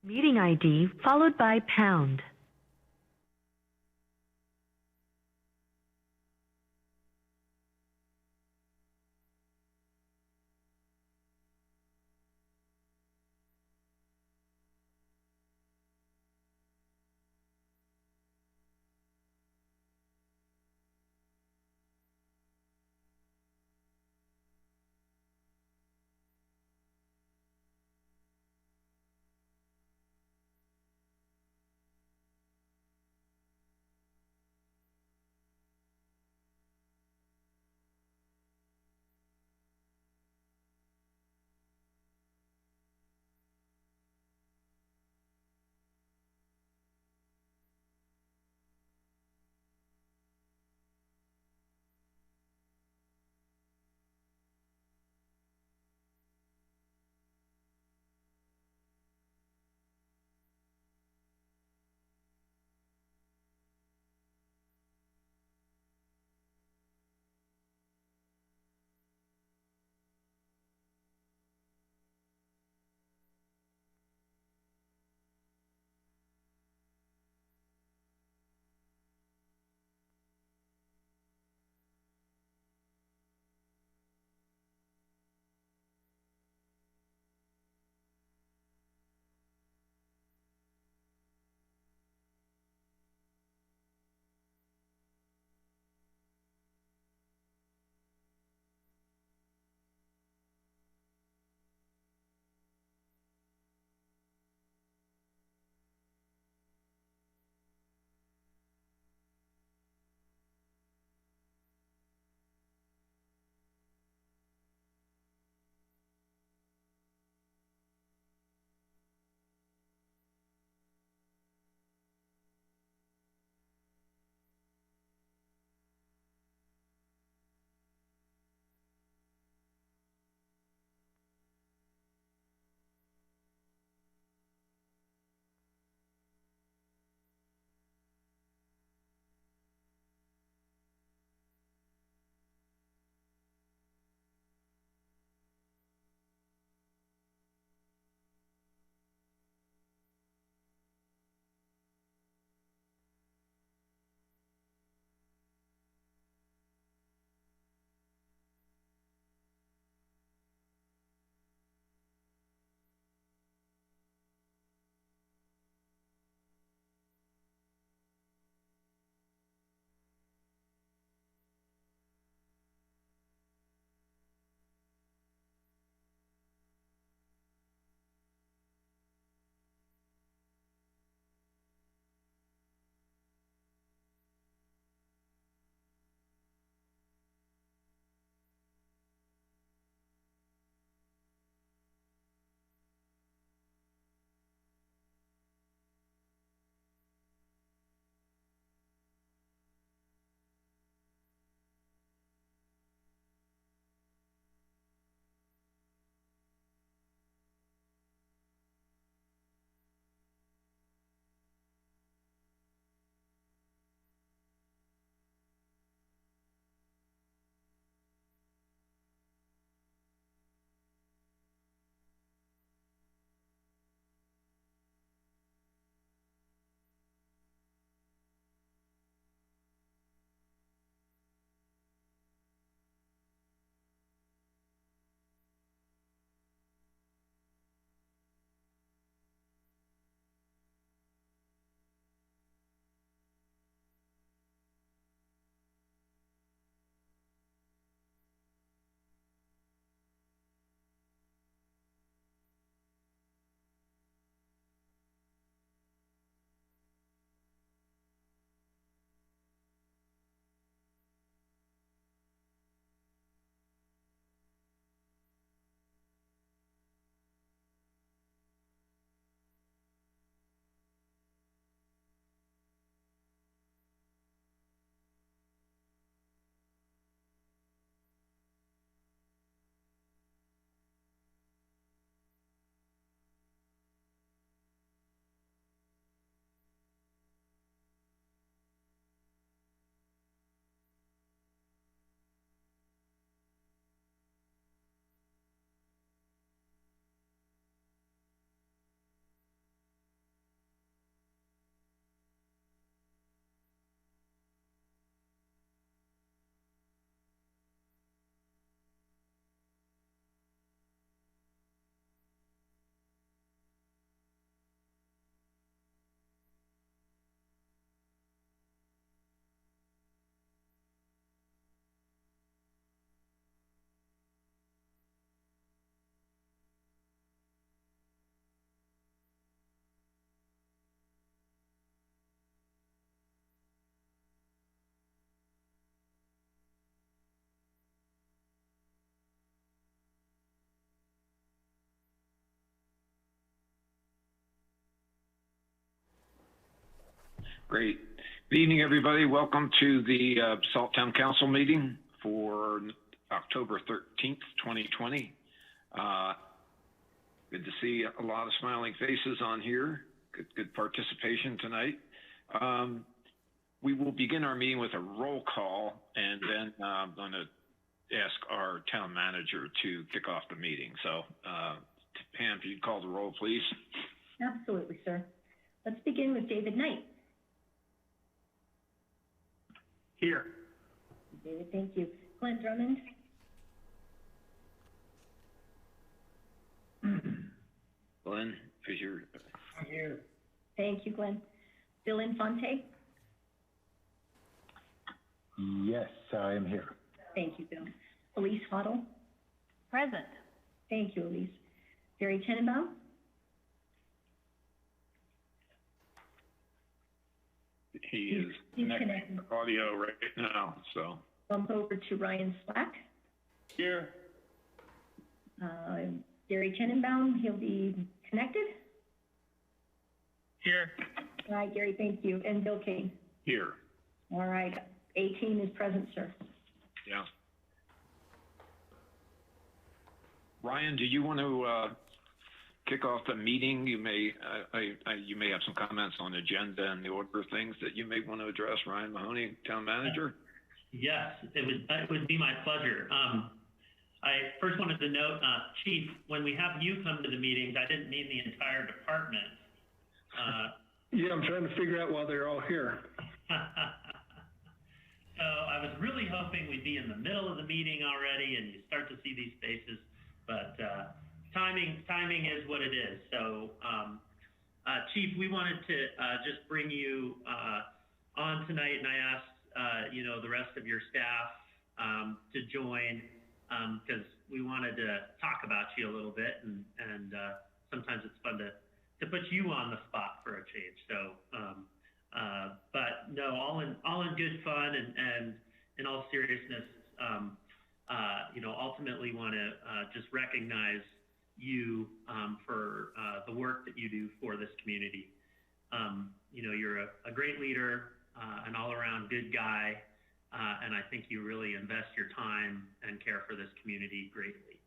Meeting ID followed by pound. Great. Good evening, everybody. Welcome to the Basalt Town Council meeting for October 13th, 2020. Good to see a lot of smiling faces on here. Good participation tonight. We will begin our meeting with a roll call, and then I'm going to ask our town manager to kick off the meeting. So, Pam, if you'd call the roll, please. Absolutely, sir. Let's begin with David Knight. Here. David, thank you. Glenn Drummond. Glenn, is your... I'm here. Thank you, Glenn. Bill Infante. Yes, I am here. Thank you, Bill. Elise Hoddle. Present. Thank you, Elise. Barry Tenenbaum. He is connecting to audio right now, so. Bump over to Ryan Slack. Here. Gary Tenenbaum, he'll be connected. Here. All right, Gary, thank you. And Bill King. Here. All right, 18 is present, sir. Yeah. Ryan, do you want to kick off the meeting? You may you may have some comments on the agenda and the order of things that you may want to address. Ryan Mahoney, town manager. Yes, it would be my pleasure. I first wanted to note, Chief, when we have you come to the meetings, I didn't mean the entire department. Yeah, I'm trying to figure out why they're all here. So I was really hoping we'd be in the middle of the meeting already and you start to see these faces, but timing is what it is. So, Chief, we wanted to just bring you on tonight, and I asked the rest of your staff to join because we wanted to talk about you a little bit, and sometimes it's fun to put you on the spot for a change. So, but no, all in good fun, and in all seriousness, ultimately want to just recognize you for the work that you do for this community. You're a great leader, an all-around good guy, and I think you really invest your time and care for this community greatly.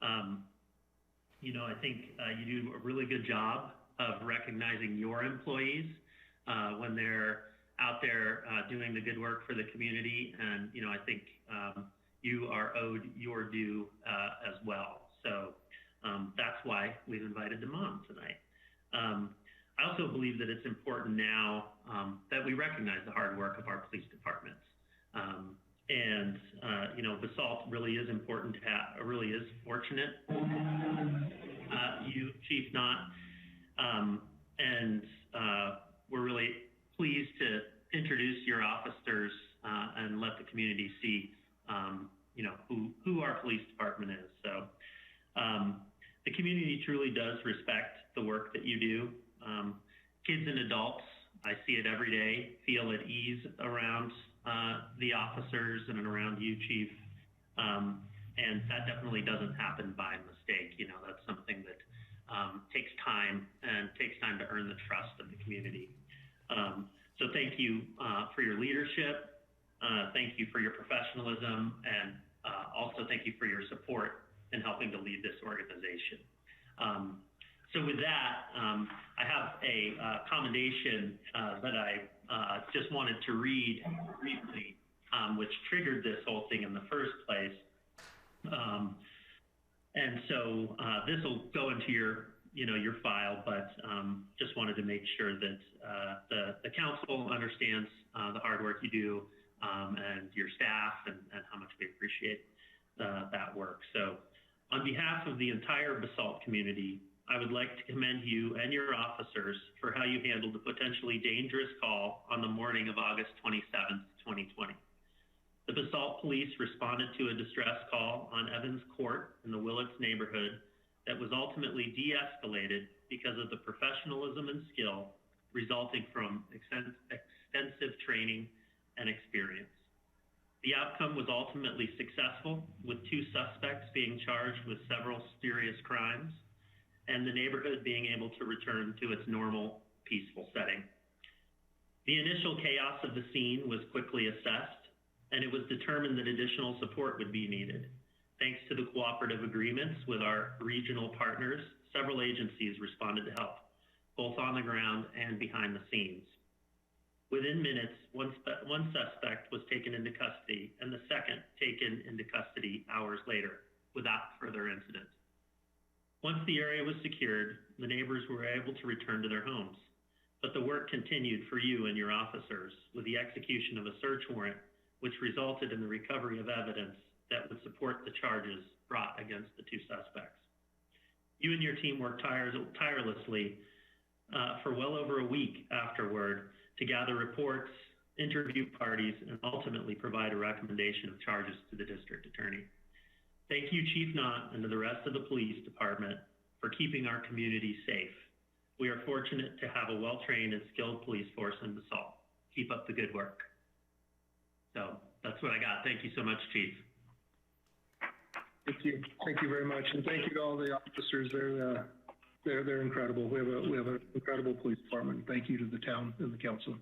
I think you do a really good job of recognizing your employees when they're out there doing the good work for the community, and I think you are owed your due as well. So that's why we've invited them on tonight. I also believe that it's important now that we recognize the hard work of our police departments. Basalt really is important to have, really is fortunate. You, Chief Knott, and we're really pleased to introduce your officers and let the community see, who our police department is. So the community truly does respect the work that you do. Kids and adults, I see it every day, feel at ease around the officers and around you, Chief. And that definitely doesn't happen by mistake. That's something that takes time and takes time to earn the trust of the community. So thank you for your leadership. Thank you for your professionalism, and also thank you for your support in helping to lead this organization. So with that, I have a commendation that I just wanted to read briefly, which triggered this whole thing in the first place. And so this will go into your file, but just wanted to make sure that the council understands the hard work you do, and your staff, and how much we appreciate that work. So on behalf of the entire Basalt community, I would like to commend you and your officers for how you handled the potentially dangerous call on the morning of August 27th, 2020. The Basalt police responded to a distress call on Evans Court in the Willits neighborhood that was ultimately de-escalated because of the professionalism and skill resulting from extensive training and experience. The outcome was ultimately successful, with 2 suspects being charged with several serious crimes, and the neighborhood being able to return to its normal, peaceful setting. The initial chaos of the scene was quickly assessed, and it was determined that additional support would be needed. Thanks to the cooperative agreements with our regional partners, several agencies responded to help, both on the ground and behind the scenes. Within minutes, one suspect was taken into custody and the second taken into custody hours later without further incident. Once the area was secured, the neighbors were able to return to their homes, but the work continued for you and your officers with the execution of a search warrant, which resulted in the recovery of evidence that would support the charges brought against the two suspects. You and your team worked tirelessly for well over a week afterward to gather reports, interview parties, and ultimately provide a recommendation of charges to the district attorney. Thank you, Chief Knott, and to the rest of the police department for keeping our community safe. We are fortunate to have a well-trained and skilled police force in Basalt. Keep up the good work. So that's what I got. Thank you so much, Chief. Thank you. Thank you very much. And thank you to all the officers. They're incredible. We have an incredible police department. Thank you to the town and the council.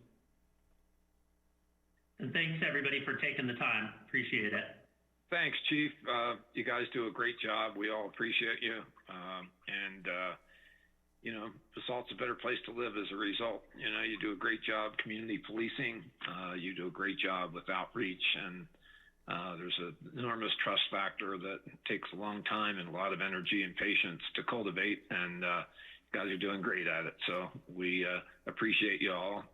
And thanks everybody for taking the time. Appreciate it. Thanks, Chief. You guys do a great job. We all appreciate you. You know, Basalt's a better place to live as a result. You know, you do a great job community policing. You do a great job with outreach, and there's an enormous trust factor that takes a long time and a lot of energy and patience to cultivate, and you guys are doing great at it. So we appreciate you all.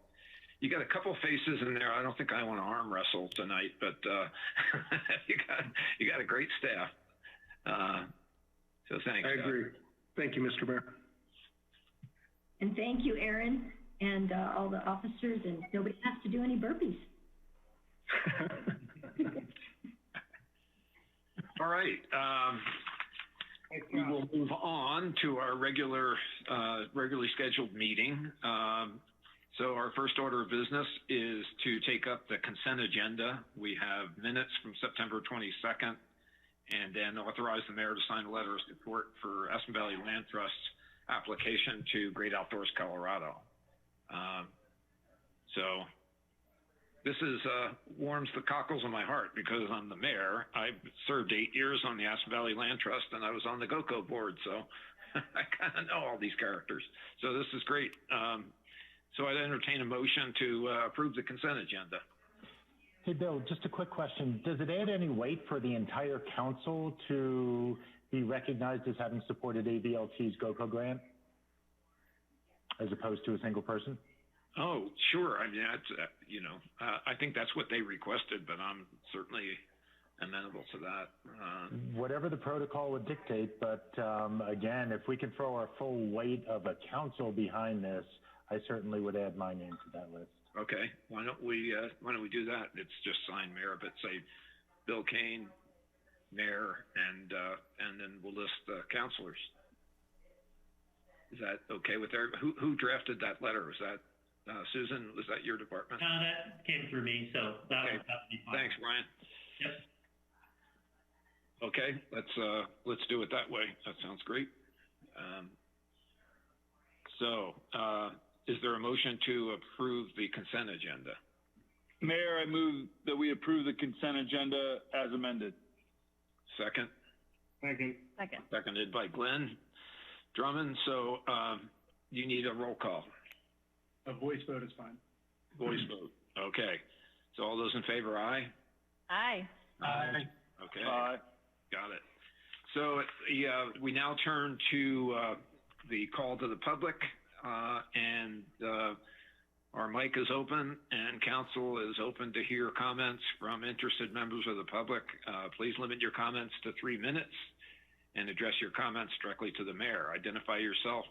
You got a couple faces in there. I don't think I want to arm wrestle tonight, but you got a great staff. So thanks. I agree. Thank you, Mr. Mayor. And thank you, Aaron, and all the officers, and nobody has to do any burpees. All right. We will move on to our regularly scheduled meeting. So our first order of business is to take up the consent agenda. We have minutes from September 22nd, and then authorize the mayor to sign a letter of support for Aspen Valley Land Trust's application to Great Outdoors Colorado. So this is warms the cockles of my heart because I'm the mayor. I served 8 years on the Aspen Valley Land Trust, and I was on the GOCO board, so I kind of know all these characters. So this is great. So I'd entertain a motion to approve the consent agenda. Hey, Bill, just a quick question. Does it add any weight for the entire council to be recognized as having supported AVLT's GOCO grant as opposed to a single person? Oh, sure. I mean, that's, you know, I think that's what they requested, but I'm certainly amenable to that. Whatever the protocol would dictate, but again, if we can throw our full weight of a council behind this, I certainly would add my name to that list. Okay, why don't we do that? It's just sign mayor, but say Bill Kane, mayor, and then we'll list the councilors. Is that okay with everybody? Who drafted that letter? Was that Susan? Was that your department? No, that came through me, so that okay. would be fine. Thanks, Ryan. Yep. Okay, let's do it that way. That sounds great. Is there a motion to approve the consent agenda? Mayor, I move that we approve the consent agenda as amended. Second? Second. Seconded by Glenn Drummond. So you need a roll call. A voice vote is fine. Voice vote. Okay. So all those in favor, aye? Aye. Aye. Okay. Aye. Got it. So we now turn to the call to the public, and our mic is open and council is open to hear comments from interested members of the public. Please limit your comments to 3 minutes and address your comments directly to the mayor. Identify yourself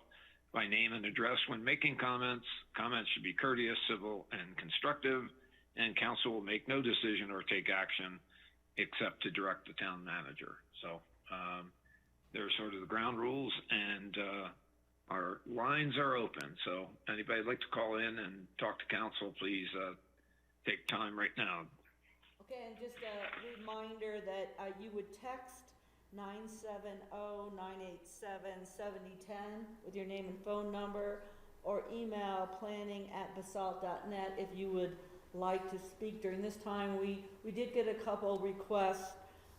by name and address when making comments. Comments should be courteous, civil, and constructive, and council will make no decision or take action except to direct the town manager. So there's sort of the ground rules, and our lines are open. So anybody would like to call in and talk to council, please take time right now. Okay, and just a reminder that you would text 970-987-7010 with your name and phone number, or email planning@basalt.net if you would like to speak during this time. We did get a couple requests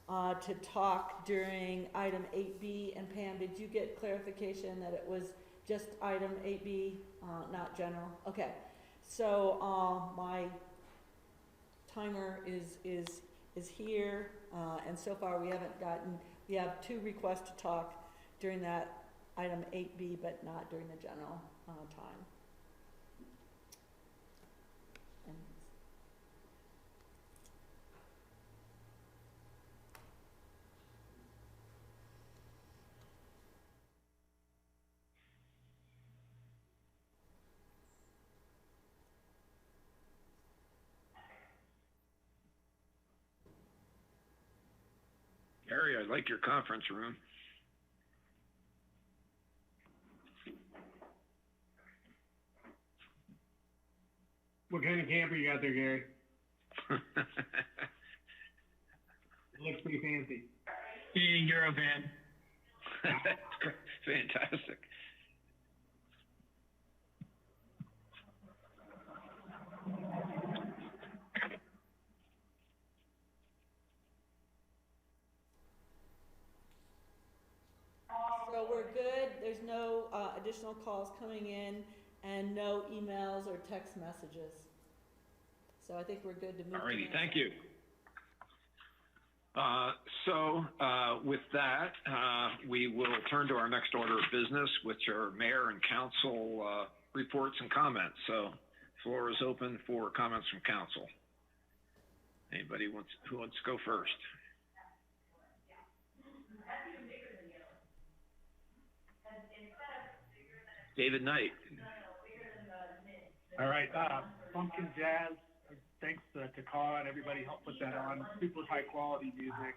to talk during item 8B, and Pam, did you get clarification that it was just item 8B, not general? Okay, so my timer is here, and so far we have 2 requests to talk during that item 8B, but not during the general time. And Gary, I like your conference room. What kind of camper you got there, Gary? It looks pretty fancy. Eurovan. Fantastic. So we're good, there's no additional calls coming in and no emails or text messages. So I think we're good to move. Alrighty, thank you. With that, we will turn to our next order of business, which are mayor and council reports and comments. So floor is open for comments from council. Anybody who wants to go first? David Knight. All right, Pumpkin Jazz, thanks to Carl and everybody helped put that on. Super high quality music,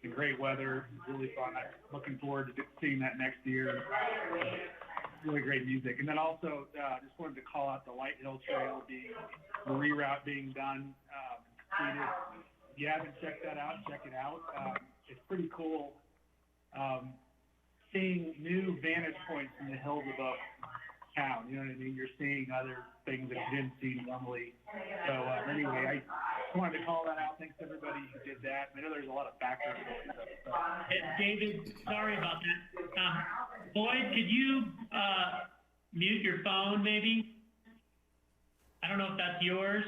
and great weather, really fun. I'm looking forward to seeing that next year. Really great music. And then also, just wanted to call out the Light Hill Trail the reroute being done. If you haven't checked that out, check it out. It's pretty cool. Seeing new vantage points from the hills above town, you know what I mean? You're seeing other things that you didn't see normally. So anyway, I wanted to call that out. Thanks to everybody who did that. I know there's a lot of background stuff. So. Hey, David, sorry about that. Boyd, could you mute your phone maybe? I don't know if that's yours.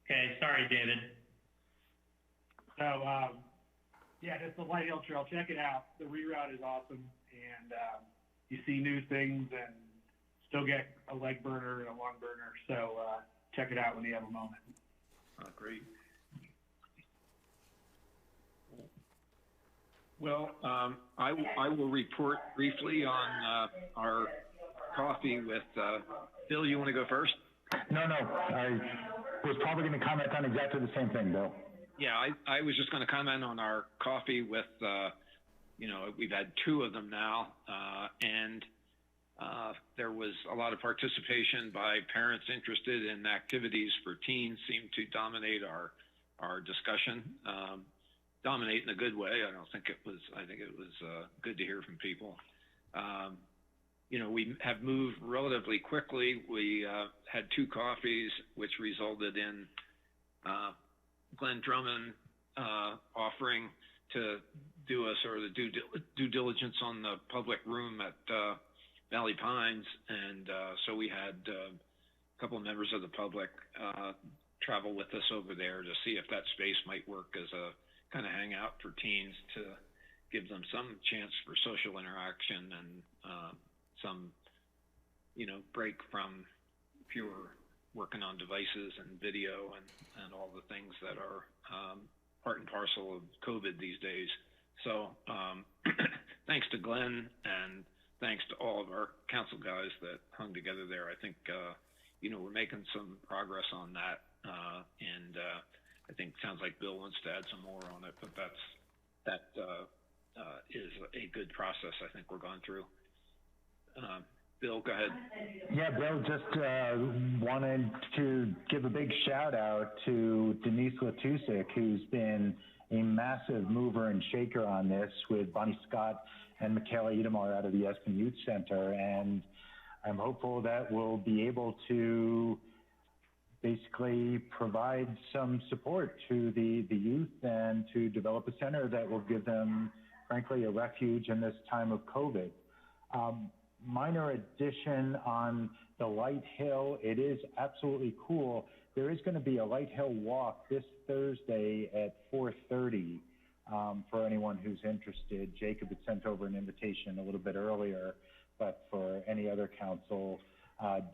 Okay, sorry, David. So, yeah, it's the Light Hill Trail. Check it out. The reroute is awesome, and you see new things and still get a leg burner and a lung burner. So check it out when you have a moment. Great. Well, I will report briefly on our coffee with Bill. You want to go first? No, I was probably going to comment on exactly the same thing, Bill. Yeah, I was just going to comment on our coffee with, we've had 2 of them now, and there was a lot of participation by parents interested in activities for teens. Seemed to dominate our discussion, dominate in a good way. I think it was good to hear from people. We have moved relatively quickly. We had 2 coffees, which resulted in Glenn Drummond offering to do a sort of due diligence on the public room at Valley Pines, and so we had a couple of members of the public travel with us over there to see if that space might work as a kind of hangout for teens, to give them some chance for social interaction and some, break from pure working on devices and video and all the things that are part and parcel of COVID these days. So thanks to Glenn, and thanks to all of our council guys that hung together there. I think, we're making some progress on that. And I think it sounds like Bill wants to add some more on it, but that is a good process I think we're going through. Bill, go ahead. Yeah, Bill, just wanted to give a big shout out to Denise Latusik, who's been a massive mover and shaker on this with Bonnie Scott and Michaela Idemar out of the Espen Youth Center. And I'm hopeful that we'll be able to basically provide some support to the youth and to develop a center that will give them, frankly, a refuge in this time of COVID. Minor addition on the Light Hill, it is absolutely cool. There is going to be a Light Hill walk this Thursday at 4:30 for anyone who's interested. Jacob had sent over an invitation a little bit earlier, but for any other council,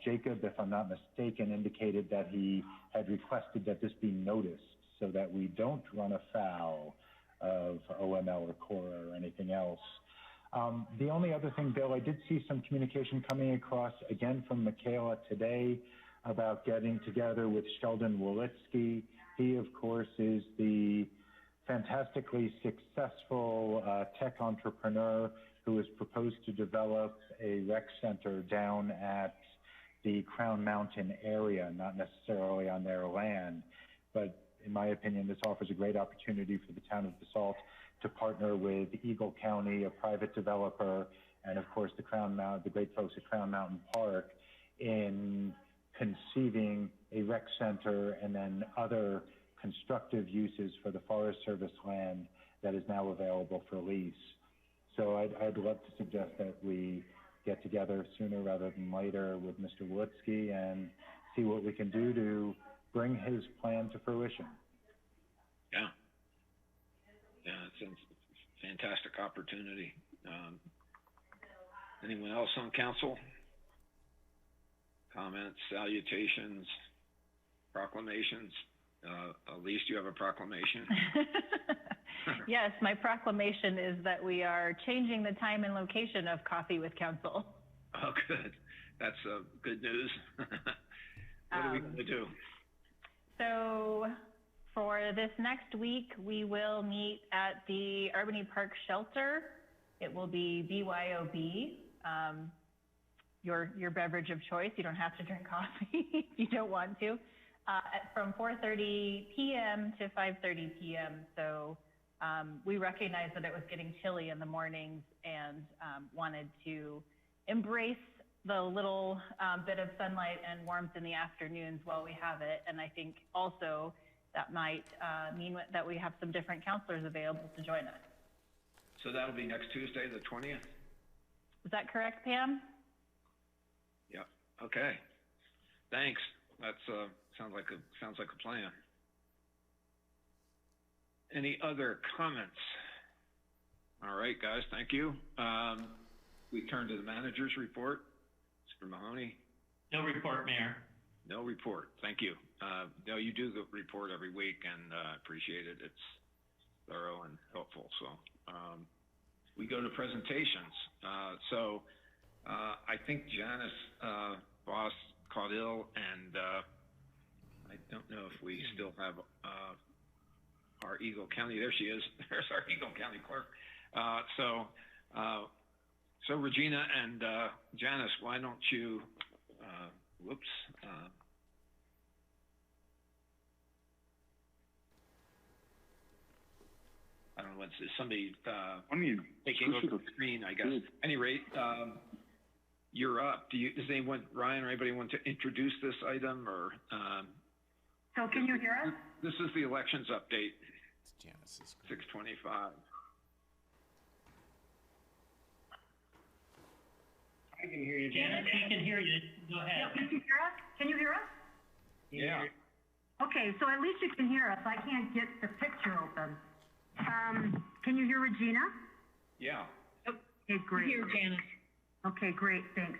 Jacob, if I'm not mistaken, indicated that he had requested that this be noticed so that we don't run afoul of OML or Cora or anything else. The only other thing, Bill, I did see some communication coming across again from Michaela today about getting together with Sheldon Wolitsky. He, of course, is the fantastically successful tech entrepreneur who has proposed to develop a rec center down at the Crown Mountain area, not necessarily on their land. But in my opinion, this offers a great opportunity for the town of Basalt to partner with Eagle County, a private developer, and of course the great folks at Crown Mountain Park in conceiving a rec center and then other constructive uses for the Forest Service land that is now available for lease. So I'd love to suggest that we get together sooner rather than later with Mr. Wolitsky and see what we can do to bring his plan to fruition. Yeah. Yeah, it's a fantastic opportunity. Anyone else on council? Comments, salutations, proclamations? Elise, do you have a proclamation? Yes, my proclamation is that we are changing the time and location of Coffee with Council. Oh, good. That's good news. What are we going to do? So for this next week, we will meet at the Albany Park Shelter. It will be BYOB, your beverage of choice. You don't have to drink coffee if you don't want to. From 4:30 p.m. to 5:30 p.m. So we recognized that it was getting chilly in the mornings and wanted to embrace the little bit of sunlight and warmth in the afternoons while we have it. And I think also that might mean that we have some different counselors available to join us. So that'll be next Tuesday, the 20th? Is that correct, Pam? Yeah. Okay. Thanks. That's sounds like a plan. Any other comments? All right, guys. Thank you. We turn to the manager's report. Mr. Mahoney. No report, Mayor. No report. Thank you. No, you do the report every week, and appreciate it. It's thorough and helpful. So we go to presentations. So I think Janice Voss caught ill, and I don't know if we still have our Eagle County. There she is. There's our Eagle County clerk. So Regina and Janice, why don't you? Whoops. I don't know. Is somebody taking over the screen? I guess. At any rate, you're up. Does anyone, Ryan or anybody, want to introduce this item or? So can you hear us? This is the elections update. It's Janice's. 625. I can hear you. Janice, we can hear you. Go ahead. Can you hear us? Can you hear us? Yeah. Okay, so at least you can hear us. I can't get the picture open. Can you hear Regina? Yeah. Okay, great. Here, Janice. Okay, great, thanks.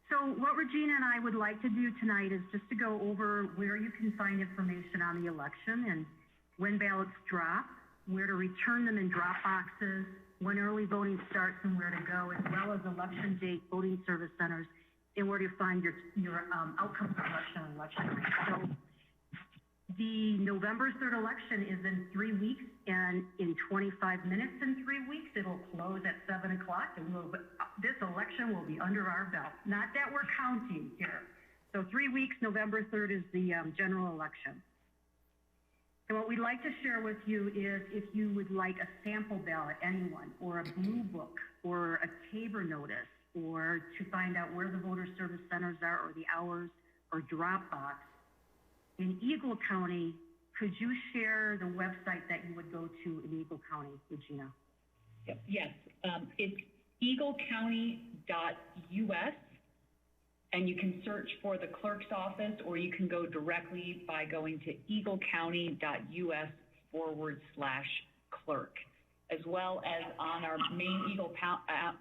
So what Regina and I would like to do tonight is just to go over where you can find information on the election and when ballots drop, where to return them in drop boxes, when early voting starts and where to go, as well as election date voting service centers and where to find your outcome for election and election. So the November 3rd election is in 3 weeks, and in 25 minutes in 3 weeks, it'll close at 7 o'clock, and this election will be under our belt. Not that we're counting here. So 3 weeks, November 3rd is the general election. And what we'd like to share with you is if you would like a sample ballot, anyone, or a blue book, or a Tabor notice, or to find out where the voter service centers are, or the hours, or Dropbox. In Eagle County, could you share the website that you would go to in Eagle County, Regina? Yes, it's eaglecounty.us, and you can search for the clerk's office, or you can go directly by going to eaglecounty.us/clerk, as well as on our main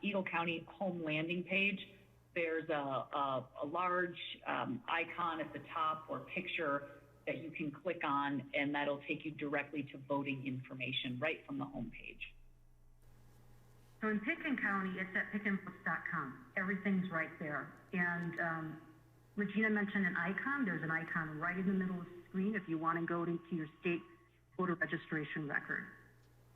Eagle County home landing page. There's a large icon at the top or picture that you can click on, and that'll take you directly to voting information right from the home page. So in Pickens County, it's at pickenvotes.com. Everything's right there. And Regina mentioned an icon. There's an icon right in the middle of the screen if you want to go into your state voter registration record.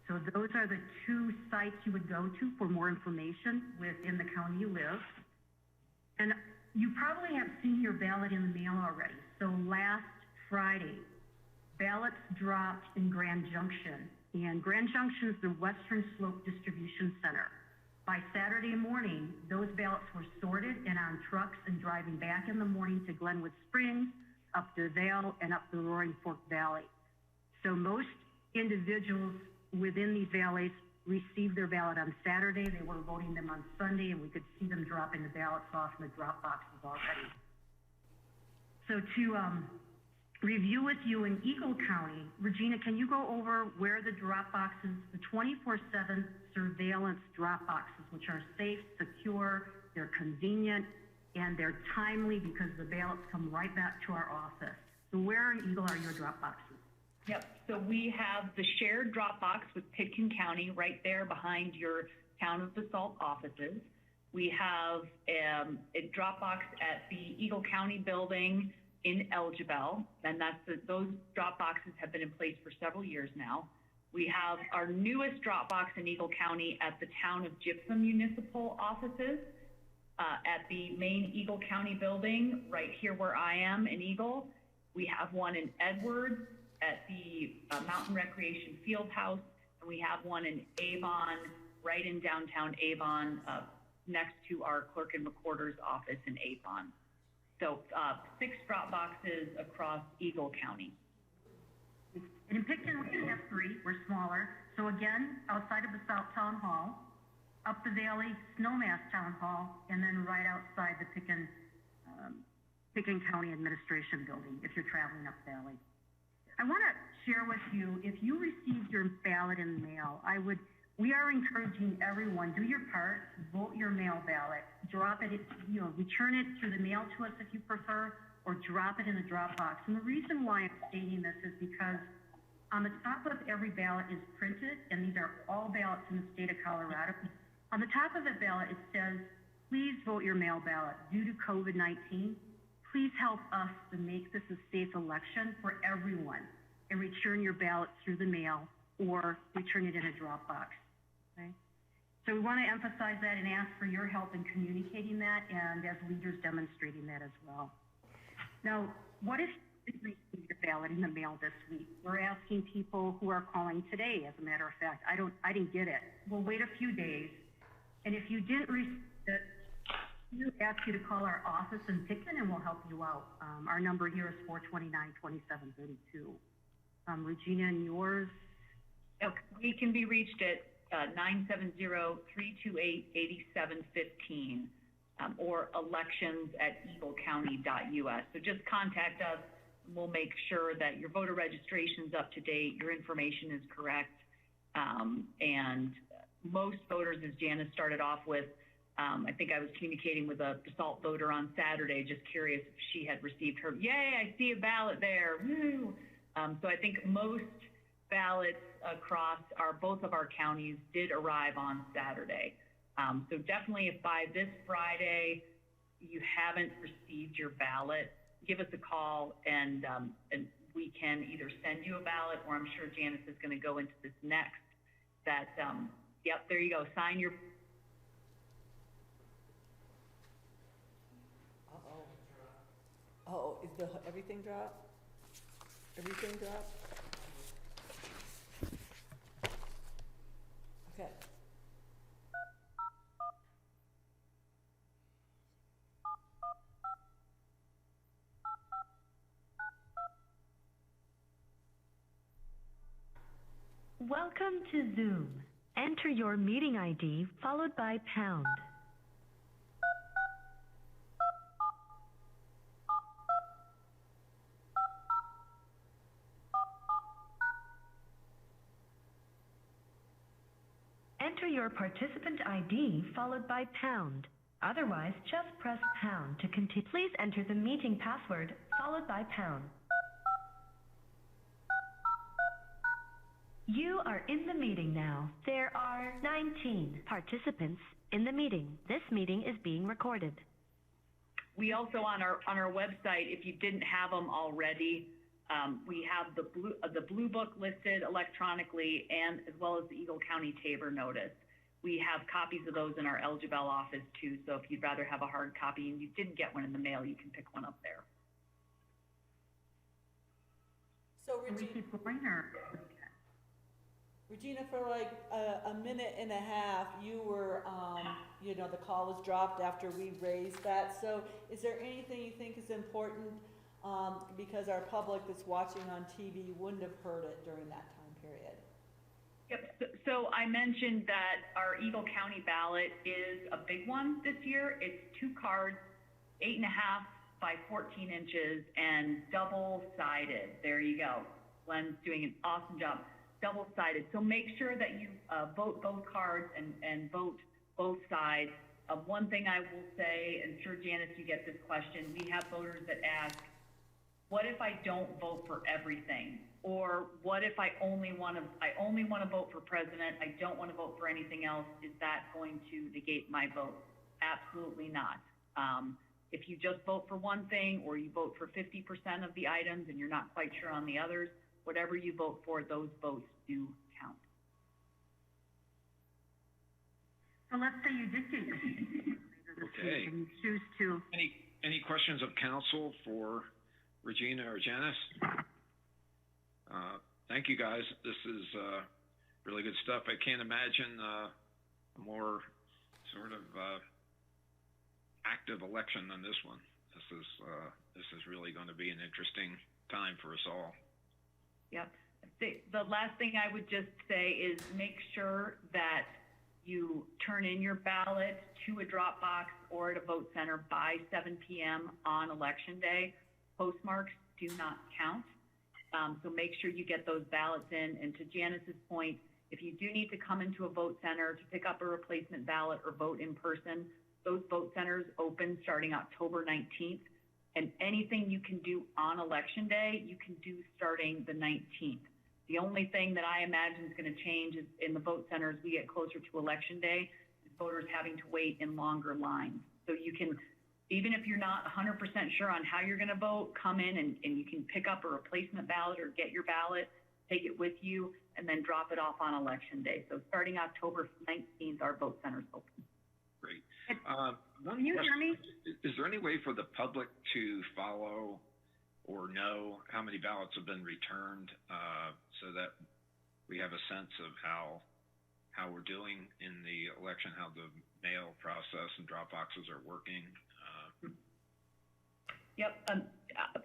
So those are the two sites you would go to for more information within the county you live. And you probably have seen your ballot in the mail already. So last Friday, ballots dropped in Grand Junction. And Grand Junction is the Western Slope Distribution Center. By Saturday morning, those ballots were sorted and on trucks and driving back in the morning to Glenwood Springs, up to Vale, and up the Roaring Fork Valley. So most individuals within these valleys received their ballot on Saturday. They were voting them on Sunday, and we could see them dropping the ballots off in the drop boxes already. So to review with you in Eagle County, Regina, can you go over where the drop boxes, the 24/7 surveillance drop boxes, which are safe, secure, they're convenient, and they're timely because the ballots come right back to our office. So where in Eagle are your drop boxes? Yep, so we have the shared Dropbox with Pitkin County right there behind your Town of Basalt offices. We have a Dropbox at the Eagle County building in Elgibel, and those Dropboxes have been in place for several years now. We have our newest Dropbox in Eagle County at the Town of Gypsum municipal offices at the main Eagle County building right here where I am in Eagle. We have one in Edwards at the Mountain Recreation Field House, and we have one in Avon, right in downtown Avon, next to our clerk and recorder's office in Avon. So 6 drop boxes across Eagle County. And in Pitkin, we have 3. We're smaller. So again, outside of the South Town Hall, up the valley, Snowmass Town Hall, and then right outside the Pitkin County Administration Building if you're traveling up the valley. I want to share with you, if you received your ballot in the mail, we are encouraging everyone, do your part, vote your mail ballot, drop it, return it through the mail to us if you prefer, or drop it in the drop box. And the reason why I'm stating this is because on the top of every ballot is printed, and these are all ballots in the state of Colorado. On the top of the ballot, it says, please vote your mail ballot. Due to COVID-19, please help us to make this a safe election for everyone and return your ballot through the mail or return it in a drop box. Okay? So we want to emphasize that and ask for your help in communicating that and as leaders demonstrating that as well. Now, what if you received your ballot in the mail this week? We're asking people who are calling today, as a matter of fact. I didn't get it. We'll wait a few days. And if you didn't receive it, we ask you to call our office in Pitkin and we'll help you out. Our number here is 429-2732. Regina, and yours? We can be reached at 970-328-8715 or elections@eaglecounty.us. So just contact us. We'll make sure that your voter registration is up to date, your information is correct, and most voters, as Janice started off with, I think I was communicating with a Basalt voter on Saturday, just curious if she had received her, yay, I see a ballot there, woo! So I think most ballots across both of our counties did arrive on Saturday. So definitely if by this Friday you haven't received your ballot, give us a call and we can either send you a ballot, or I'm sure Janice is going to go into this next, that, yep, there you go, sign your. Oh, is everything dropped? Everything dropped? Okay. Welcome to Zoom. Enter your meeting ID followed by pound. Enter your participant ID followed by pound. Otherwise, just press pound to continue. Please enter the meeting password followed by pound. You are in the meeting now. There are 19 participants in the meeting. This meeting is being recorded. We also on our website, if you didn't have them already, we have the blue book listed electronically, and as well as the Eagle County Tabor notice. We have copies of those in our Elgibel office too. So if you'd rather have a hard copy and you didn't get one in the mail, you can pick one up there. So Regina, for like a minute and a half, you were, you know, the call was dropped after we raised that. So is there anything you think is important, because our public that's watching on TV wouldn't have heard it during that time period? Yep. So I mentioned that our Eagle County ballot is a big one this year. It's 2 cards, 8.5 by 14 inches, and double-sided. There you go. Glenn's doing an awesome job. Double-sided. So make sure that you vote both cards and vote both sides. One thing I will say, and sure, Janice, you get this question, we have voters that ask, what if I don't vote for everything? Or what if I only want to vote for president, I don't want to vote for anything else? Is that going to negate my vote? Absolutely not. If you just vote for one thing, or you vote for 50% of the items and you're not quite sure on the others, whatever you vote for, those votes do count. So let's say you did get your Okay. and you choose to. Any questions of council for Regina or Janice? Thank you, guys. This is really good stuff. I can't imagine a more sort of active election than this one. This is really going to be an interesting time for us all. Yep. The last thing I would just say is make sure that you turn in your ballot to a drop box or at a vote center by 7 p.m. on election day. Postmarks do not count. So make sure you get those ballots in. And to Janice's point, if you do need to come into a vote center to pick up a replacement ballot or vote in person, those vote centers open starting October 19th. And anything you can do on election day, you can do starting the 19th. The only thing that I imagine is going to change is in the vote centers, we get closer to election day, voters having to wait in longer lines. So you can, even if you're not 100% sure on how you're going to vote, come in and you can pick up a replacement ballot or get your ballot, take it with you, and then drop it off on election day. So starting October 19th, our vote centers open. Great. Can you hear me? Is there any way for the public to follow or know how many ballots have been returned, so that we have a sense of how we're doing in the election, how the mail process and drop boxes are working? Yep.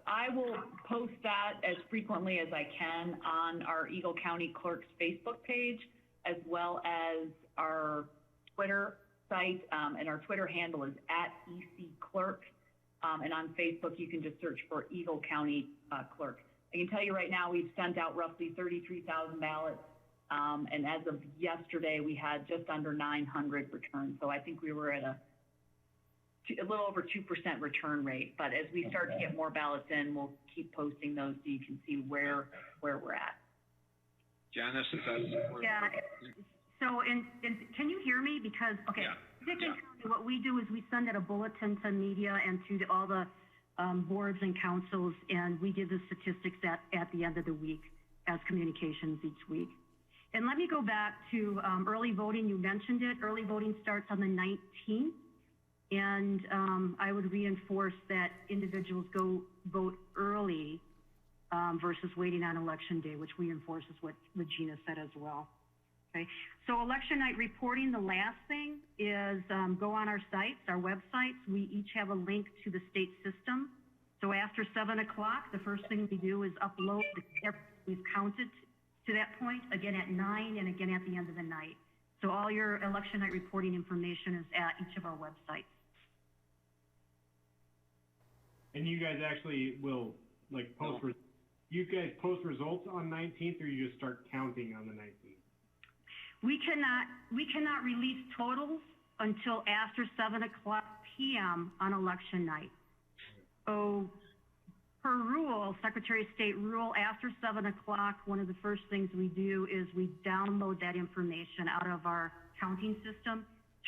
I will post that as frequently as I can on our Eagle County Clerk's Facebook page, as well as our Twitter site, and our Twitter handle is @ECClerk. And on Facebook, you can just search for Eagle County Clerk. I can tell you right now, we've sent out roughly 33,000 ballots. And as of yesterday, we had just under 900 returns. So I think we were at a little over 2% return rate. But as we start to get more ballots in, we'll keep posting those so you can see where we're at. Janice, is that? Yeah. So, and can you hear me? Because, okay, Yeah. What we do is we send out a bulletin to media and to all the boards and councils, and we give the statistics at the end of the week as communications each week. And let me go back to early voting. You mentioned it. Early voting starts on the 19th. And I would reinforce that individuals go vote early versus waiting on election day, which reinforces what Regina said as well. Okay. So election night reporting, the last thing is go on our sites, our websites. We each have a link to the state system. So after 7 o'clock, the first thing we do is upload we've counted to that point, again at 9 and again at the end of the night. So all your election night reporting information is at each of our websites. And you guys actually will like post, you guys post results on 19th, or you just start counting on the 19th? We cannot release totals until after 7 o'clock p.m. on election night. So per rule, Secretary of State rule, after 7 o'clock, one of the first things we do is we download that information out of our counting system,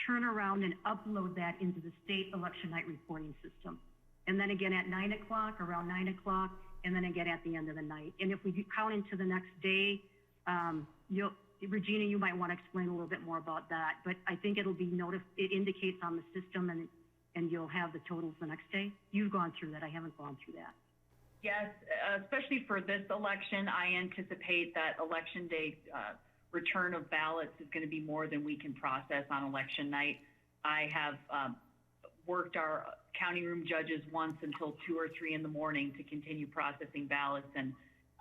turn around and upload that into the state election night reporting system. And then again at 9 o'clock, around 9 o'clock, and then again at the end of the night. And if we do count into the next day, Regina, you might want to explain a little bit more about that, but I think it'll be it indicates on the system and you'll have the totals the next day. You've gone through that. I haven't gone through that. Yes, especially for this election, I anticipate that election day return of ballots is going to be more than we can process on election night. I have worked our county room judges once until 2 or 3 in the morning to continue processing ballots, and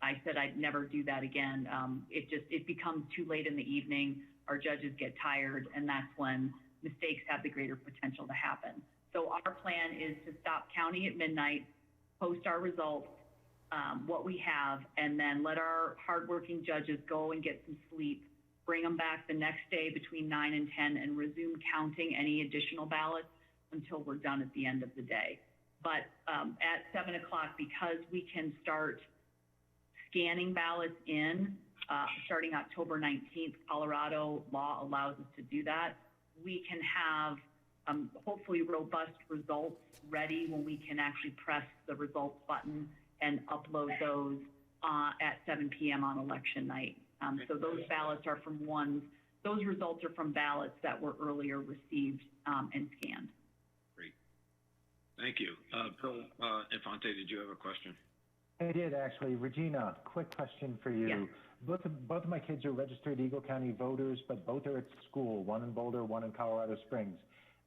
I said I'd never do that again. It becomes too late in the evening. Our judges get tired, and that's when mistakes have the greater potential to happen. So our plan is to stop counting at midnight, post our results, what we have, and then let our hardworking judges go and get some sleep, bring them back the next day between 9 and 10, and resume counting any additional ballots until we're done at the end of the day. But at 7 o'clock, because we can start scanning ballots in starting October 19th, Colorado law allows us to do that. We can have hopefully robust results ready when we can actually press the results button and upload those at 7 p.m. on election night. So those ballots are those results are from ballots that were earlier received and scanned. Great. Thank you. Bill Infante, did you have a question? I did actually. Regina, quick question for you. Yes. Both of my kids are registered Eagle County voters, but both are at school, one in Boulder, one in Colorado Springs.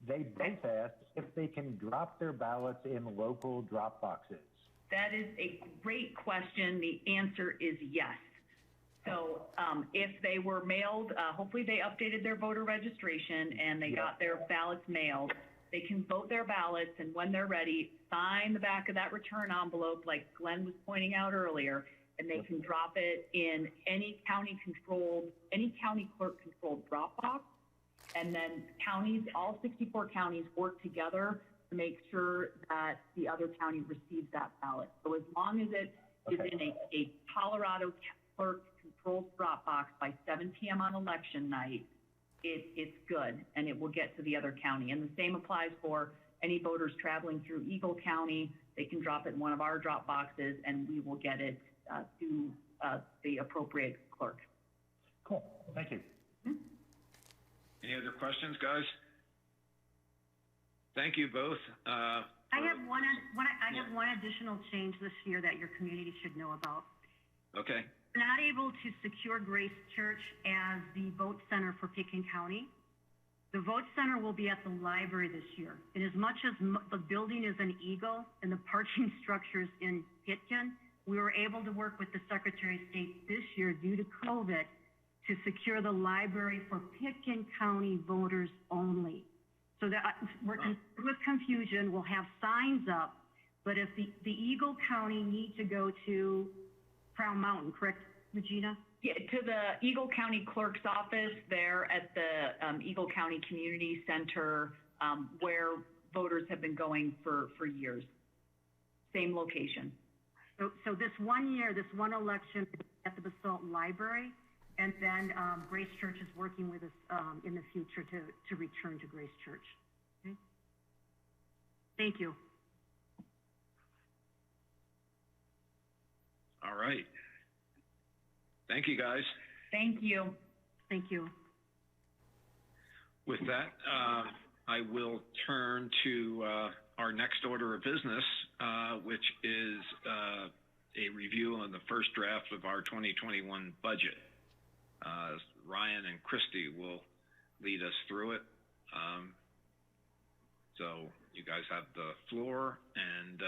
They both asked if they can drop their ballots in local drop boxes. That is a great question. The answer is yes. So if they were mailed, hopefully they updated their voter registration and they got their ballots mailed. They can vote their ballots, and when they're ready, sign the back of that return envelope like Glenn was pointing out earlier, and they can drop it in any county clerk controlled drop box. And then counties, all 64 counties work together to make sure that the other county receives that ballot. So as long as it is in a Colorado clerk controlled drop box by 7 p.m. on election night, it's good, and it will get to the other county. And the same applies for any voters traveling through Eagle County. They can drop it in one of our drop boxes, and we will get it to the appropriate clerk. Cool. Thank you. Any other questions, guys? Thank you both. I have one additional change this year that your community should know about. Okay. We're not able to secure Grace Church as the vote center for Pitkin County. The vote center will be at the library this year. And as much as the building is in Eagle and the parking structures in Pitkin, we were able to work with the Secretary of State this year due to COVID to secure the library for Pitkin County voters only. So that with confusion, we'll have signs up, but if the Eagle County need to go to Crown Mountain, correct, Regina? Yeah, to the Eagle County Clerk's office there at the Eagle County Community Center, where voters have been going for years. Same location. So this one year, this one election at the Basalt Library, and then Grace Church is working with us in the future to return to Grace Church. Okay? Thank you. All right. Thank you, guys. Thank you. Thank you. With that, I will turn to our next order of business, which is a review on the first draft of our 2021 budget. Ryan and Christy will lead us through it. So you guys have the floor, and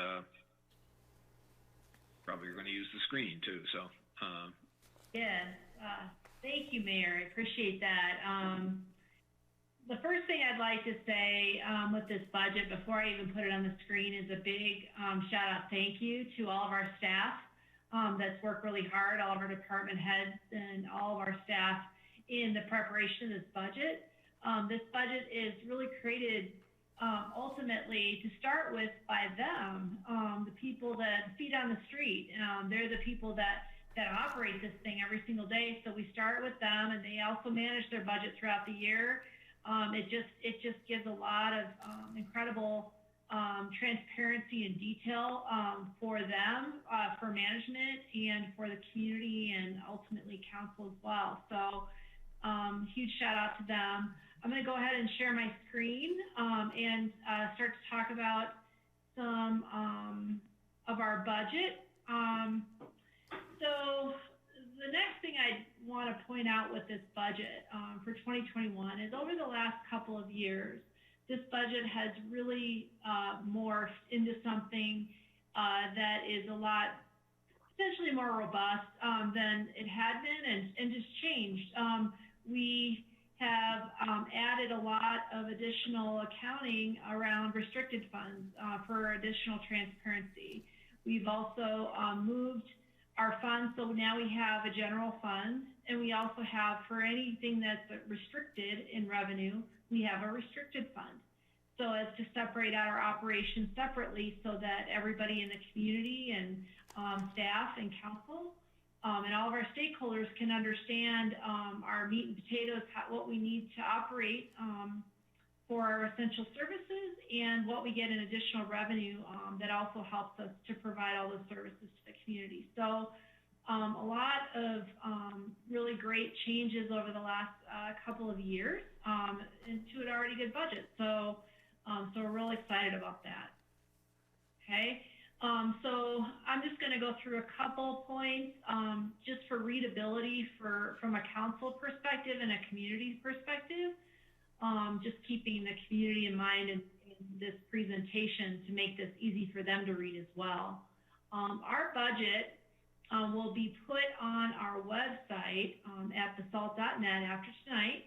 probably you're going to use the screen too. So. Yes. Thank you, Mayor. I appreciate that. The first thing I'd like to say with this budget, before I even put it on the screen, is a big shout out thank you to all of our staff that's worked really hard, all of our department heads and all of our staff in the preparation of this budget. This budget is really created ultimately to start with by them, the people that feet on the street. They're the people that operate this thing every single day. So we start with them, and they also manage their budget throughout the year. It just gives a lot of incredible transparency and detail for them, for management, and for the community, and ultimately council as well. So huge shout out to them. I'm going to go ahead and share my screen and start to talk about some of our budget. So the next thing I want to point out with this budget for 2021 is over the last couple of years, this budget has really morphed into something that is a lot, potentially more robust than it had been, and just changed. We have added a lot of additional accounting around restricted funds for additional transparency. We've also moved our funds, so now we have a general fund, and we also have, for anything that's restricted in revenue, we have a restricted fund. So as to separate out our operations separately so that everybody in the community and staff and council and all of our stakeholders can understand our meat and potatoes, what we need to operate for our essential services, and what we get in additional revenue that also helps us to provide all those services to the community. So a lot of really great changes over the last couple of years into an already good budget. So we're really excited about that. Okay. So I'm just going to go through a couple points just for readability from a council perspective and a community perspective. Just keeping the community in mind in this presentation to make this easy for them to read as well. Our budget will be put on our website at basalt.net after tonight.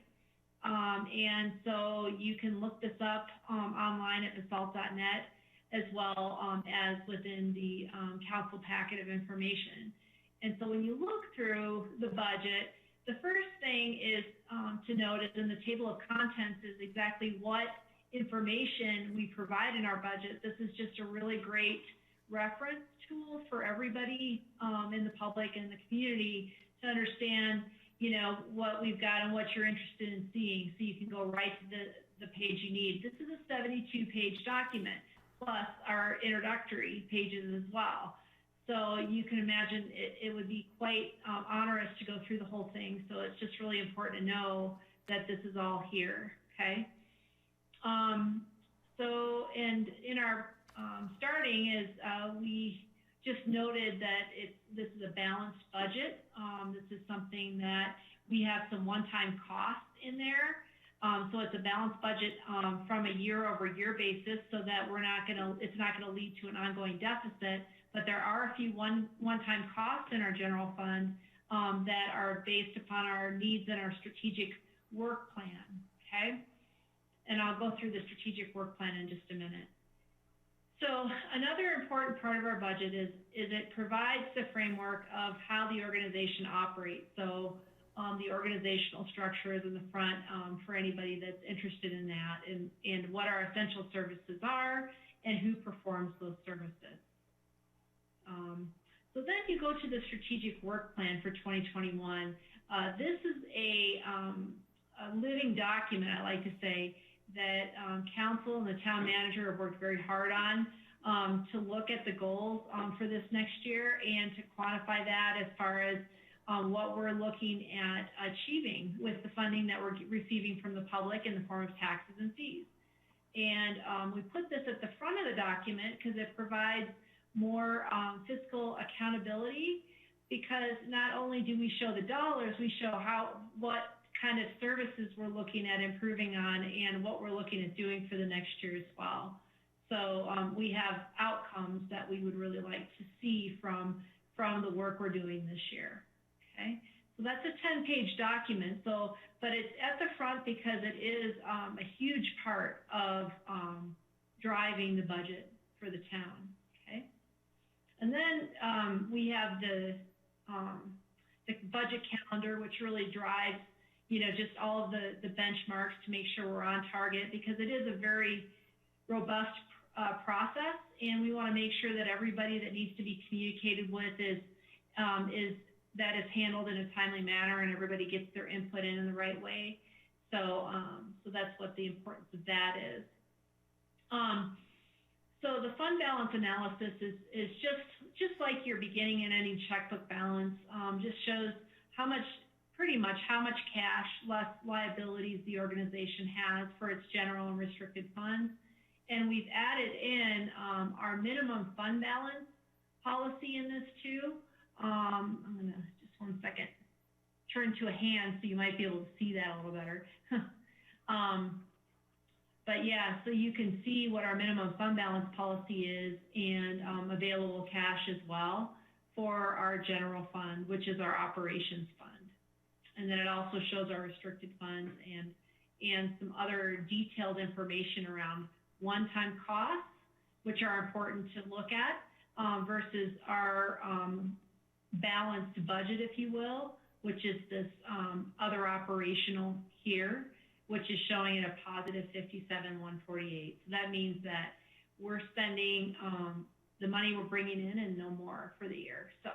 And so you can look this up online at basalt.net, as well as within the council packet of information. And so when you look through the budget, the first thing is to note is in the table of contents is exactly what information we provide in our budget. This is just a really great reference tool for everybody in the public and the community to understand, you know, what we've got and what you're interested in seeing, so you can go right to the page you need. This is a 72-page document, plus our introductory pages as well. So you can imagine it would be quite onerous to go through the whole thing. So it's just really important to know that this is all here, okay? So, and in our starting is we just noted that this is a balanced budget. This is something that we have some one-time costs in there. So it's a balanced budget from a year-over-year basis, so that it's not gonna lead to an ongoing deficit. But there are a few one-time costs in our general fund that are based upon our needs and our strategic work plan, okay? And I'll go through the strategic work plan in just a minute. So another important part of our budget is it provides the framework of how the organization operates. So the organizational structure is in the front for anybody that's interested in that, and what our essential services are and who performs those services. So then you go to the strategic work plan for 2021. This is a living document, I like to say, that council and the town manager have worked very hard on to look at the goals for this next year and to quantify that as far as what we're looking at achieving with the funding that we're receiving from the public in the form of taxes and fees. And we put this at the front of the document because it provides more fiscal accountability, because not only do we show the dollars, we show what kind of services we're looking at improving on and what we're looking at doing for the next year as well. So we have outcomes that we would really like to see from the work we're doing this year. Okay, so that's a 10-page document. So, but it's at the front because it is a huge part of driving the budget for the town. Okay, and then we have the budget calendar, which really drives, you know, just all of the benchmarks to make sure we're on target, because it is a very robust process, and we want to make sure that everybody that needs to be communicated with is handled in a timely manner, and everybody gets their input in the right way. So so that's what the importance of that is. So the fund balance analysis is just like your beginning and ending checkbook balance. Just shows pretty much how much cash less liabilities the organization has for its general and restricted funds. And we've added in our minimum fund balance policy in this too. I'm gonna, just one second, turn to a hand so you might be able to see that a little better. But yeah, so you can see what our minimum fund balance policy is, and available cash as well for our general fund, which is our operations fund. And then it also shows our restricted funds and some other detailed information around one-time costs, which are important to look at, versus our balanced budget, if you will, which is this other operational here, which is showing at a positive 57,148. So that means that we're spending the money we're bringing in and no more for the year. So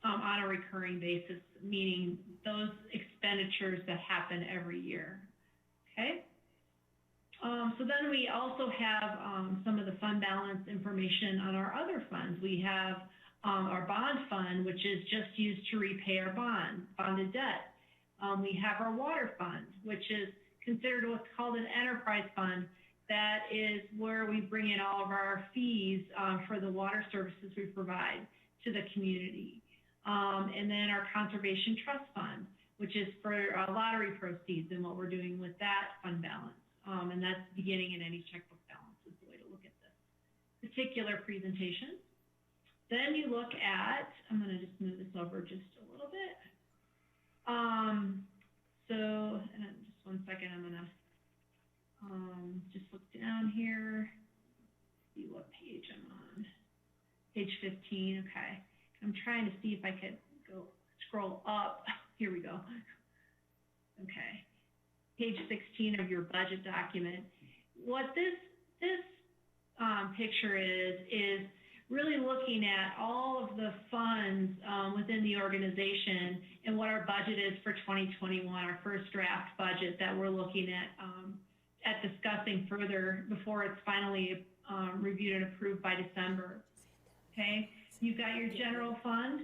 on a recurring basis, meaning those expenditures that happen every year. Okay. So then we also have some of the fund balance information on our other funds. We have our bond fund, which is just used to repay our bonded debt. We have our water fund, which is considered what's called an enterprise fund. That is where we bring in all of our fees for the water services we provide to the community. And then our conservation trust fund, which is for lottery proceeds and what we're doing with that fund balance. And that's beginning and ending checkbook balance is the way to look at this particular presentation. Then you look at, I'm going to just move this over just a little bit. So, and just one second, I'm going to just look down here, see what page I'm on. Page 15, okay. I'm trying to see if I could go scroll up. Here we go. Okay. Page 16 of your budget document. What this picture is really looking at all of the funds within the organization and what our budget is for 2021, our first draft budget that we're looking at discussing further before it's finally reviewed and approved by December. Okay, you've got your general fund,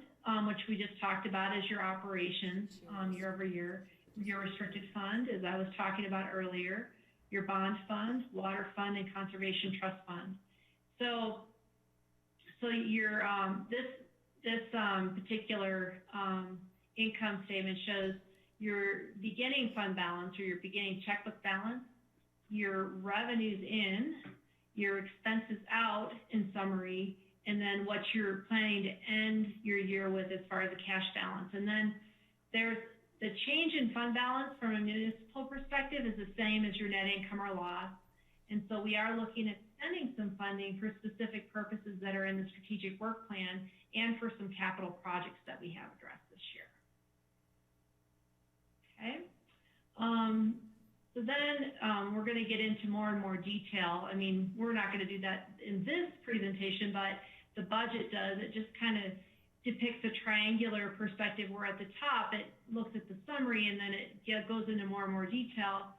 which we just talked about as your operations year over year. Your restricted fund, as I was talking about earlier, your bond fund, water fund, and conservation trust fund. So your this particular income statement shows your beginning fund balance or your beginning checkbook balance, your revenues in, your expenses out in summary, and then what you're planning to end your year with as far as the cash balance. And then there's the change in fund balance from a municipal perspective is the same as your net income or loss. And so we are looking at spending some funding for specific purposes that are in the strategic work plan and for some capital projects that we have addressed this year. Okay. So then we're going to get into more and more detail. I mean, we're not going to do that in this presentation, but the budget does. It just kind of depicts a triangular perspective where at the top it looks at the summary and then it goes into more and more detail.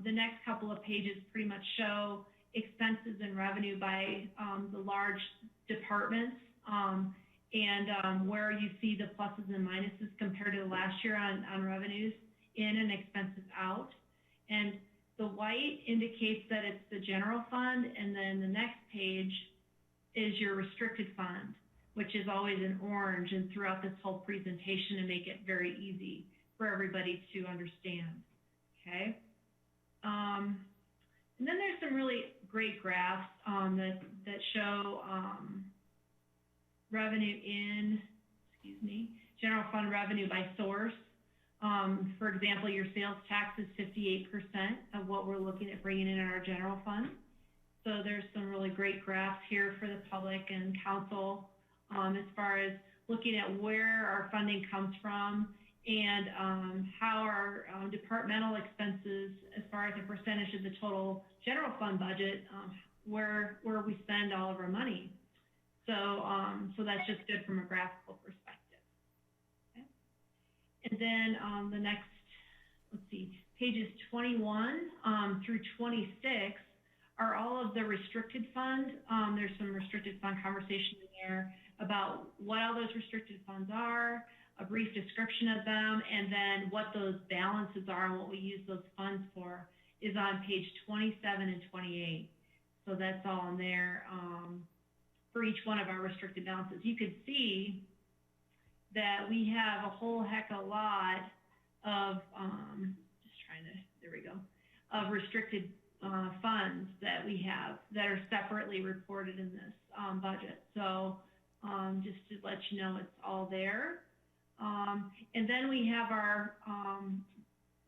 The next couple of pages pretty much show expenses and revenue by the large departments and where you see the pluses and minuses compared to last year on revenues in and expenses out. And the white indicates that it's the general fund, and then the next page is your restricted fund, which is always in orange and throughout this whole presentation to make it very easy for everybody to understand, okay? And then there's some really great graphs that show revenue in, general fund revenue by source. For example, your sales tax is 58% of what we're looking at bringing in our general fund. So there's some really great graphs here for the public and council as far as looking at where our funding comes from and how our departmental expenses, as far as a percentage of the total general fund budget, where we spend all of our money. So, so that's just good from a graphical perspective. Okay. And then the next, let's see, pages 21 through 26 are all of the restricted fund. There's some restricted fund conversation in there about what all those restricted funds are, a brief description of them, and then what those balances are and what we use those funds for is on page 27 and 28. So that's all in there for each one of our restricted balances. You can see that we have a whole heck of a lot of, there we go, of restricted funds that we have that are separately reported in this budget. So just to let you know, it's all there. And then we have our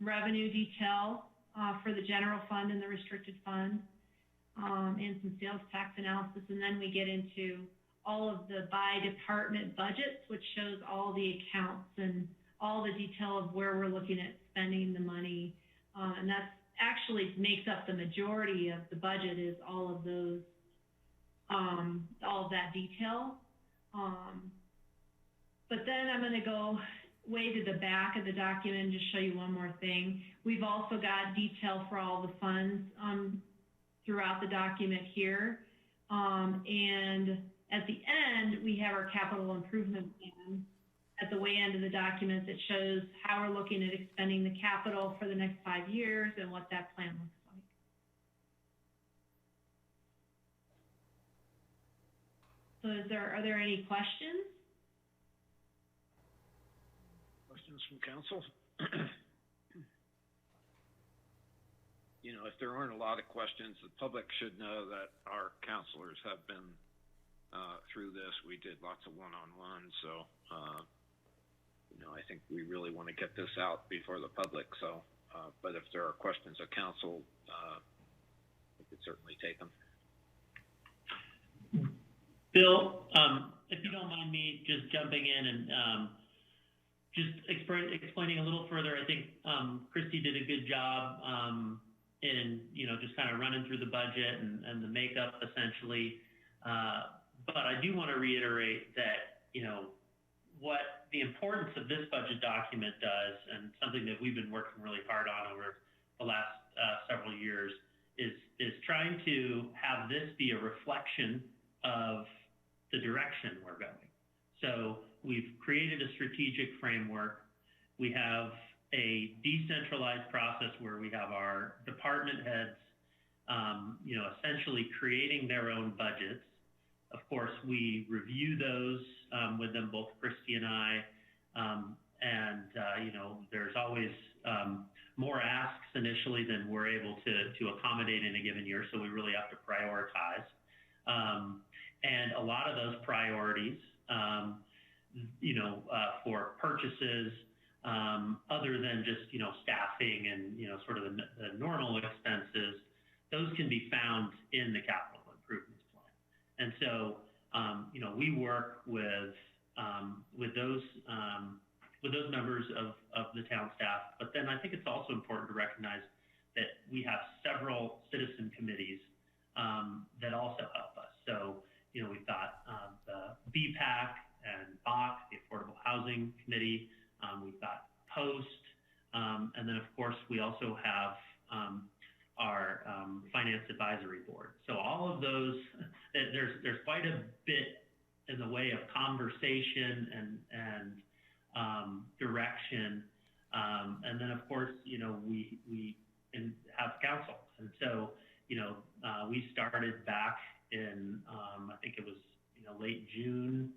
revenue detail for the general fund and the restricted fund, and some sales tax analysis. And then we get into all of the by department budgets, which shows all the accounts and all the detail of where we're looking at spending the money. And that's actually makes up the majority of the budget, is all of those, all of that detail. But then I'm going to go way to the back of the document and just show you one more thing. We've also got detail for all the funds throughout the document here. And at the end, we have our capital improvement plan at the way end of the document that shows how we're looking at expending the capital for the next 5 years and what that plan looks like. So are there any questions? Questions from council? You know, if there aren't a lot of questions, the public should know that our counselors have been through this. We did lots of one-on-ones, so you know, I think we really want to get this out before the public. So, but if there are questions of council, we could certainly take them. Bill, if you don't mind me just jumping in and just explaining a little further, I think Christy did a good job in, you know, just kind of running through the budget and the makeup essentially. But I do want to reiterate that, you know, what the importance of this budget document does, and something that we've been working really hard on over the last several years, is trying to have this be a reflection of the direction we're going. So we've created a strategic framework. We have a decentralized process where we have our department heads, you know, essentially creating their own budgets. Of course, we review those with them, both Christy and I, you know, there's always more asks initially than we're able to accommodate in a given year, so we really have to prioritize. And a lot of those priorities, you know, for purchases, other than just, you know, staffing and, you know, sort of the normal expenses, those can be found in the capital improvements plan. And so, you know, we work with those members of the town staff. But then I think it's also important to recognize that we have several citizen committees that also help us. So, you know, we've got the BPAC and BOC, the Affordable Housing Committee. We've got POST, and then of course we also have our Finance Advisory Board. So all of those, there's quite a bit in the way of conversation and direction, and then of course, you know, we have council, and so, you know, we started back in I think it was, you know, late June,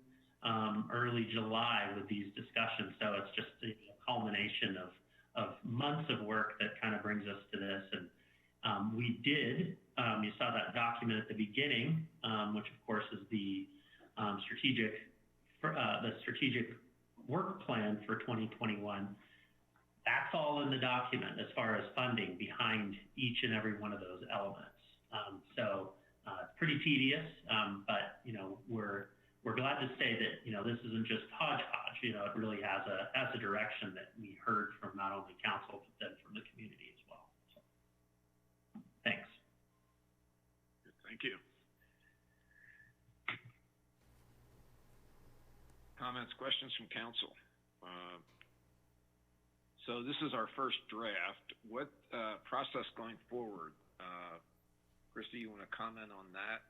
early July with these discussions. So it's just, you know, culmination of months of work that kind of brings us to this. And we did, you saw that document at the beginning, which of course is the strategic work plan for 2021. That's all in the document as far as funding behind each and every one of those elements. So it's pretty tedious, but we're glad to say that this isn't just hodgepodge. It really has a direction that we heard from not only council but then from the community as well. So, thanks. Thank you. Comments, questions from council? So this is our first draft. What process going forward? Christy, you want to comment on that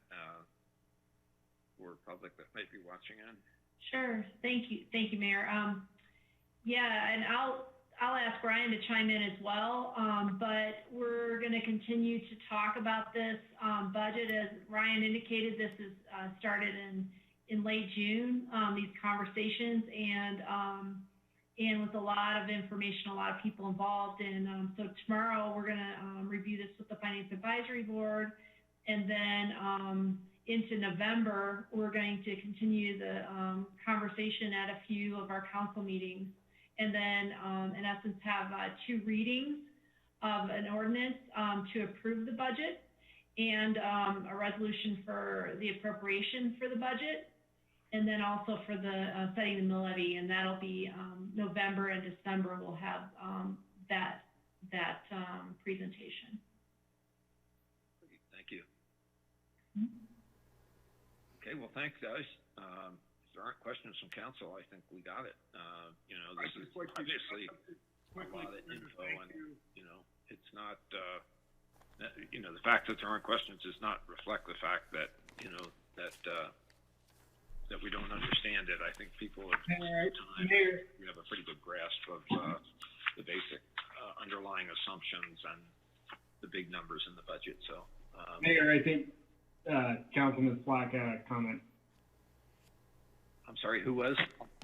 for public that might be watching in? Sure. Thank you, Mayor. Yeah, and I'll ask Brian to chime in as well. But we're going to continue to talk about this budget. As Ryan indicated, this is started in late June, these conversations, and with a lot of information, a lot of people involved. And so tomorrow we're going to review this with the Finance Advisory Board, and then into November, we're going to continue the conversation at a few of our council meetings, and then in essence have 2 readings of an ordinance to approve the budget, and a resolution for the appropriation for the budget, and then also for the setting the mill levy, and that'll be November and December. We'll have that presentation. Thank you. Mm-hmm. Okay, well, thanks, guys. If there aren't questions from council, I think we got it. This is obviously a lot of info, and it's not. The fact that there aren't questions does not reflect the fact that that we don't understand it. I think people have time. We have a pretty good grasp of the basic underlying assumptions and the big numbers in the budget. So, Mayor, I think Councilman Slack had a comment. I'm sorry, who was?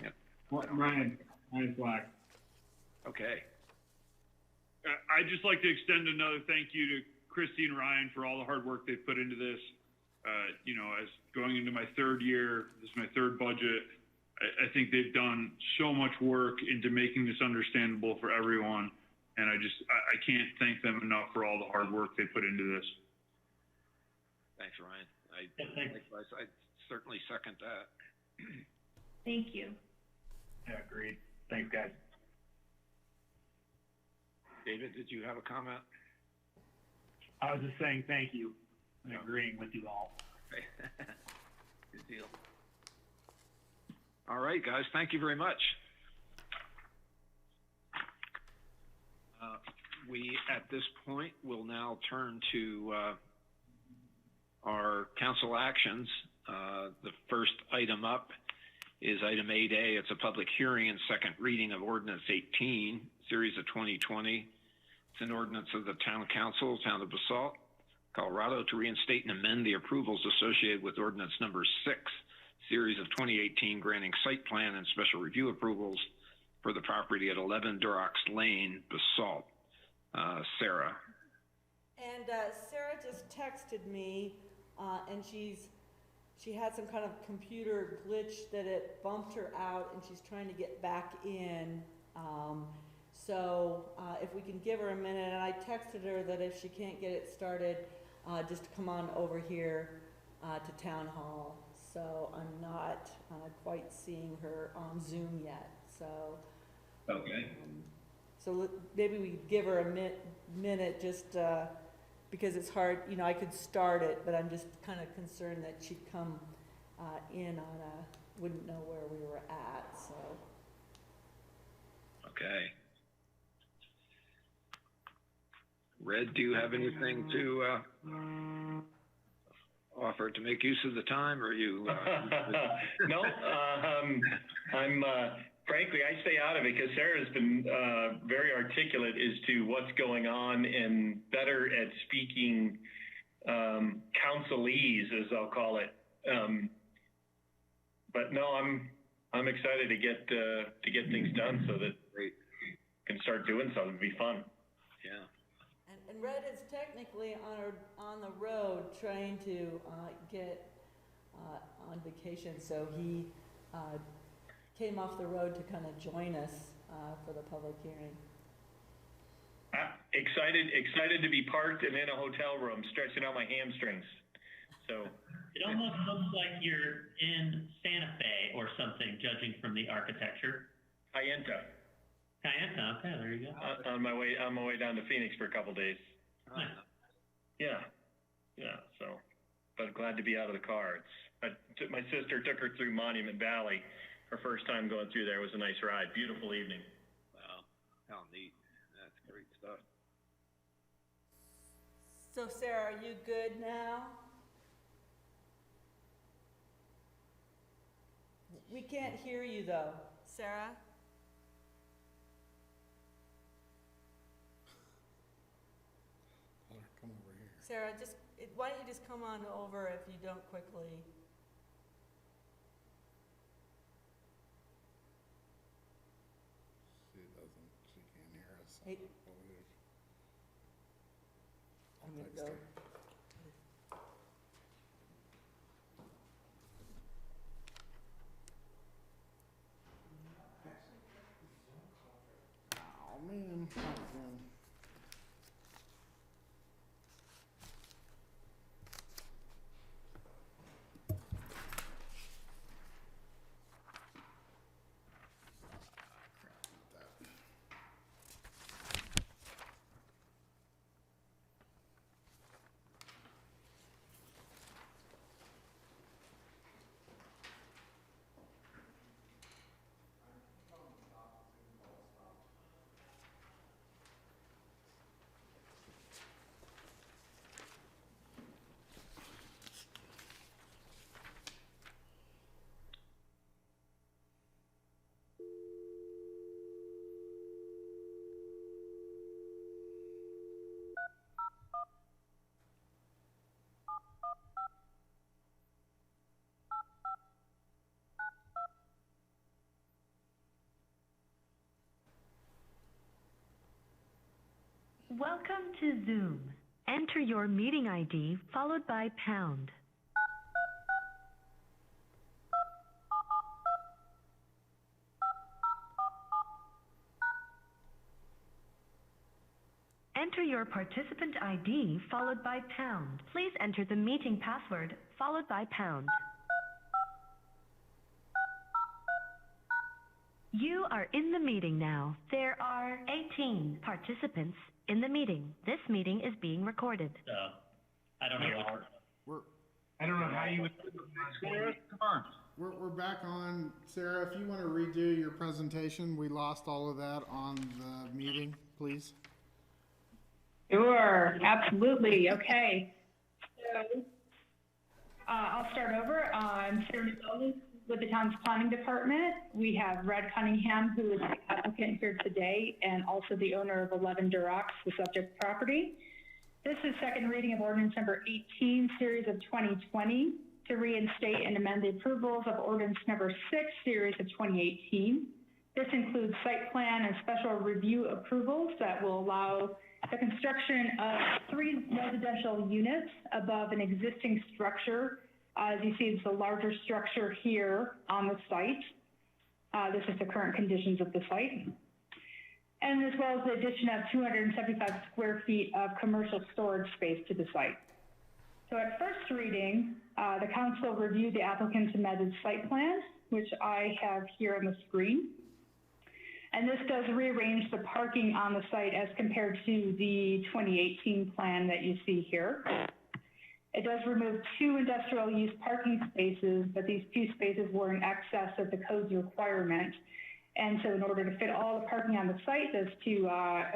Yeah. Ryan Slack. Okay. I'd just like to extend another thank you to Christy and Ryan for all the hard work they've put into this. As going into my 3rd year, this is my 3rd budget, I think they've done so much work into making this understandable for everyone. And I can't thank them enough for all the hard work they put into this. Thanks, Ryan. I certainly second that. Thank you. Yeah, agreed. Thanks, guys. David, did you have a comment? I was just saying thank you and agreeing with you all. Okay. Good deal. All right, guys. Thank you very much. We, at this point, will now turn to our council actions. The first item up is item 8A. It's a public hearing and second reading of Ordinance 18, Series of 2020. It's an ordinance of the Town Council, Town of Basalt, Colorado, to reinstate and amend the approvals associated with Ordinance Number 6, Series of 2018, granting site plan and special review approvals for the property at 11 Durox Lane, Basalt. Sarah. And Sarah just texted me, and she had some kind of computer glitch that it bumped her out, and she's trying to get back in. So if we can give her a minute, and I texted her that if she can't get it started, just to come on over here to Town Hall. So I'm not quite seeing her on Zoom yet. So okay. So maybe we could give her a minute just because it's hard. I could start it, but I'm just kind of concerned that she'd come in on wouldn't know where we were at. So. Okay. Red, do you have anything to offer to make use of the time, or you? No, I'm frankly, I stay out of it because Sarah's been very articulate as to what's going on and better at speaking councilese, as I'll call it. But no, I'm excited to get things done so that can start doing something. It'd be fun. Yeah. And Red is technically on the road trying to get on vacation, so he came off the road to kind of join us for the public hearing. Excited to be parked and in a hotel room, stretching out my hamstrings. So it almost looks like you're in Santa Fe or something, judging from the architecture. Kayenta. Okay, there you go. On my way down to Phoenix for a couple days. Nice. Yeah. So, but glad to be out of the car. My sister took her through Monument Valley. Her first time going through there was a nice ride. Beautiful evening. Wow, how neat. That's great stuff. So Sarah, are you good now? We can't hear you though. Sarah? Come over here. Sarah, why don't you just come on over if you don't quickly. She can't hear us. Hey. I'm gonna go. Oh man, again. Welcome to Zoom. Enter your meeting ID followed by pound. Enter your participant ID followed by pound. Please enter the meeting password followed by pound. You are in the meeting now. There are 18 participants in the meeting. This meeting is being recorded. I don't know. I don't know how you would. Come on. We're back on. Sarah, if you want to redo your presentation, we lost all of that on the meeting, please. Sure, absolutely. Okay. So I'll start over. I'm Sarah Nicole with the town's planning department. We have Red Cunningham, who is the applicant here today, and also the owner of 11 Durox, the subject property. This is second reading of ordinance number 18, series of 2020, to reinstate and amend the approvals of ordinance number 6, series of 2018. This includes site plan and special review approvals that will allow the construction of 3 residential units above an existing structure. As you see, it's a larger structure here on the site. This is the current conditions of the site. And as well as the addition of 275 square feet of commercial storage space to the site. So at first reading, the council reviewed the applicant's amended site plan, which I have here on the screen. And this does rearrange the parking on the site as compared to the 2018 plan that you see here. It does remove 2 industrial use parking spaces, but these 2 spaces were in excess of the code's requirement. And so in order to fit all the parking on the site, those 2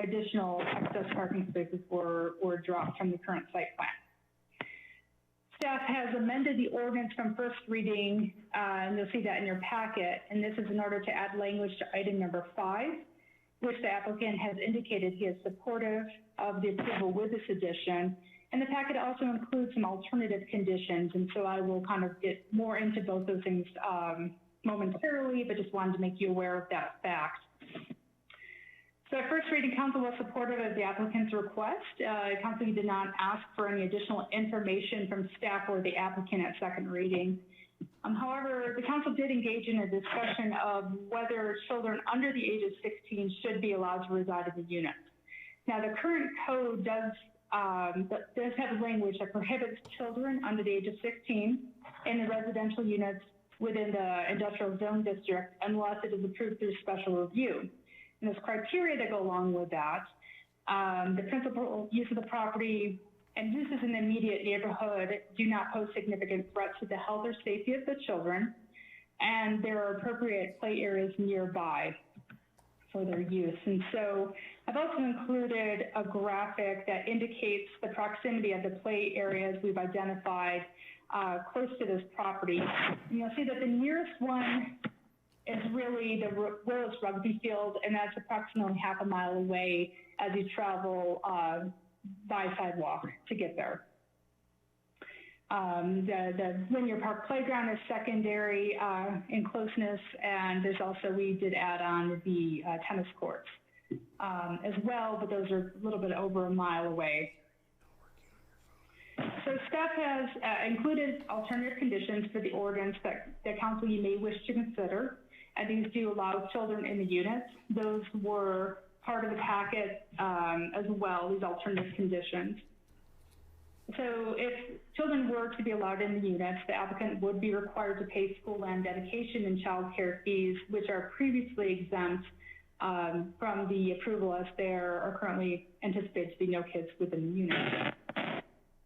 additional excess parking spaces were dropped from the current site plan. Staff has amended the ordinance from first reading, and you'll see that in your packet. And this is in order to add language to item number 5, which the applicant has indicated he is supportive of the approval with this addition. And the packet also includes some alternative conditions. And so I will kind of get more into both those things momentarily, but just wanted to make you aware of that fact. So at first reading, council was supportive of the applicant's request. Council did not ask for any additional information from staff or the applicant at second reading. However, the council did engage in a discussion of whether children under the age of 16 should be allowed to reside in the unit. Now, the current code does have language that prohibits children under the age of 16 in the residential units within the industrial zone district unless it is approved through special review. And there's criteria that go along with that. The principal use of the property and uses in the immediate neighborhood do not pose significant threats to the health or safety of the children, and there are appropriate play areas nearby for their use. And so I've also included a graphic that indicates the proximity of the play areas we've identified close to this property. And you'll see that the nearest one is really the Willis Rugby Field, and that's approximately half a mile away as you travel by sidewalk to get there. The Linear Park Playground is secondary in closeness, and there's also, we did add on the tennis courts as well, but those are a little bit over a mile away. So staff has included alternative conditions for the ordinance that council you may wish to consider, and these do allow children in the units. Those were part of the packet as well, these alternative conditions. So if children were to be allowed in the units, the applicant would be required to pay school land dedication and child care fees, which are previously exempt from the approval, as there are currently anticipated to be no kids within the unit.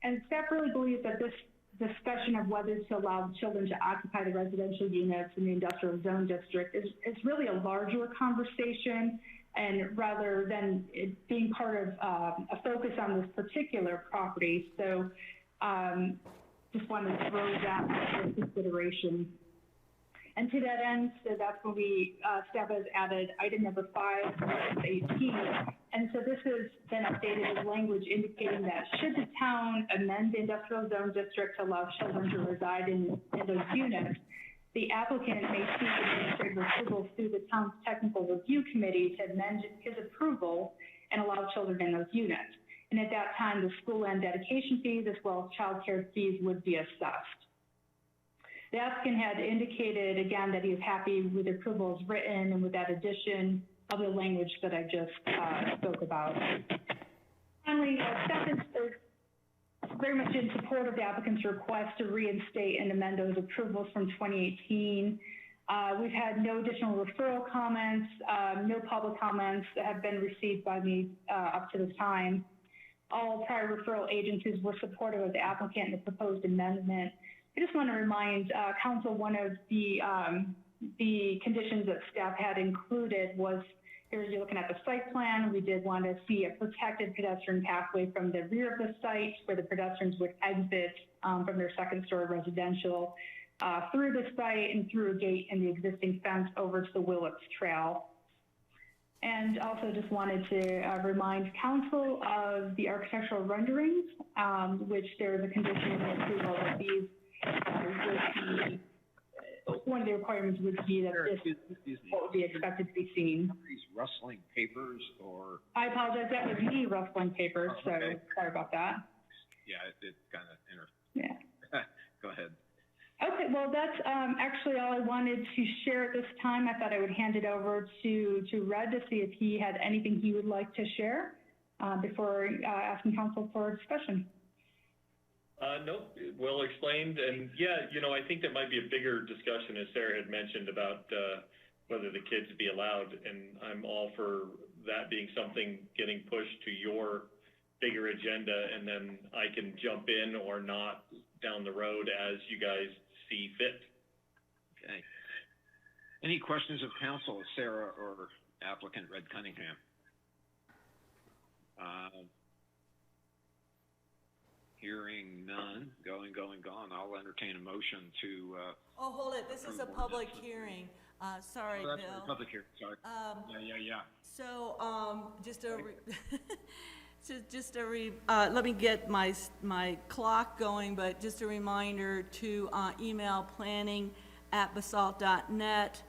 And staff really believes that this discussion of whether to allow children to occupy the residential units in the industrial zone district is really a larger conversation, and rather than it being part of a focus on this particular property. So just wanted to throw that into consideration. And to that end, so that's when staff has added item number 5, 18. And so this has been updated with language indicating that should the town amend the industrial zone district to allow children to reside in those units, the applicant may seek administrative approval through the town's technical review committee to amend his approval and allow children in those units. And at that time, the school land dedication fees as well as child care fees would be assessed. The applicant had indicated again that he is happy with the approval as written and with that addition of the language that I just spoke about. Finally, staff is very much in support of the applicant's request to reinstate and amend those approvals from 2018. We've had no additional referral comments, no public comments that have been received by me up to this time. All prior referral agencies were supportive of the applicant and the proposed amendment. I just want to remind council, one of the conditions that staff had included was, here you're looking at the site plan, we did want to see a protected pedestrian pathway from the rear of the site where the pedestrians would exit from their second-story residential through the site and through a gate in the existing fence over to the Willits Trail. And also just wanted to remind council of the architectural renderings, which there is a condition in the approval of these. One of the requirements would be that this what would be expected to be seen. These rustling papers, or? I apologize, that was me rustling papers, so sorry about that. Yeah, it kind of Yeah. Go ahead. Okay, well, that's actually all I wanted to share at this time. I thought I would hand it over to Red to see if he had anything he would like to share before asking council for discussion. Nope, well explained. And yeah, you know, I think that might be a bigger discussion, as Sarah had mentioned, about whether the kids be allowed. And I'm all for that being something getting pushed to your bigger agenda, and then I can jump in or not down the road as you guys see fit. Okay. Any questions of council, Sarah or applicant Red Cunningham? Hearing none, going. I'll entertain a motion to. Oh, hold it. This is a public hearing. Sorry, Bill. Public hearing. Sorry. Yeah. So, let me get my clock going, but just a reminder to email planning@basalt.net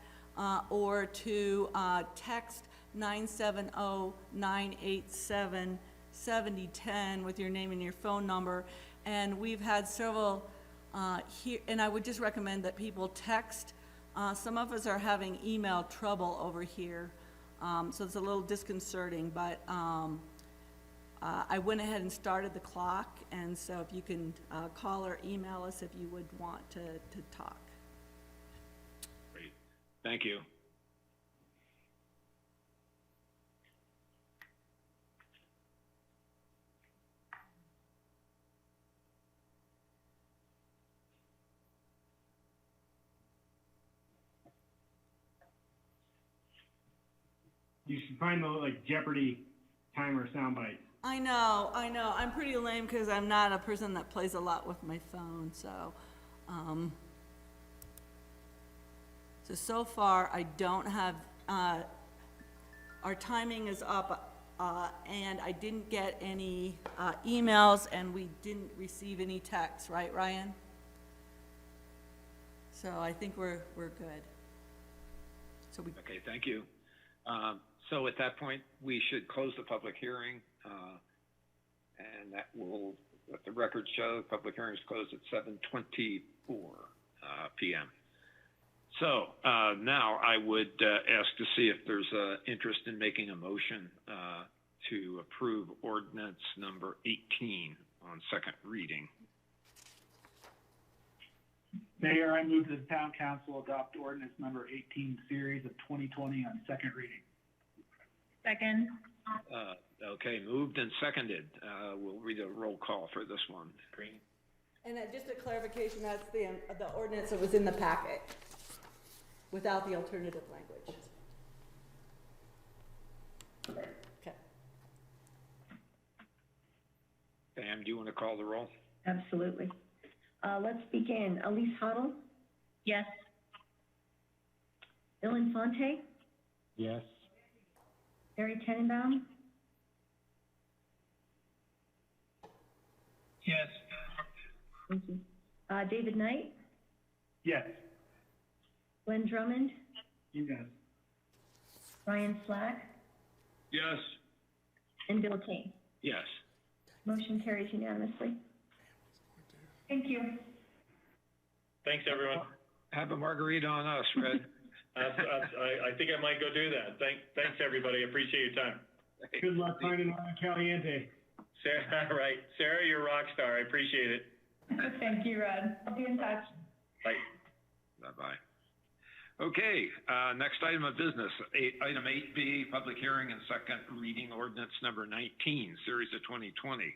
or to text 970-987-7010 with your name and your phone number. And we've had several here, and I would just recommend that people text. Some of us are having email trouble over here, so it's a little disconcerting, but I went ahead and started the clock, and so if you can call or email us if you would want to talk. Great. Thank you. You should find the like Jeopardy timer soundbite. I know. I'm pretty lame because I'm not a person that plays a lot with my phone, so. So far, I don't have, our timing is up, and I didn't get any emails, and we didn't receive any texts, right, Ryan? So I think we're good. So we. Okay, thank you. So at that point, we should close the public hearing, and that will let the record show. Public hearing is closed at 7:24 p.m. So now I would ask to see if there's interest in making a motion to approve ordinance number 18 on second reading. Mayor, I move that the town council adopt ordinance number 18 series of 2020 on second reading. Second. Okay, moved and seconded. We'll read a roll call for this one. Green. And just a clarification, that's the ordinance that was in the packet, without the alternative language. Okay. Pam, do you want to call the roll? Absolutely. Let's begin. Elise Huddle? Yes. Bill Infante? Yes. Barry Tenenbaum? Yes. Thank you. David Knight? Yes. Glenn Drummond? Yes. Ryan Slack? Yes. And Bill King? Yes. Motion carries unanimously. Thank you. Thanks, everyone. Have a margarita on us, Fred. I think I might go do that. Thanks, everybody. Appreciate your time. Good luck finding Ron Caliente. Sarah, right. Sarah, you're a rock star. I appreciate it. Thank you, Red. I'll be in touch. Bye. Bye-bye. Okay, next item of business, item 8B, public hearing and second reading ordinance number 19, series of 2020.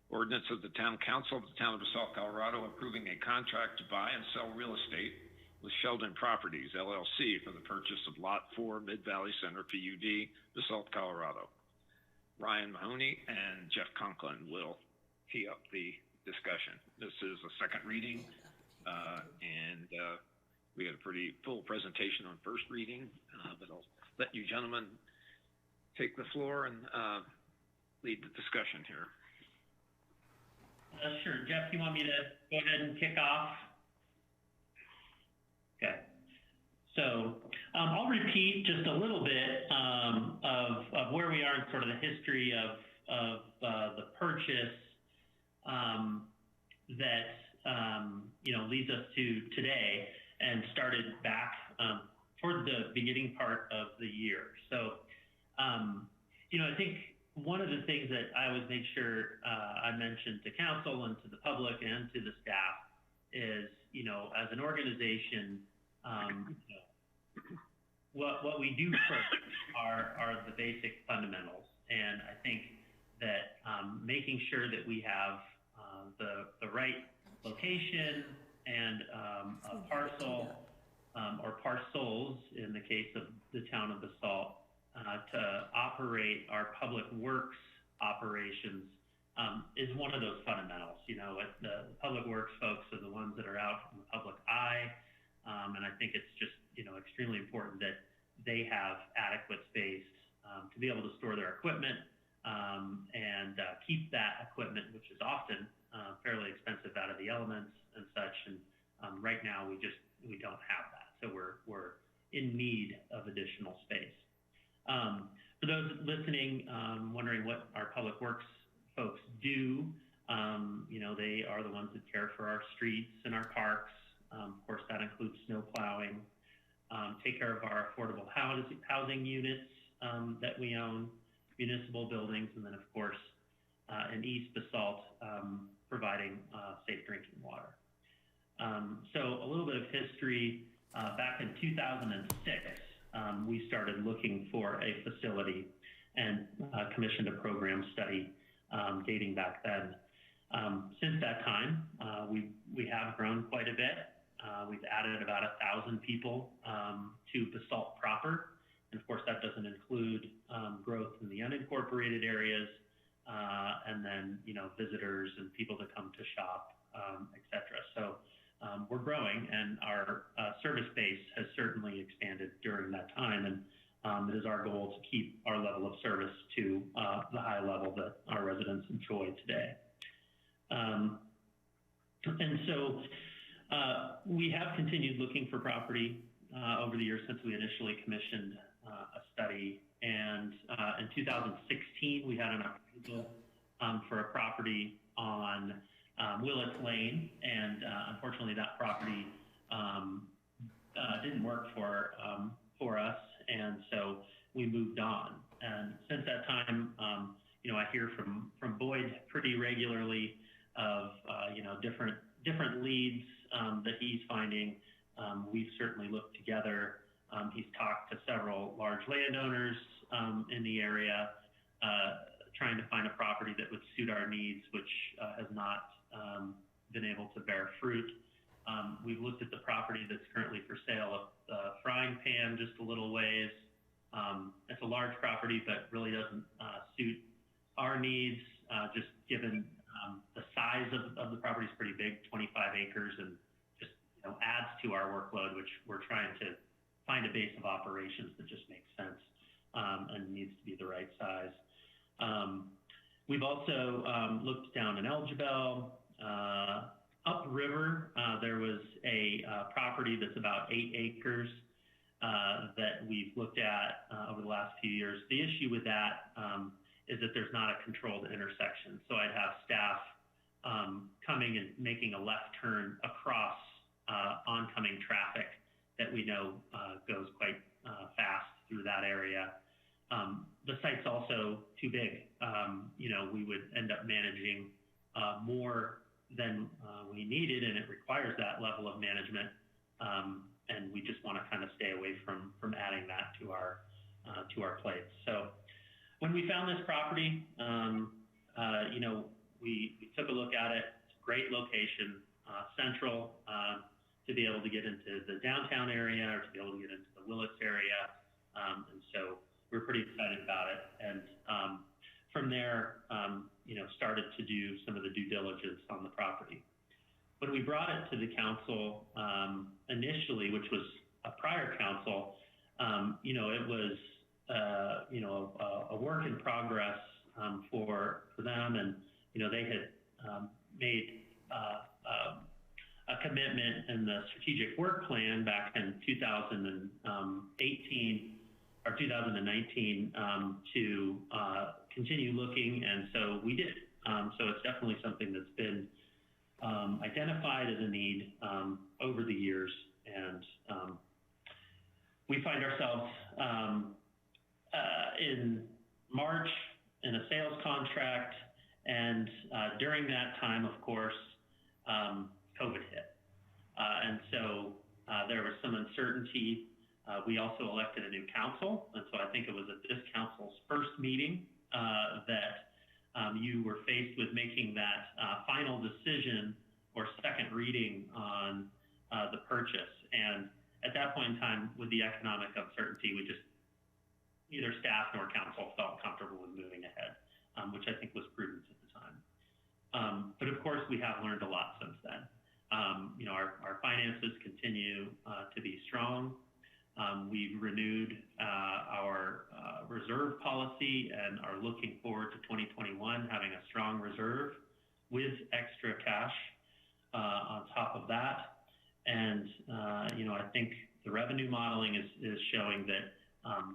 Ordinance of the Town Council of the Town of Basalt, Colorado, approving a contract to buy and sell real estate with Sheldon Properties, LLC, for the purchase of Lot 4, Mid-Valley Center, PUD, Basalt, Colorado. Ryan Mahoney and Jeff Conklin will tee up the discussion. This is a second reading, and we had a pretty full presentation on first reading, but I'll let you gentlemen take the floor and lead the discussion here. Sure. Jeff, you want me to go ahead and kick off? Okay. So I'll repeat just a little bit of where we are in sort of the history of the purchase that leads us to today and started back toward the beginning part of the year. So I think one of the things that I always make sure I mention to council and to the public and to the staff is, as an organization, what we do first are the basic fundamentals. And I think that making sure that we have the right location and a parcel or parcels in the case of the town of Basalt to operate our public works operations is one of those fundamentals. The public works folks are the ones that are out in the public eye, and I think it's just extremely important that they have adequate space to be able to store their equipment and keep that equipment, which is often fairly expensive, out of the elements and such. And right now we don't have that, so we're in need of additional space. For those listening, wondering what our public works folks do, you know, they are the ones that care for our streets and our parks. Of course, that includes snow plowing, take care of our affordable housing units that we own, municipal buildings, and then, of course, in East Basalt, providing safe drinking water. So a little bit of history. Back in 2006, we started looking for a facility and commissioned a program study dating back then. Since that time, we have grown quite a bit. We've added about 1,000 people to Basalt proper. And of course, that doesn't include growth in the unincorporated areas, and then, you know, visitors and people that come to shop, et cetera. So we're growing, and our service base has certainly expanded during that time. And it is our goal to keep our level of service to the high level that our residents enjoy today. And so we have continued looking for property over the years since we initially commissioned a study. And in 2016, we had an appraisal for a property on Willets Lane, and unfortunately that property didn't work for us, and so we moved on. And since that time, you know, I hear from Boyd pretty regularly of you know, different leads that he's finding. We've certainly looked together. He's talked to several large landowners in the area, trying to find a property that would suit our needs, which has not been able to bear fruit. We've looked at the property that's currently for sale of the Frying Pan just a little ways. It's a large property, but really doesn't suit our needs, just given the size of the property is pretty big, 25 acres, and just, you know, adds to our workload, which we're trying to find a base of operations that just makes sense and needs to be the right size. We've also looked down in Elgibel. Upriver, there was a property that's about 8 acres that we've looked at over the last few years. The issue with that is that there's not a controlled intersection. So I'd have staff coming and making a left turn across oncoming traffic that we know goes quite fast through that area. The site's also too big. You know, we would end up managing more than we needed, and it requires that level of management. And we just want to kind of stay away from adding that to our plates. So when we found this property, you know, we took a look at it. It's a great location, central, to be able to get into the downtown area or to be able to get into the Willets area. And so we're pretty excited about it. And from there, you know, started to do some of the due diligence on the property. When we brought it to the council initially, which was a prior council, you know, it was, you know, a work in progress for them. And, you know, they had made a commitment in the strategic work plan back in 2018 or 2019 to continue looking, and so we did. So it's definitely something that's been identified as a need over the years, and we find ourselves in March in a sales contract, and during that time, of course, COVID hit. And so there was some uncertainty. We also elected a new council, and so I think it was at this council's first meeting that you were faced with making that final decision or second reading on the purchase. And at that point in time, with the economic uncertainty, we just, neither staff nor council felt comfortable with moving ahead, which I think was prudent at the time. But of course, we have learned a lot since then. You know, our finances continue to be strong. We've renewed our reserve policy and are looking forward to 2021 having a strong reserve with extra cash on top of that. And, you know, I think the revenue modeling is showing that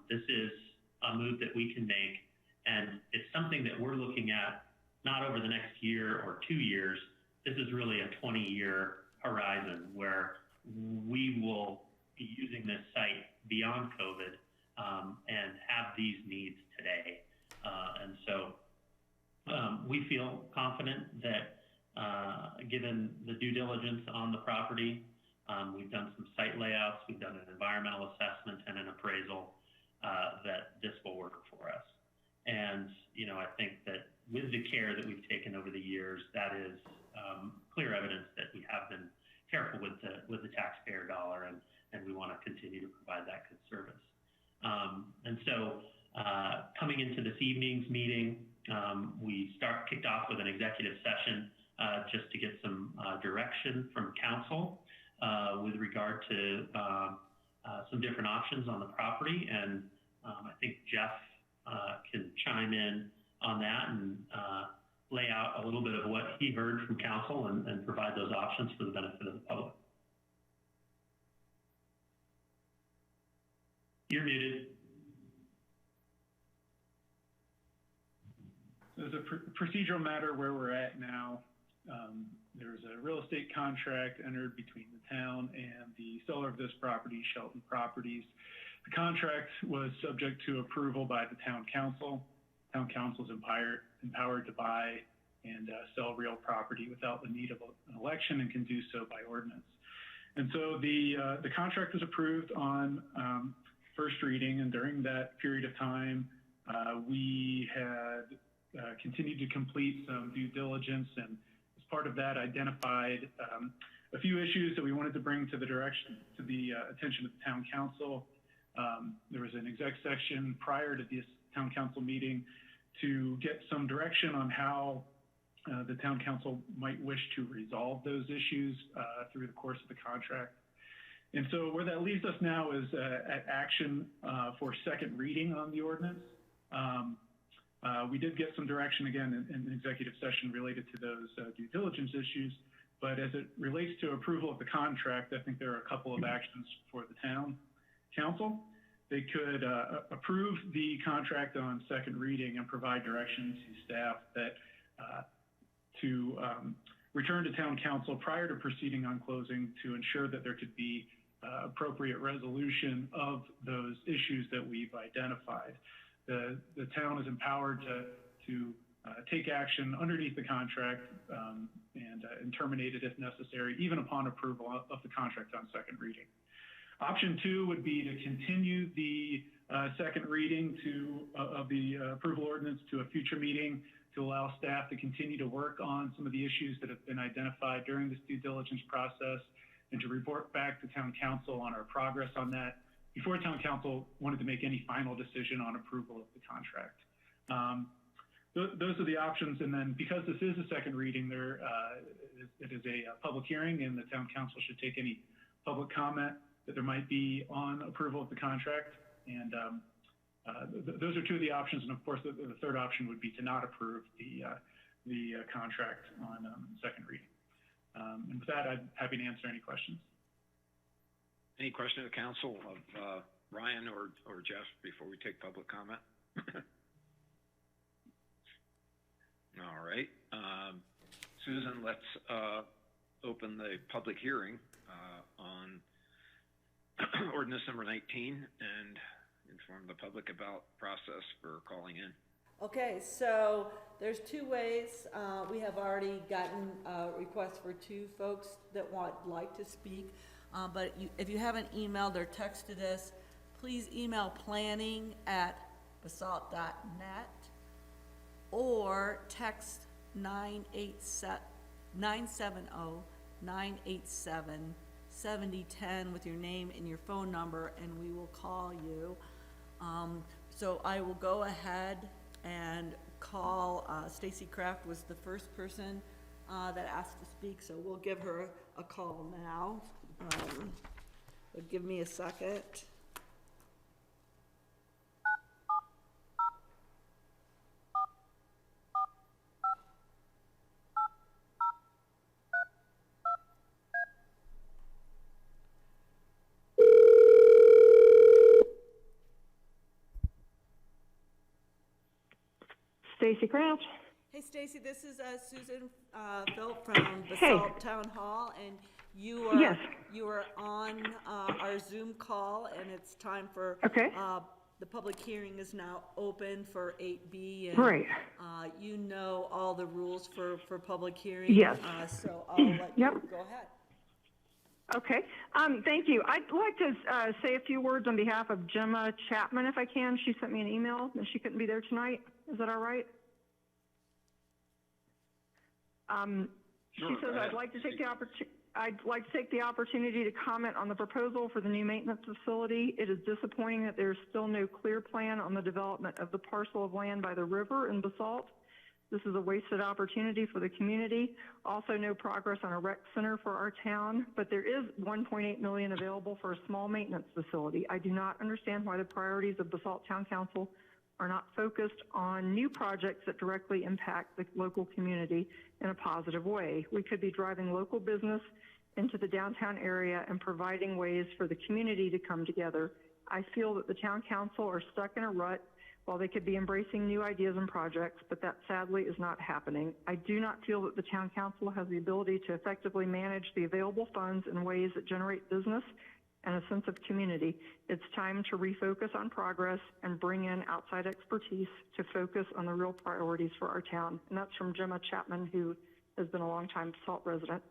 this is a move that we can make. And it's something that we're looking at not over the next year or 2 years. This is really a 20-year horizon where we will be using this site beyond COVID and have these needs today. And so we feel confident that given the due diligence on the property, we've done some site layouts, we've done an environmental assessment and an appraisal, that this will work for us. And, you know, I think that with the care that we've taken over the years, that is clear evidence that we have been careful with the taxpayer dollar, and we want to continue to provide that good service. And so coming into this evening's meeting, we kicked off with an executive session just to get some direction from council with regard to some different options on the property. And I think Jeff can chime in on that and lay out a little bit of what he heard from council and provide those options for the benefit of the public. You're muted. There's a procedural matter where we're at now. There's a real estate contract entered between the town and the seller of this property, Shelton Properties. The contract was subject to approval by the town council. Town council is empowered to buy and sell real property without the need of an election and can do so by ordinance. And so the contract was approved on first reading, and during that period of time, we had continued to complete some due diligence, and as part of that identified a few issues that we wanted to bring to the attention of the town council. There was an exec session prior to this town council meeting to get some direction on how the town council might wish to resolve those issues through the course of the contract. And so where that leaves us now is at action for second reading on the ordinance. We did get some direction again in an executive session related to those due diligence issues, but as it relates to approval of the contract, I think there are a couple of actions for the town council. They could approve the contract on second reading and provide direction to staff that to return to town council prior to proceeding on closing to ensure that there could be appropriate resolution of those issues that we've identified. The town is empowered to take action underneath the contract and terminate it if necessary, even upon approval of the contract on second reading. Option two would be to continue the second reading of the approval ordinance to a future meeting to allow staff to continue to work on some of the issues that have been identified during this due diligence process and to report back to town council on our progress on that before town council wanted to make any final decision on approval of the contract. Those are the options. And then because this is a second reading, it is a public hearing, and the town council should take any public comment that there might be on approval of the contract. And those are two of the options. And of course, the third option would be to not approve the contract on second reading. And with that, I'm happy to answer any questions. Any question of the council of Ryan or Jeff before we take public comment? All right. Susan, let's open the public hearing on ordinance number 19 and inform the public about process for calling in. Okay, so there's two ways. We have already gotten requests for two folks that like to speak. But if you haven't emailed or texted us, please email planning@basalt.net or text 970-987-7010 with your name and your phone number, and we will call you. So I will go ahead and call, Stacy Kraft was the first person that asked to speak, so we'll give her a call now. Give me a second. Stacy Kraft. Hey, Stacy, this is Susan Philp from Basalt Town Hall, and you are you are on our Zoom call, and it's time for the public hearing is now open for 8B, and you know all the rules for public hearing. Yes. So I'll let you go ahead. Okay. Thank you. I'd like to say a few words on behalf of Gemma Chapman, if I can. She sent me an email and she couldn't be there tonight. Is that all right? Sure, she says, I'd like to take the opportunity to comment on the proposal for the new maintenance facility. It is disappointing that there's still no clear plan on the development of the parcel of land by the river in Basalt. This is a wasted opportunity for the community. Also, no progress on a rec center for our town, but there is $1.8 million available for a small maintenance facility. I do not understand why the priorities of Basalt Town Council are not focused on new projects that directly impact the local community in a positive way. We could be driving local business into the downtown area and providing ways for the community to come together. I feel that the town council are stuck in a rut while they could be embracing new ideas and projects, but that sadly is not happening. I do not feel that the town council has the ability to effectively manage the available funds in ways that generate business and a sense of community. It's time to refocus on progress and bring in outside expertise to focus on the real priorities for our town. And that's from Gemma Chapman, who has been a longtime Basalt resident.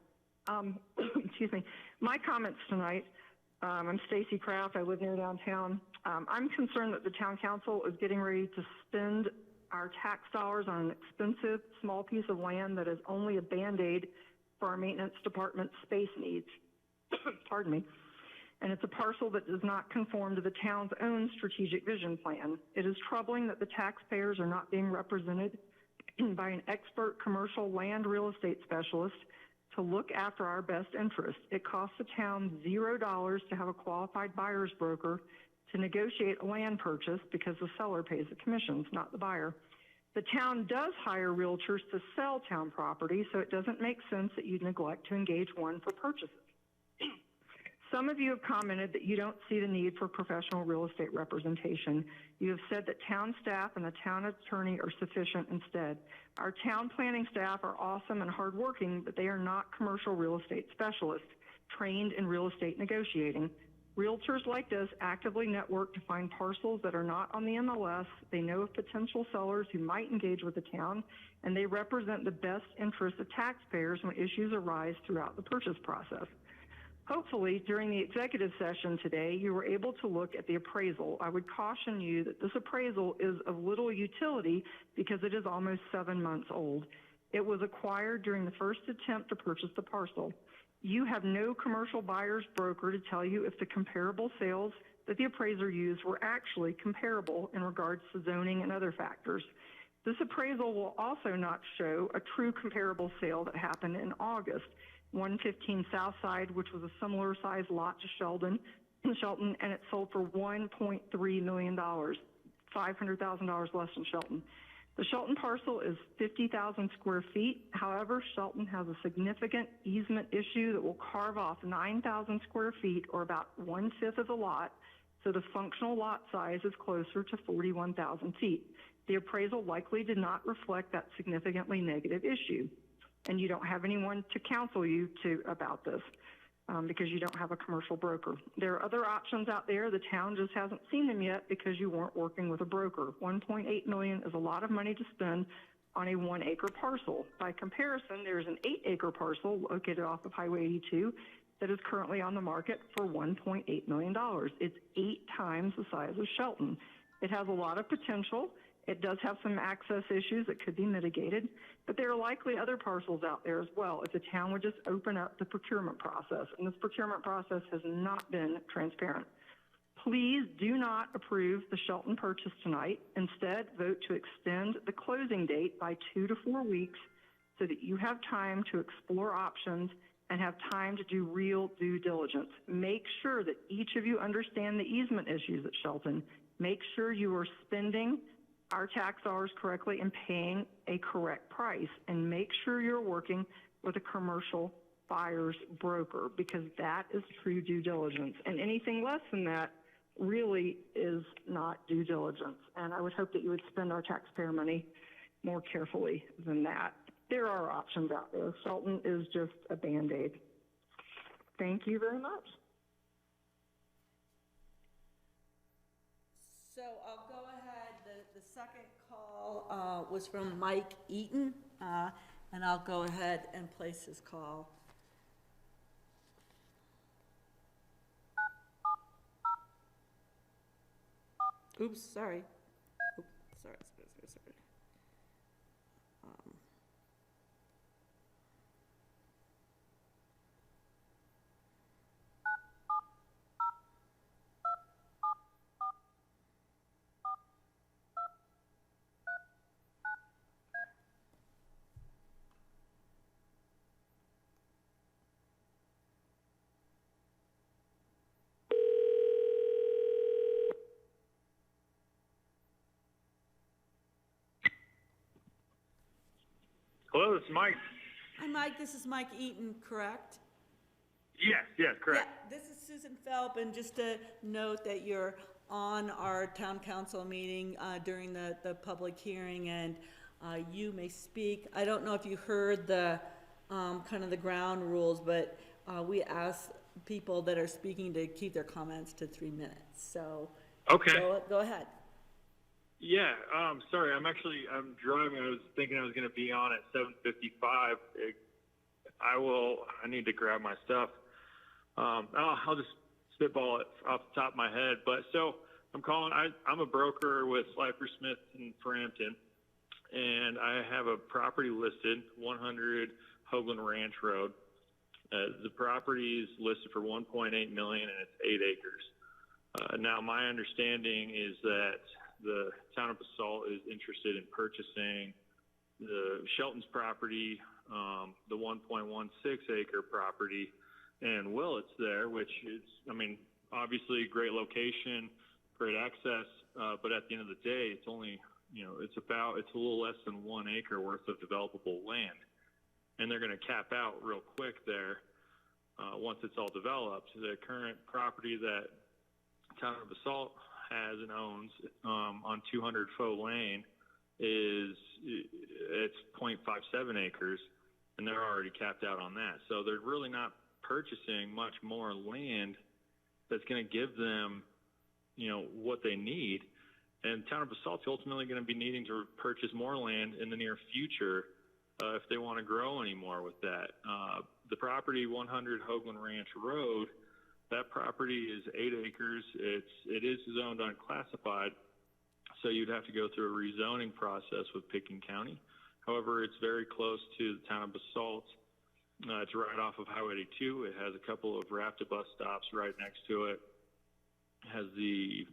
Excuse me. My comments tonight, I'm Stacy Kraft. I live near downtown. I'm concerned that the town council is getting ready to spend our tax dollars on an expensive small piece of land that is only a Band-Aid for our maintenance department's space needs. Pardon me. And it's a parcel that does not conform to the town's own strategic vision plan. It is troubling that the taxpayers are not being represented by an expert commercial land real estate specialist to look after our best interest. It costs the town $0 to have a qualified buyer's broker to negotiate a land purchase because the seller pays the commissions, not the buyer. The town does hire realtors to sell town property, so it doesn't make sense that you'd neglect to engage one for purchases. Some of you have commented that you don't see the need for professional real estate representation. You have said that town staff and the town attorney are sufficient instead. Our town planning staff are awesome and hardworking, but they are not commercial real estate specialists trained in real estate negotiating. Realtors like this actively network to find parcels that are not on the MLS. They know of potential sellers who might engage with the town, and they represent the best interests of taxpayers when issues arise throughout the purchase process. Hopefully, during the executive session today, you were able to look at the appraisal. I would caution you that this appraisal is of little utility because it is almost 7 months old. It was acquired during the first attempt to purchase the parcel. You have no commercial buyer's broker to tell you if the comparable sales that the appraiser used were actually comparable in regards to zoning and other factors. This appraisal will also not show a true comparable sale that happened in August. 115 Southside, which was a similar size lot to Shelton, and it sold for $1.3 million, $500,000 less than Shelton. The Shelton parcel is 50,000 square feet. However, Shelton has a significant easement issue that will carve off 9,000 square feet, or about 1/5 of the lot, so the functional lot size is closer to 41,000 feet. The appraisal likely did not reflect that significantly negative issue. And you don't have anyone to counsel you about this because you don't have a commercial broker. There are other options out there. The town just hasn't seen them yet because you weren't working with a broker. $1.8 million is a lot of money to spend on a 1-acre parcel. By comparison, there's an 8-acre parcel located off of Highway 82 that is currently on the market for $1.8 million. It's 8 times the size of Shelton. It has a lot of potential. It does have some access issues that could be mitigated, but there are likely other parcels out there as well if the town would just open up the procurement process, and this procurement process has not been transparent. Please do not approve the Shelton purchase tonight. Instead, vote to extend the closing date by 2 to 4 weeks so that you have time to explore options and have time to do real due diligence. Make sure that each of you understand the easement issues at Shelton. Make sure you are spending our tax dollars correctly and paying a correct price, and make sure you're working with a commercial buyer's broker, because that is true due diligence. And anything less than that really is not due diligence. And I would hope that you would spend our taxpayer money more carefully than that. There are options out there. Shelton is just a Band-Aid. Thank you very much. So I'll go ahead. The second call was from Mike Eaton, and I'll go ahead and place his call. Oops, sorry. Oops, sorry. Hello, this is Mike. Hi, Mike. This is Mike Eaton, correct? Yes, correct. Yeah, this is Susan Phelps, and just to note that you're on our town council meeting during the public hearing, and you may speak. I don't know if you heard the kind of the ground rules, but we ask people that are speaking to keep their comments to 3 minutes. So Okay. Go ahead. Yeah, sorry, I'm driving. I was thinking I was going to be on at 7:55. I need to grab my stuff. I'll just spitball it off the top of my head. But so I'm calling, I'm a broker with Slifer Smith in Frampton, and I have a property listed, 100 Hoagland Ranch Road. The property is listed for $1.8 million, and it's 8 acres. Now, my understanding is that the town of Basalt is interested in purchasing the Shelton's property, the 1.16 acre property, and Willits there, which is, obviously great location, great access, but at the end of the day, it's only, it's a little less than 1 acre worth of developable land. And they're going to cap out real quick there once it's all developed. The current property that town of Basalt has and owns on 200 Faux Lane it's 0.57 acres, and they're already capped out on that. So they're really not purchasing much more land that's going to give them, what they need. And town of Basalt's ultimately going to be needing to purchase more land in the near future if they want to grow anymore with that. The property, 100 Hoagland Ranch Road, that property is 8 acres. It is zoned unclassified, so you'd have to go through a rezoning process with Pickens County. However, it's very close to the town of Basalt. It's right off of Highway 82. It has a couple of rapid bus stops right next to it. It has the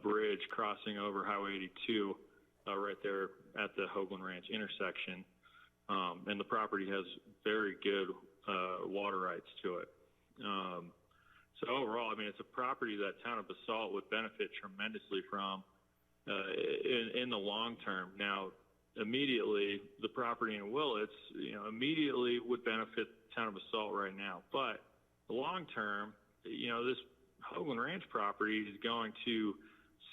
bridge crossing over Highway 82 right there at the Hoagland Ranch intersection. And the property has very good water rights to it. So overall, it's a property that town of Basalt would benefit tremendously from in the long term. Now, immediately, the property in Willits, immediately would benefit town of Basalt right now. But the long term, this Hoagland Ranch property is going to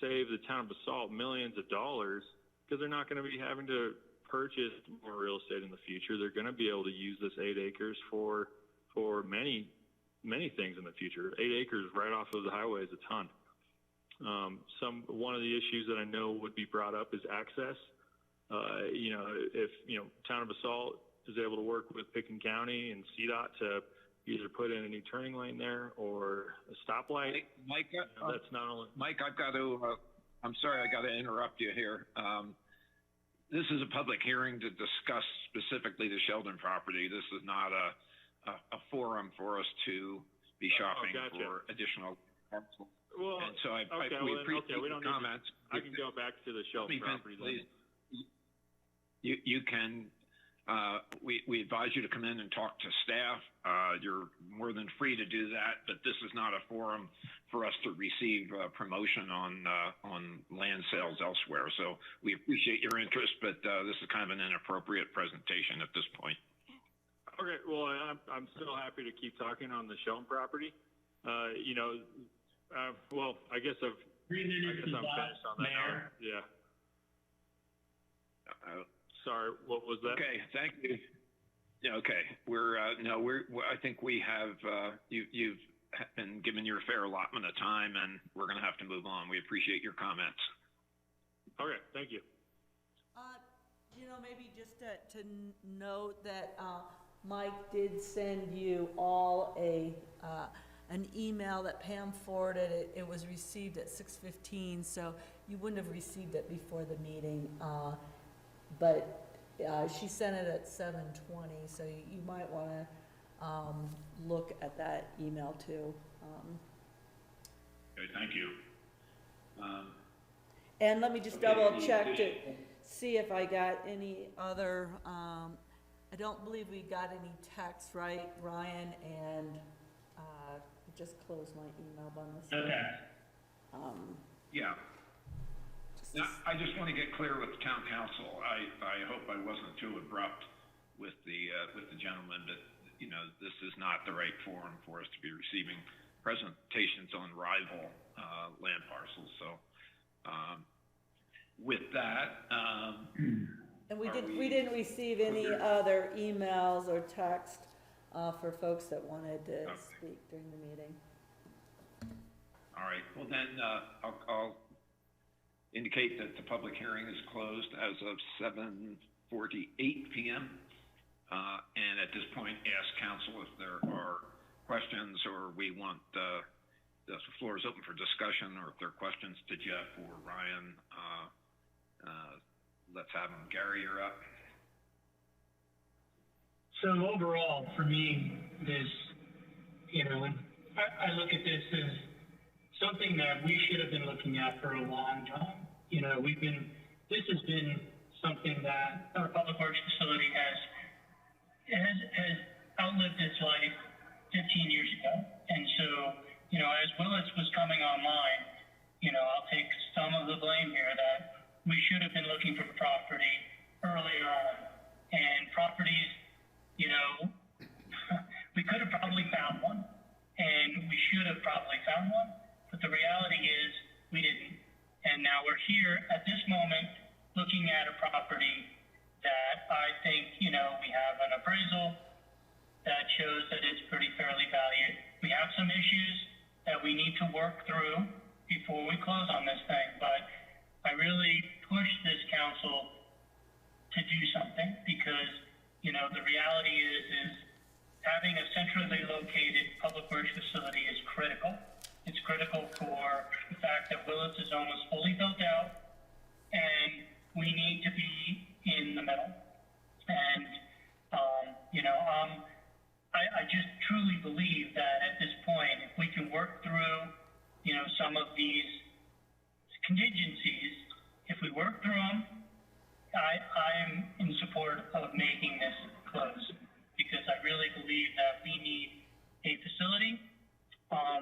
save the town of Basalt millions of dollars because they're not going to be having to purchase more real estate in the future. They're going to be able to use this 8 acres for many things in the future. 8 acres right off of the highway is a ton. One of the issues that I know would be brought up is access. If town of Basalt is able to work with Pickens County and CDOT to either put in a new turning lane there or a stoplight. Mike, that's not only. Mike, I've got to. I'm sorry, I got to interrupt you here. This is a public hearing to discuss specifically the Sheldon property. This is not a forum for us to be shopping for additional parcels. Well, and so we appreciate we don't the comments. I can go back to the Sheldon property then. You can. We advise you to come in and talk to staff. You're more than free to do that, but this is not a forum for us to receive promotion on land sales elsewhere. So we appreciate your interest, but this is kind of an inappropriate presentation at this point. Okay, well, I'm still happy to keep talking on the Sheldon property. Well, I guess I'm finished on that. Mayor. Yeah. Sorry, what was that? Okay, thank you. Yeah, okay. I think we have, you've been given your fair allotment of time, and we're going to have to move on. We appreciate your comments. Okay, thank you. Maybe just to note that Mike did send you all an email that Pam forwarded. It was received at 6:15, so you wouldn't have received it before the meeting. But she sent it at 7:20, so you might want to look at that email too. Okay, thank you. And let me just double check to see if I got any other, I don't believe we got any texts, right, Ryan? And just closed my email by mistake. Okay. Yeah. Now, I just want to get clear with the town council. I hope I wasn't too abrupt with the gentleman, but this is not the right forum for us to be receiving presentations on rival land parcels. So with that, and we didn't receive any other emails or text for folks that wanted to speak during the meeting. All right. Well, then I'll indicate that the public hearing is closed as of 7:48 p.m. And at this point, ask council if there are questions or we want the floor is open for discussion, or if there are questions to Jeff or Ryan. Let's have them. Gary, you're up. So overall, for me, this, I look at this as something that we should have been looking at for a long time. This has been something that our public works facility has outlived its life 15 years ago. And so, as Willits was coming online, I'll take some of the blame here that we should have been looking for property earlier on. And properties, we could have probably found one, and we should have probably found one, but the reality is we didn't. And now we're here at this moment looking at a property that I think, we have an appraisal that shows that it's pretty fairly valued. We have some issues that we need to work through before we close on this thing, but I really push this council to do something because, the reality is having a centrally located public works facility is critical. It's critical for the fact that Willits is almost fully built out, and we need to be in the middle. And, I just truly believe that at this point, if we can work through, some of these contingencies, if we work through them, I'm in support of making this close because I really believe that we need a facility.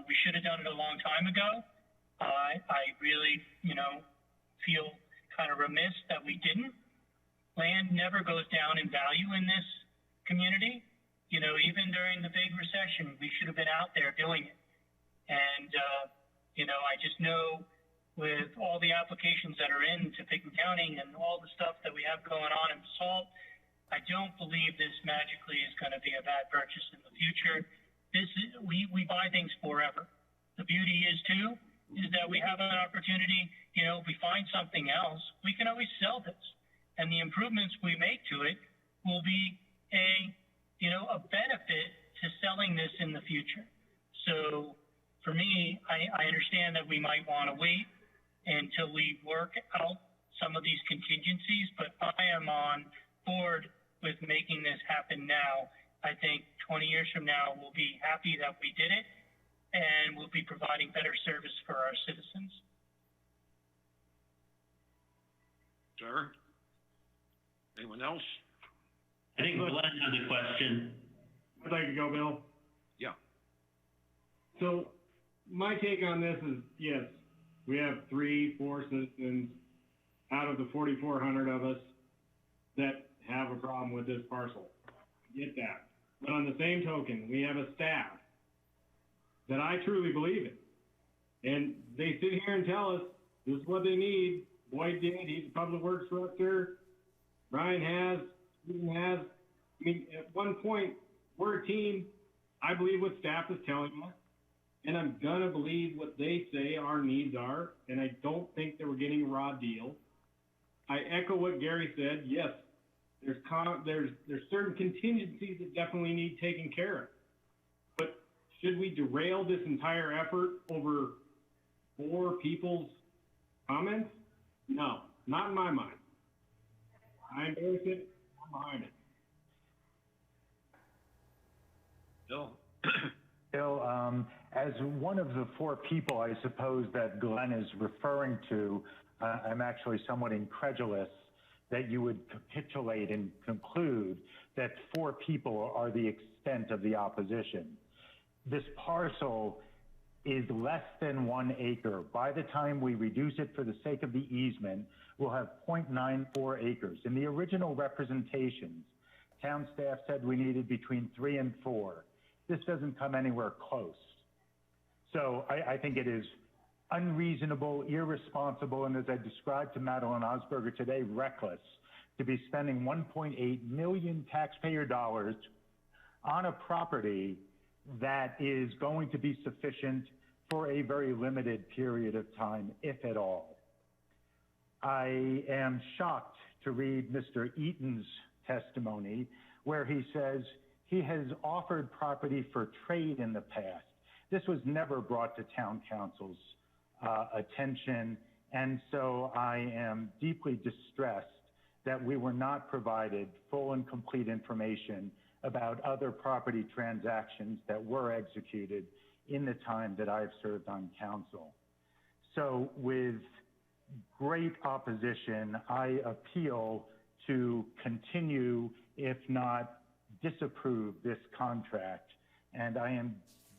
We should have done it a long time ago. I really, feel kind of remiss that we didn't. Land never goes down in value in this community. Even during the big recession, we should have been out there doing it. And, I just know with all the applications that are into Pickens County and all the stuff that we have going on in Basalt, I don't believe this magically is going to be a bad purchase in the future. We buy things forever. The beauty is that we have an opportunity, if we find something else, we can always sell this. And the improvements we make to it will be a benefit to selling this in the future. So for me, I understand that we might want to wait until we work out some of these contingencies, but I am on board with making this happen now. I think 20 years from now, we'll be happy that we did it, and we'll be providing better service for our citizens. Sir? Anyone else? I think Glenn has a question. I'd like to go, Bill. Yeah. So my take on this is, yes, we have 3-4 citizens out of the 4,400 of us that have a problem with this parcel. I get that. But on the same token, we have a staff that I truly believe in. And they sit here and tell us this is what they need. Boyd did, he's a public works director. Ryan has, Stephen has. I mean, at one point, we're a team. I believe what staff is telling us, and I'm gonna believe what they say our needs are, and I don't think that we're getting a raw deal. I echo what Gary said. Yes, there's certain contingencies that definitely need taken care of. But should we derail this entire effort over 4 people's comments? No, not in my mind. I endorse it. I'm behind it. Bill? Bill, as one of the 4 people, I suppose, that Glenn is referring to, I'm actually somewhat incredulous that you would capitulate and conclude that 4 people are the extent of the opposition. This parcel is less than 1 acre. By the time we reduce it for the sake of the easement, we'll have 0.94 acres. In the original representations, town staff said we needed between 3 and 4. This doesn't come anywhere close. So I think it is unreasonable, irresponsible, and as I described to Madeline Osberger today, reckless to be spending $1.8 million taxpayer dollars on a property that is going to be sufficient for a very limited period of time, if at all. I am shocked to read Mr. Eaton's testimony where he says he has offered property for trade in the past. This was never brought to town council's attention, and so I am deeply distressed that we were not provided full and complete information about other property transactions that were executed in the time that I've served on council. So with great opposition, I appeal to continue, if not disapprove, this contract. And I am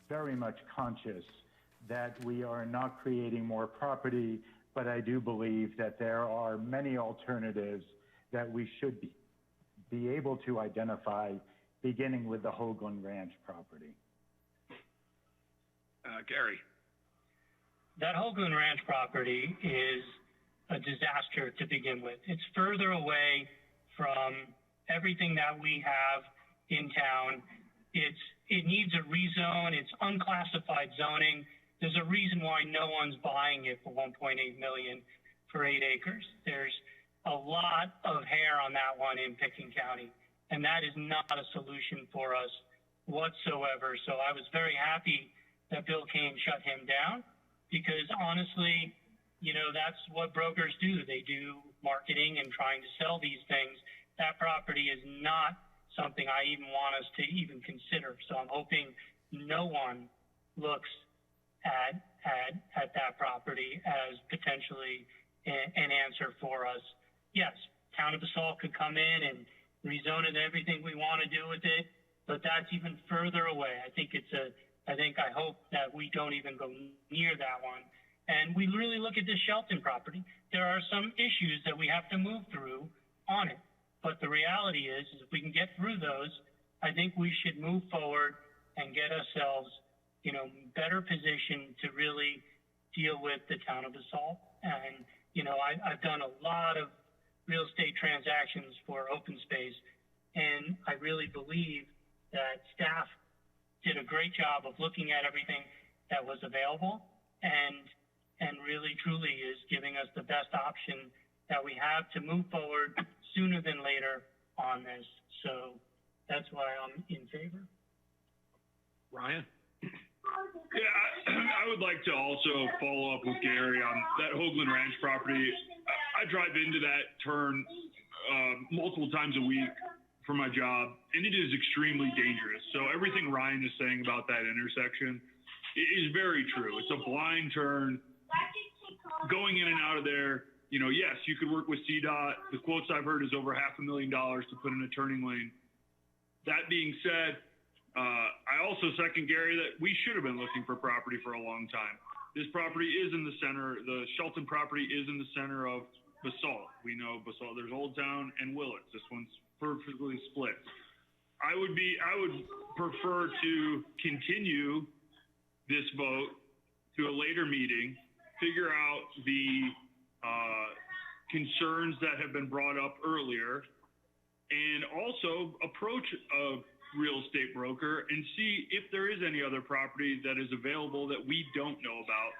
very much conscious that we are not creating more property, but I do believe that there are many alternatives that we should be able to identify, beginning with the Hoagland Ranch property. Gary. That Hoagland Ranch property is a disaster to begin with. It's further away from everything that we have in town. It needs a rezone. It's unclassified zoning. There's a reason why no one's buying it for $1.8 million for 8 acres. There's a lot of hair on that one in Pickens County, and that is not a solution for us whatsoever. So I was very happy that Bill Kane shut him down, because honestly, you know, that's what brokers do. They do marketing and trying to sell these things. That property is not something I even want us to even consider. So I'm hoping no one looks at that property as potentially an answer for us. Yes, Town of Basalt could come in and rezone it everything we want to do with it, but that's even further away. I hope that we don't even go near that one. And we really look at this Shelton property. There are some issues that we have to move through on it. But the reality is if we can get through those, I think we should move forward and get ourselves, you know, better positioned to really deal with the Town of Basalt. And, you know, I've done a lot of real estate transactions for open space, and I really believe that staff did a great job of looking at everything that was available and really truly is giving us the best option that we have to move forward sooner than later on this. So that's why I'm in favor. Ryan? Yeah, I would like to also follow up with Gary on that Hoagland Ranch property. I drive into that turn multiple times a week for my job, and it is extremely dangerous. So everything Ryan is saying about that intersection is very true. It's a blind turn. Going in and out of there, you know, yes, you could work with CDOT. The quotes I've heard is over $500,000 to put in a turning lane. That being said, I also second Gary that we should have been looking for property for a long time. This property is in the center. The Shelton property is in the center of Basalt. We know Basalt. There's Old Town and Willits. This one's perfectly split. I would prefer to continue this vote to a later meeting, figure out the concerns that have been brought up earlier, and also approach a real estate broker and see if there is any other property that is available that we don't know about,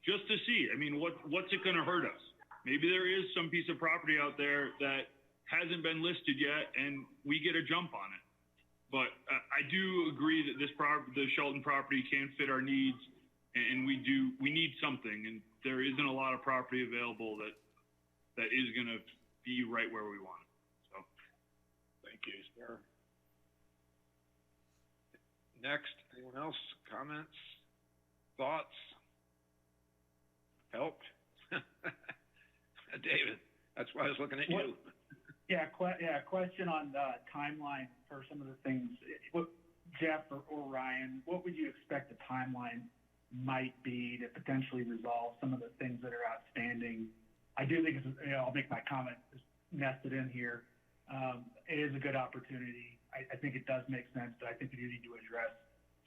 just to see. I mean, what's it going to hurt us? Maybe there is some piece of property out there that hasn't been listed yet, and we get a jump on it. But I do agree that the Shelton property can fit our needs, and we need something, and there isn't a lot of property available that is going to be right where we want it. So, thank you, sir. Next, anyone else? Comments? Thoughts? Help? David, that's why I was looking at you. Yeah, question on the timeline for some of the things. Jeff or Ryan, what would you expect the timeline might be to potentially resolve some of the things that are outstanding? I do think I'll make my comment nested in here. It is a good opportunity. I think it does make sense, but I think we do need to address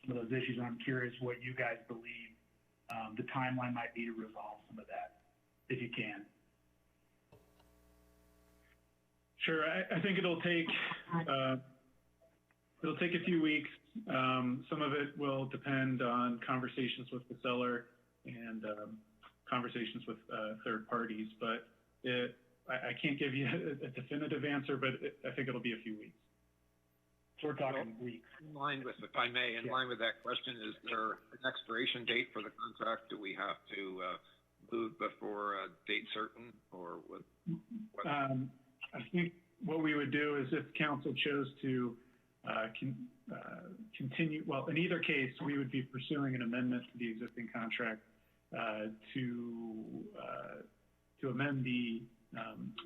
some of those issues. I'm curious what you guys believe the timeline might be to resolve some of that, if you can. Sure. I think it'll take a few weeks. Some of it will depend on conversations with the seller and conversations with third parties, but I can't give you a definitive answer, but I think it'll be a few weeks. So we're talking weeks. In line with, if I may, line with that question, is there an expiration date for the contract? Do we have to move before a date certain, or what? I think what we would do is, if council chose to continue, well, in either case, we would be pursuing an amendment to the existing contract to amend the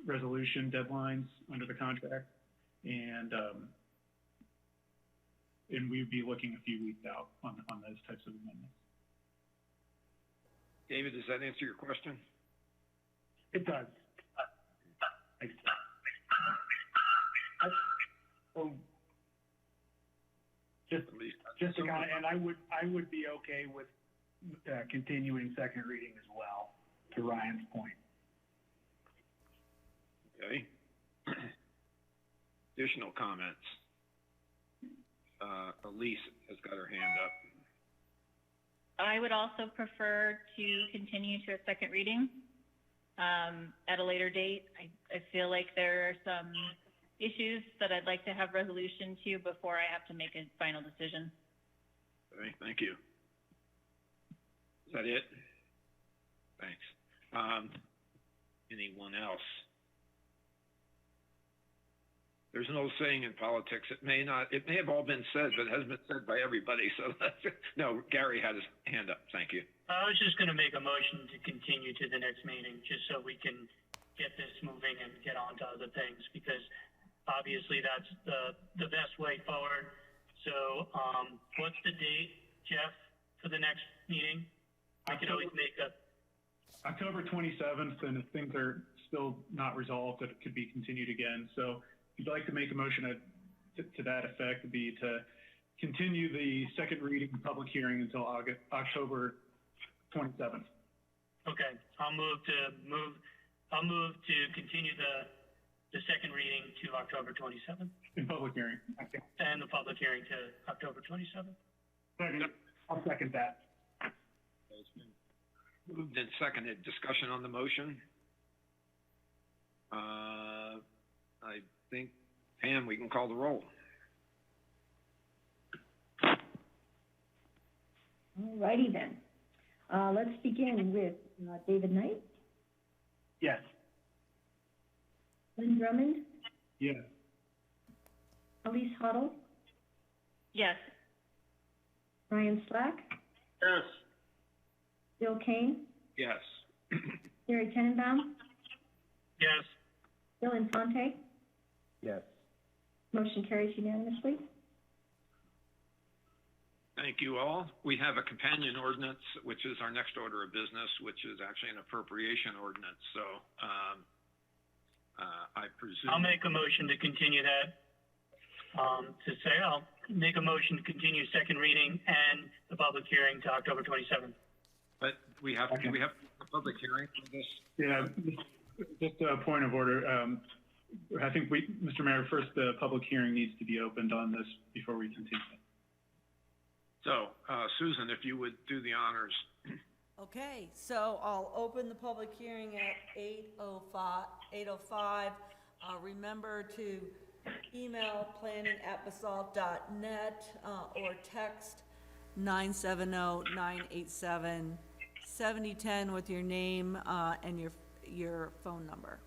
resolution deadlines under the contract, and we'd be looking a few weeks out on those types of amendments. David, does that answer your question? It does. Thanks. Just to kind of, and I would be okay with continuing second reading as well, to Ryan's point. Okay. Additional comments? Elise has got her hand up. I would also prefer to continue to a second reading at a later date. I feel like there are some issues that I'd like to have resolution to before I have to make a final decision. Okay, thank you. Is that it? Thanks. Anyone else? There's an old saying in politics, it may have all been said, but it hasn't been said by everybody. So no, Gary had his hand up. Thank you. I was just going to make a motion to continue to the next meeting, just so we can get this moving and get on to other things, because obviously that's the best way forward. So what's the date, Jeff, for the next meeting? I can always make a... October 27th, and if things are still not resolved, it could be continued again. So if you'd like to make a motion to that effect, would be to continue the second reading and public hearing until October 27th. Okay, I'll move to continue the second reading to October 27th. In public hearing. And the public hearing to October 27th. Second. I'll second that. Moved and seconded. Discussion on the motion. I think, Pam, we can call the roll. All righty then. Let's begin with David Knight. Yes. Lynn Drummond. Yes. Elise Huddle. Yes. Ryan Slack. Yes. Bill Kane. Yes. Gary Tenenbaum. Yes. Bill Infante. Yes. Motion carries unanimously. Thank you all. We have a companion ordinance, which is our next order of business, which is actually an appropriation ordinance. So I presume... I'll make a motion to continue that. I'll make a motion to continue second reading and the public hearing to October 27th. But do we have a public hearing for this? Yeah, just a point of order. I think Mr. Mayor, first the public hearing needs to be opened on this before we continue. So, Susan, if you would do the honors. Okay, so I'll open the public hearing at 8:05. Remember to email planning@basalt.net or text 970-987-7010 with your name and your phone number.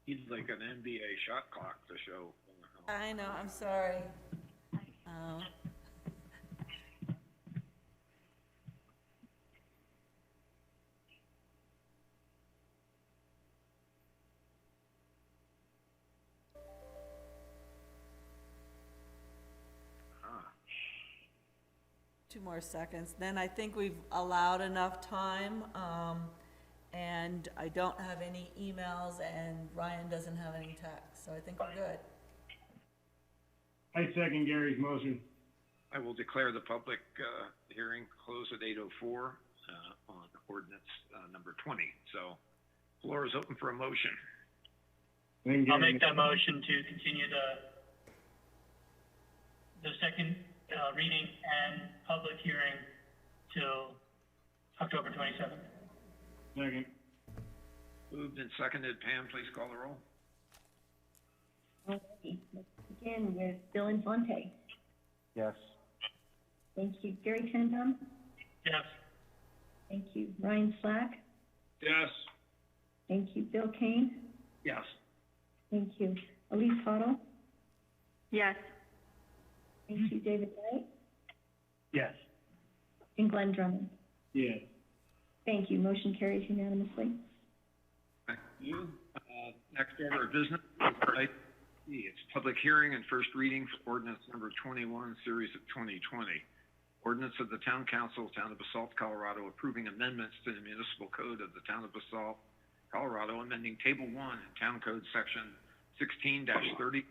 He's like an NBA shot clock to show. I know, I'm sorry. Two more seconds. Then I think we've allowed enough time. And I don't have any emails, and Ryan doesn't have any texts, so I think we're good. I second Gary's motion. I will declare the public hearing closed at 8:04 on ordinance number 20. So, floor is open for a motion. I'll make that motion to continue the second reading and public hearing till October 27th. Second. Moved and seconded. Pam, please call the roll. Alrighty, let's begin with Bill Infante. Yes. Thank you. Gary Tenenbaum? Yes. Thank you. Ryan Slack? Yes. Thank you. Bill Kane? Yes. Thank you. Elise Hoddle? Yes. Thank you. David Knight? Yes. And Glenn Drummond? Yes. Thank you. Motion carries unanimously. Thank you. Next order of business, it's public hearing and first reading for ordinance number 21, series of 2020. Ordinance of the Town Council, Town of Basalt, Colorado, approving amendments to the municipal code of the Town of Basalt, Colorado, amending Table 1 in Town Code Section 16-30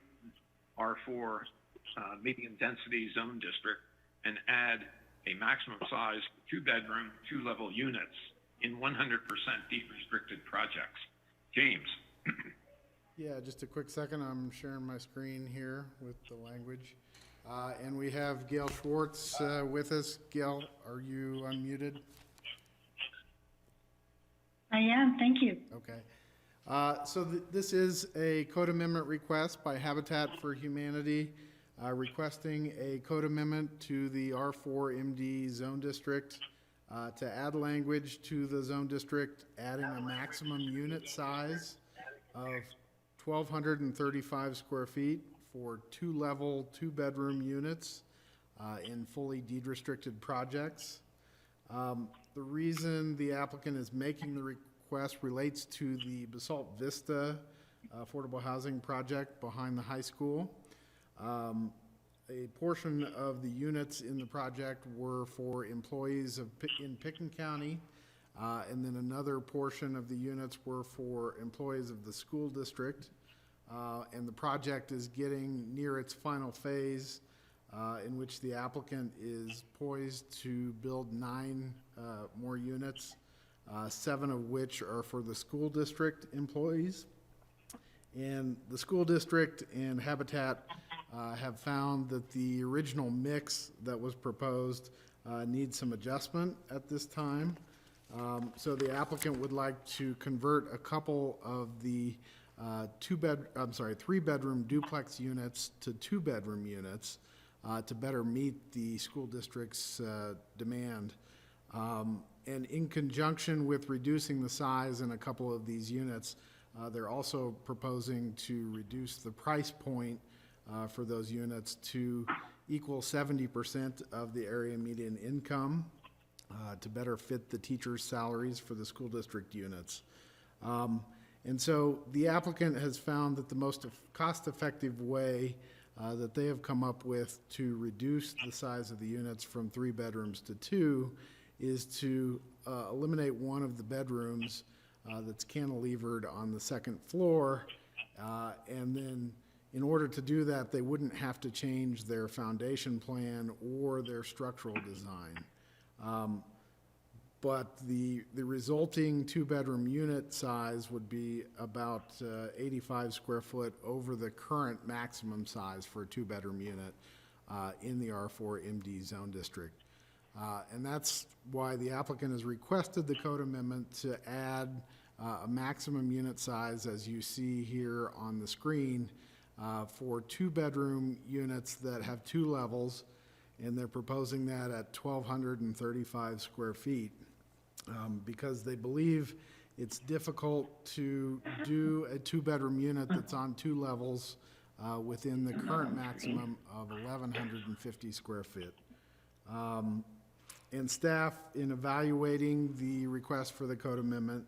R4 medium density zone district, and add a maximum size 2-bedroom, 2-level units in 100% deed restricted projects. James. Yeah, just a quick second. I'm sharing my screen here with the language. And we have Gail Schwartz with us. Gail, are you unmuted? I am, thank you. Okay. So this is a code amendment request by Habitat for Humanity, requesting a code amendment to the R4MD zone district to add language to the zone district, adding a maximum unit size of 1,235 square feet for 2-level, 2-bedroom units in fully deed restricted projects. The reason the applicant is making the request relates to the Basalt Vista affordable housing project behind the high school. A portion of the units in the project were for employees in Picken County, and then another portion of the units were for employees of the school district. And the project is getting near its final phase, in which the applicant is poised to build 9 more units, 7 of which are for the school district employees. And the school district and Habitat have found that the original mix that was proposed needs some adjustment at this time. So the applicant would like to convert a couple of the 3-bedroom duplex units to 2-bedroom units, to better meet the school district's demand. And in conjunction with reducing the size in a couple of these units, they're also proposing to reduce the price point for those units to equal 70% of the area median income to better fit the teachers' salaries for the school district units. And so the applicant has found that the most cost-effective way that they have come up with to reduce the size of the units from 3 bedrooms to 2 is to eliminate one of the bedrooms that's cantilevered on the second floor, and then in order to do that, they wouldn't have to change their foundation plan or their structural design. But the resulting 2-bedroom unit size would be about 85 square foot over the current maximum size for a 2-bedroom unit in the R4 MD zone district. And that's why the applicant has requested the code amendment to add a maximum unit size, as you see here on the screen, for 2-bedroom units that have 2 levels, and they're proposing that at 1,235 square feet. Because they believe it's difficult to do a 2-bedroom unit that's on 2 levels within the current maximum of 1,150 square feet. And staff, in evaluating the request for the code amendment,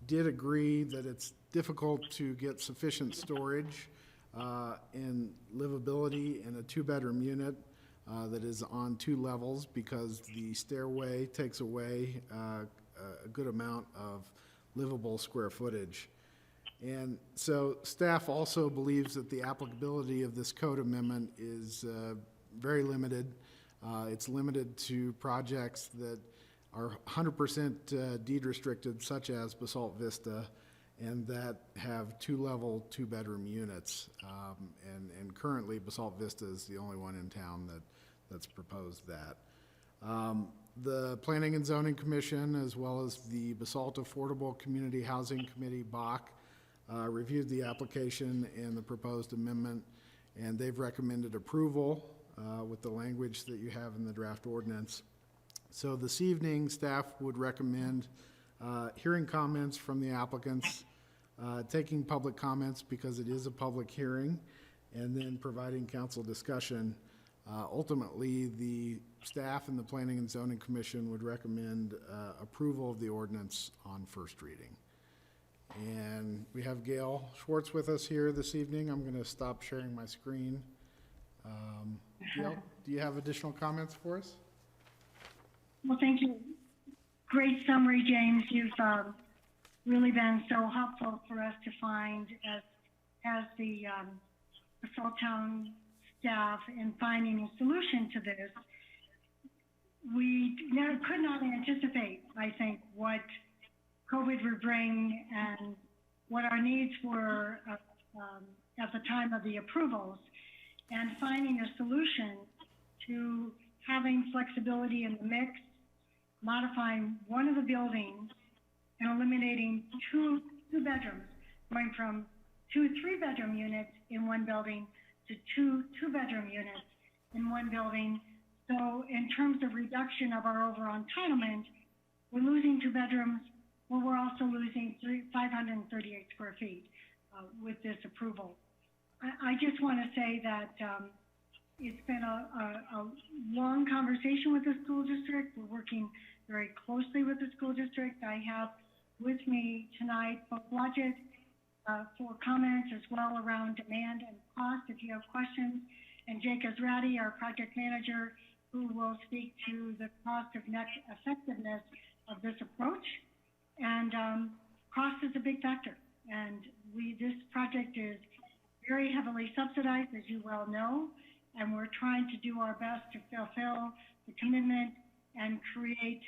did agree that it's difficult to get sufficient storage and livability in a 2-bedroom unit that is on 2 levels, because the stairway takes away a good amount of livable square footage. And so staff also believes that the applicability of this code amendment is very limited. It's limited to projects that are 100% deed restricted, such as Basalt Vista, and that have 2-level, 2-bedroom units. And currently Basalt Vista is the only one in town that's proposed that. The Planning and Zoning Commission, as well as the Basalt Affordable Community Housing Committee, BAC, reviewed the application and the proposed amendment, and they've recommended approval with the language that you have in the draft ordinance. So this evening, staff would recommend hearing comments from the applicants, taking public comments because it is a public hearing, and then providing council discussion. Ultimately, the staff and the Planning and Zoning Commission would recommend approval of the ordinance on first reading. And we have Gail Schwartz with us here this evening. I'm going to stop sharing my screen. Gail, do you have additional comments for us? Well, thank you. Great summary, James. You've really been so helpful for us to find as the Basalt Town staff in finding a solution to this. We could not anticipate, I think, what COVID would bring and what our needs were at the time of the approvals, and finding a solution to having flexibility in the mix, modifying one of the buildings and eliminating two bedrooms, going from 2 3-bedroom units in one building to 2 2-bedroom units in one building. So in terms of reduction of our overall entitlement, we're losing 2 bedrooms, but we're also losing 538 square feet with this approval. I just want to say that it's been a long conversation with the school district. We're working very closely with the school district. I have with me tonight both Blodgett for comments as well around demand and cost if you have questions, and Jake Azrati, our project manager, who will speak to the cost of net effectiveness of this approach. And cost is a big factor, and this project is very heavily subsidized, as you well know, and we're trying to do our best to fulfill the commitment and create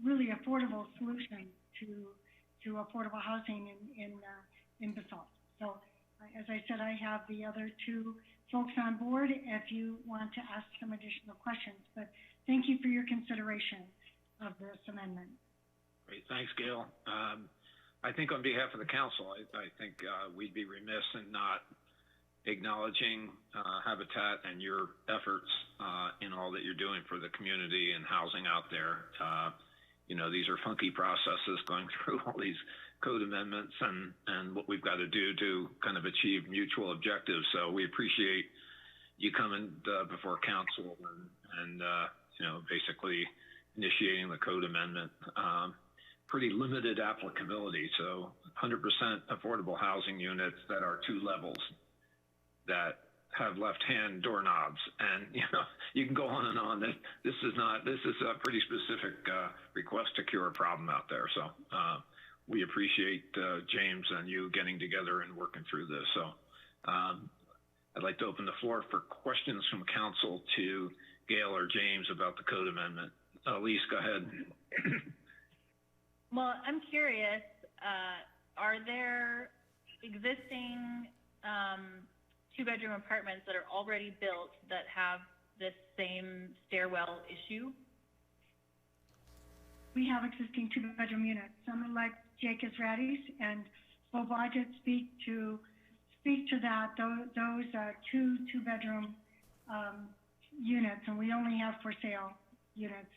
really affordable solution to affordable housing in Basalt. So, as I said, I have the other 2 folks on board if you want to ask some additional questions. But thank you for your consideration of this amendment. Great, thanks, Gail. I think on behalf of the council, I think we'd be remiss in not acknowledging Habitat and your efforts in all that you're doing for the community and housing out there. You know, these are funky processes going through all these code amendments and what we've got to do to kind of achieve mutual objectives. So we appreciate you coming before council and you know, basically initiating the code amendment. Pretty limited applicability, so 100% affordable housing units that are 2 levels that have left-hand doorknobs, and you know, you can go on and on. This is a pretty specific request to cure a problem out there. So we appreciate James and you getting together and working through this. So I'd like to open the floor for questions from council to Gail or James about the code amendment. Elise, go ahead. Well, I'm curious, are there existing 2-bedroom apartments that are already built that have this same stairwell issue? We have existing 2-bedroom units. Some like Jake Israetis and Bo Blodgett speak to that. Those are 2-bedroom units, and we only have for sale units.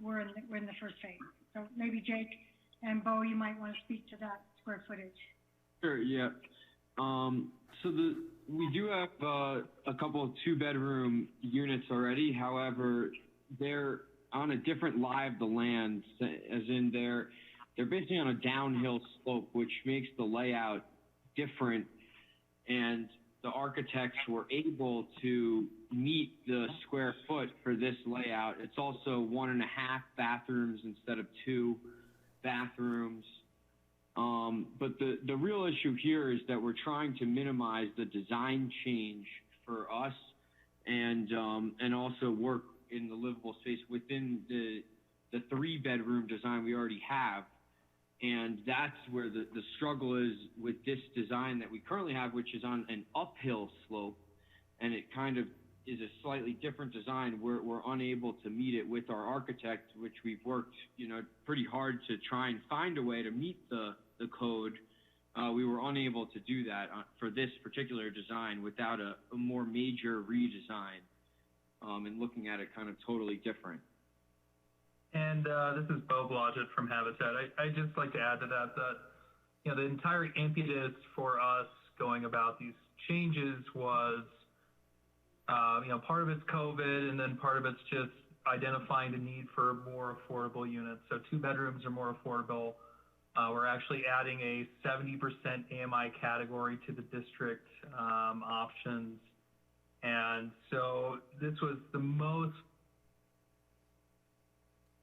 We're in the first phase. So maybe Jake and Bo, you might want to speak to that square footage. Sure, yeah. So we do have a couple of 2-bedroom units already. However, they're on a different lie of the land, as in they're basically on a downhill slope, which makes the layout different. And the architects were able to meet the square foot for this layout. It's also 1.5 bathrooms instead of 2 bathrooms. But the real issue here is that we're trying to minimize the design change for us and also work in the livable space within the 3-bedroom design we already have. And that's where the struggle is with this design that we currently have, which is on an uphill slope, and it kind of is a slightly different design. We're unable to meet it with our architect, which we've worked, you know, pretty hard to try and find a way to meet the code. We were unable to do that for this particular design without a more major redesign and looking at it kind of totally different. And this is Bo Blodgett from Habitat. I'd just like to add to that, you know, the entire impetus for us going about these changes was, you know, part of it's COVID, and then part of it's just identifying the need for more affordable units. So 2 bedrooms are more affordable. We're actually adding a 70% AMI category to the district options. And so this was the most.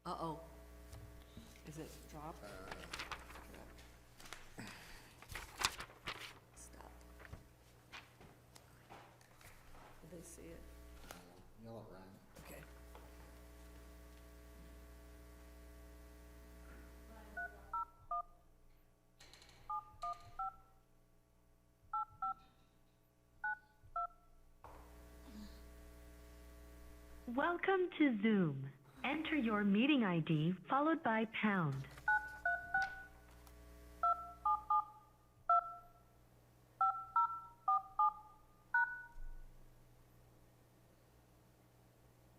Uh-oh. Is it dropped? Stop. Did they see it? Yell at Ryan. Okay. Welcome to Zoom. Enter your meeting ID followed by pound.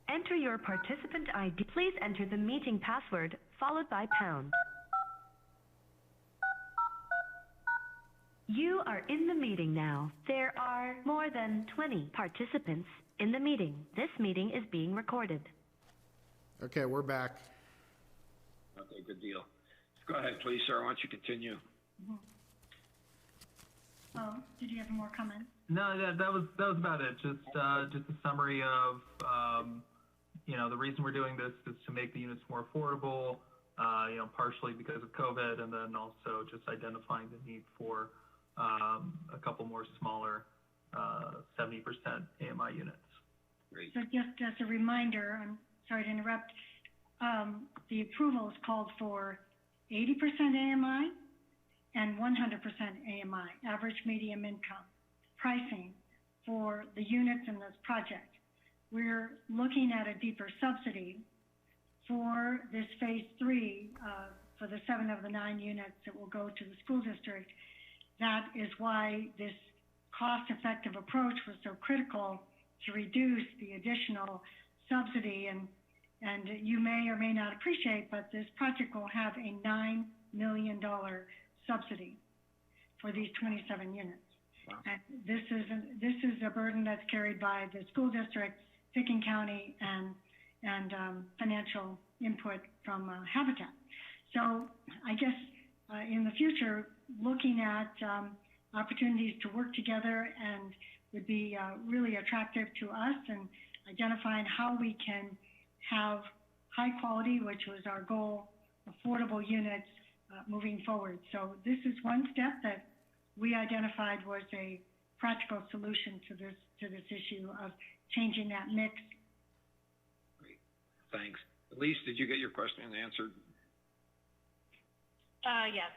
Enter your participant ID. Please enter the meeting password followed by pound. You are in the meeting now. There are more than 20 participants in the meeting. This meeting is being recorded. Okay, we're back. Okay, good deal. Go ahead, please, sir. Why don't you continue? Mm-hmm. Oh, did you have more comments? No, that was about it. Just a summary of, you know, the reason we're doing this is to make the units more affordable, you know, partially because of COVID, and then also just identifying the need for a couple more smaller 70% AMI units. Great. So just as a reminder, I'm sorry to interrupt, the approval is called for 80% AMI and 100% AMI, average medium income, pricing for the units in this project. We're looking at a deeper subsidy for this phase 3, for the 7 of the 9 units that will go to the school district. That is why this cost-effective approach was so critical to reduce the additional subsidy. And you may or may not appreciate, but this project will have a $9 million subsidy for these 27 units. Wow. And this is a burden that's carried by the school district, Pickens County, and financial input from Habitat. So I guess in the future, looking at opportunities to work together and would be really attractive to us, and identifying how we can have high quality, which was our goal, affordable units moving forward. So this is one step that we identified was a practical solution to this issue of changing that mix. Great, thanks. Elise, did you get your question answered? Yes.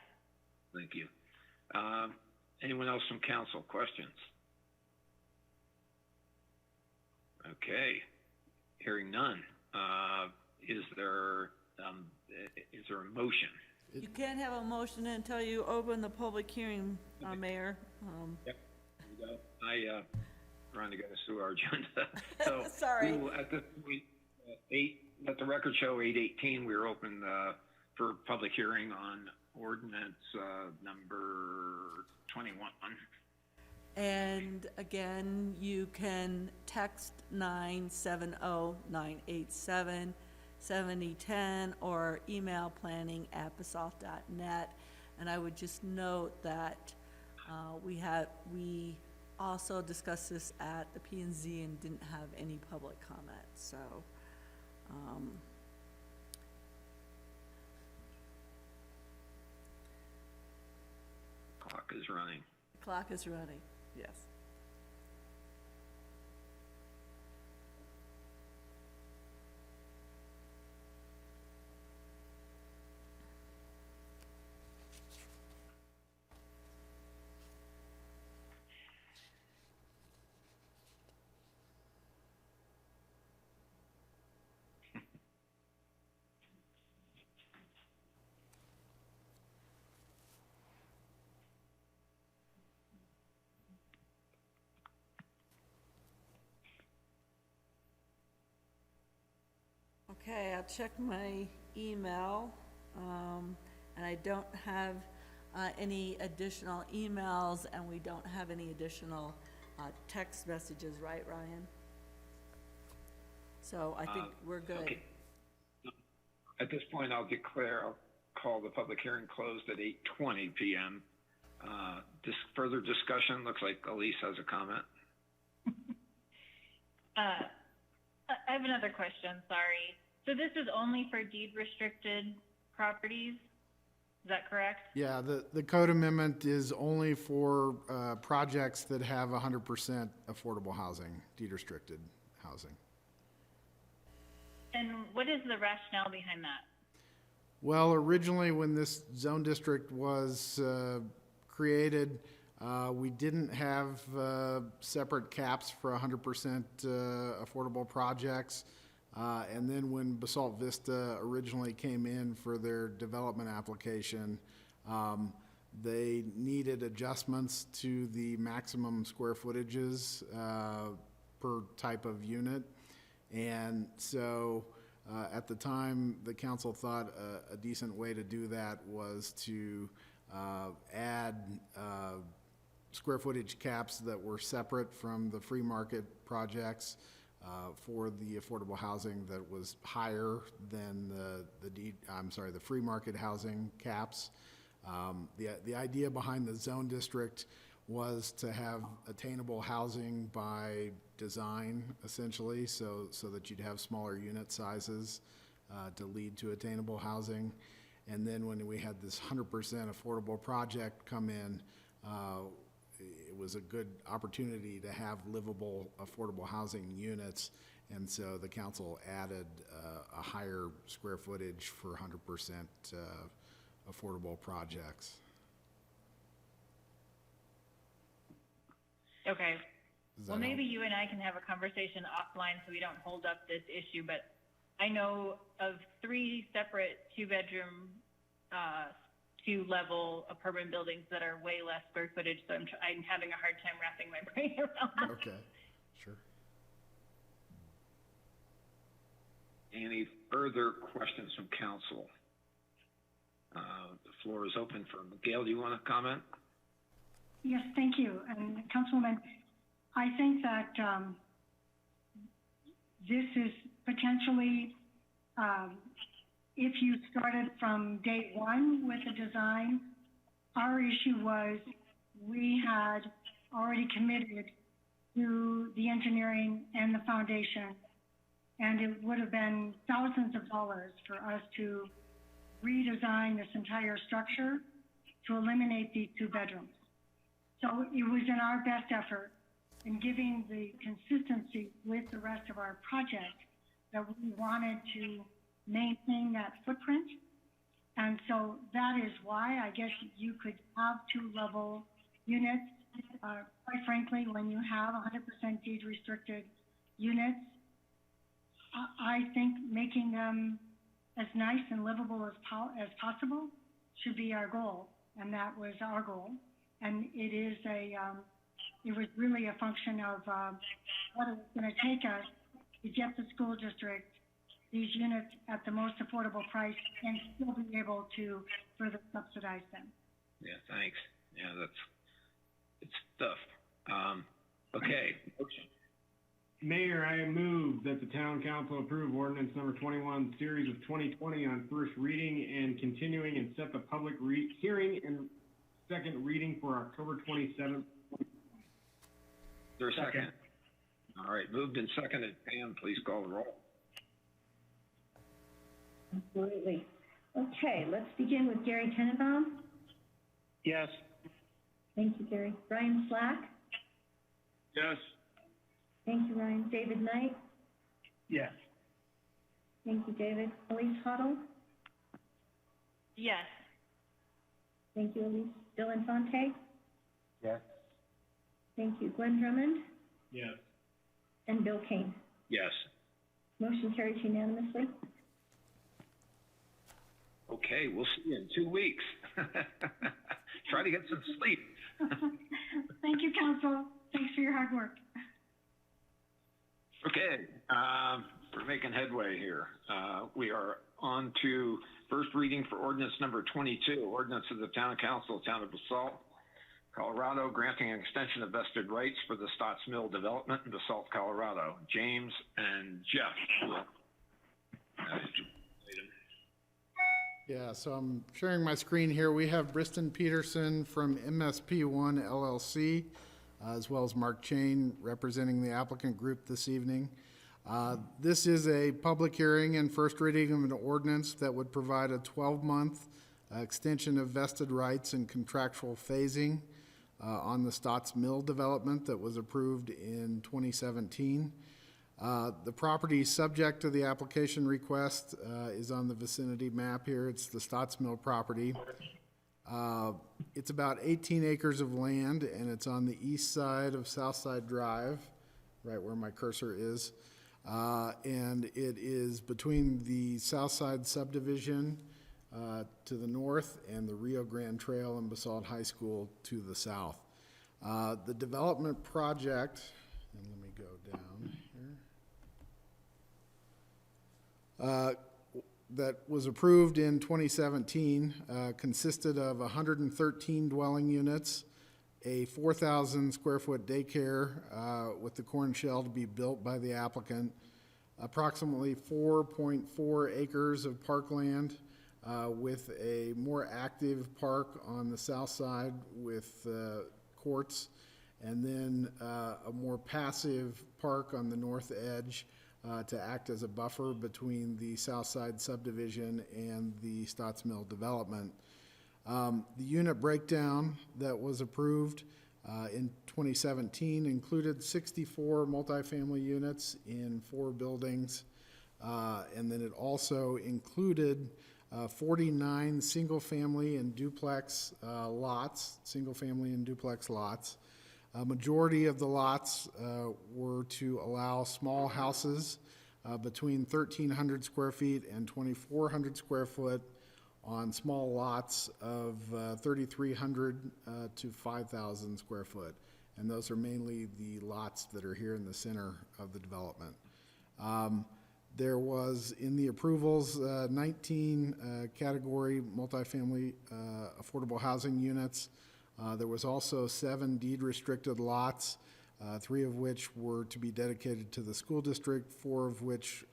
Thank you. Anyone else from council? Questions? Okay, hearing none. Is there a motion? You can't have a motion until you open the public hearing, Mayor. Yep. There we go. Trying to get us through our agenda. So sorry. We will, at this point, let the record show 8:18. We're open for public hearing on ordinance number 21. And again, you can text 970-987-7010 or email planning@basalt.net. And I would just note that we also discussed this at the P&Z and didn't have any public comment. So clock is running. Clock is running, yes. Okay, I'll check my email, and I don't have any additional emails, and we don't have any additional text messages, right, Ryan? So I think we're good. Okay. At this point, I'll call the public hearing closed at 8:20 p.m. Further discussion. Looks like Elise has a comment. I have another question, sorry. So this is only for deed restricted properties, is that correct? Yeah, the code amendment is only for projects that have 100% affordable housing, deed restricted housing. And what is the rationale behind that? Well, originally when this zone district was created, we didn't have separate caps for 100% affordable projects. And then when Basalt Vista originally came in for their development application, they needed adjustments to the maximum square footages per type of unit. And so at the time, the council thought a decent way to do that was to add square footage caps that were separate from the free market projects for the affordable housing that was higher than the free market housing caps. The idea behind the zone district was to have attainable housing by design, essentially, so that you'd have smaller unit sizes to lead to attainable housing. And then when we had this 100% affordable project come in, it was a good opportunity to have livable, affordable housing units, and so the council added a higher square footage for 100% affordable projects. Okay. Well, maybe you and I can have a conversation offline so we don't hold up this issue, but I know of 3 separate two-bedroom two-level apartment buildings that are way less square footage. So I'm having a hard time wrapping my brain around that. Okay, sure. Any further questions from council? The floor is open for Gail. Do you want to comment? Yes, thank you. And Councilwoman, I think that this is potentially, if you started from day one with the design, our issue was we had already committed to the engineering and the foundation, and it would have been thousands of dollars for us to redesign this entire structure to eliminate these two bedrooms. So it was in our best effort in giving the consistency with the rest of our project that we wanted to maintain that footprint. And so that is why I guess you could have two-level units. Quite frankly, when you have 100% deed restricted units, I think making them as nice and livable as possible should be our goal, and that was our goal. And it is it was really a function of what it was going to take us to get the school district these units at the most affordable price and still be able to further subsidize them. Yeah, thanks. Yeah, it's tough. Okay. Mayor, I move that the town council approve ordinance number 21, series of 2020 on first reading and continuing, and set the public hearing and second reading for October 27th. Is there a second? All right, moved and seconded. Pam, please call the roll. Absolutely. Okay, let's begin with Gary Tenenbaum. Yes. Thank you, Gary. Ryan Slack. Yes. Thank you, Ryan. David Knight. Yes. Thank you, David. Elise Huddle. Yes. Thank you, Elise. Dylan Fonte. Yes. Thank you. Glenn Drummond. Yes. And Bill Kane. Yes. Motion carries unanimously. Okay, we'll see you in 2 weeks. Try to get some sleep. Thank you, Council. Thanks for your hard work. Okay, we're making headway here. We are on to first reading for ordinance number 22, ordinance of the Town Council, Town of Basalt, Colorado, granting an extension of vested rights for the Stotts Mill development in Basalt, Colorado. James and Jeff. Yeah, so I'm sharing my screen here. We have Briston Peterson from MSP1 LLC, as well as Mark Chain representing the applicant group this evening. This is a public hearing and first reading of an ordinance that would provide a 12-month extension of vested rights and contractual phasing on the Stotts Mill development that was approved in 2017. The property subject to the application request is on the vicinity map here. It's the Stotts Mill property. It's about 18 acres of land, and it's on the east side of Southside Drive, right where my cursor is. And it is between the Southside subdivision to the north and the Rio Grande Trail and Basalt High School to the south. The development project, and let me go down here, that was approved in 2017 consisted of 113 dwelling units, a 4,000 square foot daycare with the corn shell to be built by the applicant, approximately 4.4 acres of parkland with a more active park on the south side with courts, and then a more passive park on the north edge to act as a buffer between the Southside subdivision and the Stotts Mill development. The unit breakdown that was approved in 2017 included 64 multifamily units in 4 buildings, and then it also included 49 single-family and duplex lots, single-family and duplex lots. A majority of the lots were to allow small houses between 1,300 square feet and 2,400 square foot on small lots of 3,300 to 5,000 square foot. And those are mainly the lots that are here in the center of the development. There was, in the approvals, 19 category multifamily affordable housing units. There was also 7 deed-restricted lots, 3 of which were to be dedicated to the school district, 4 of which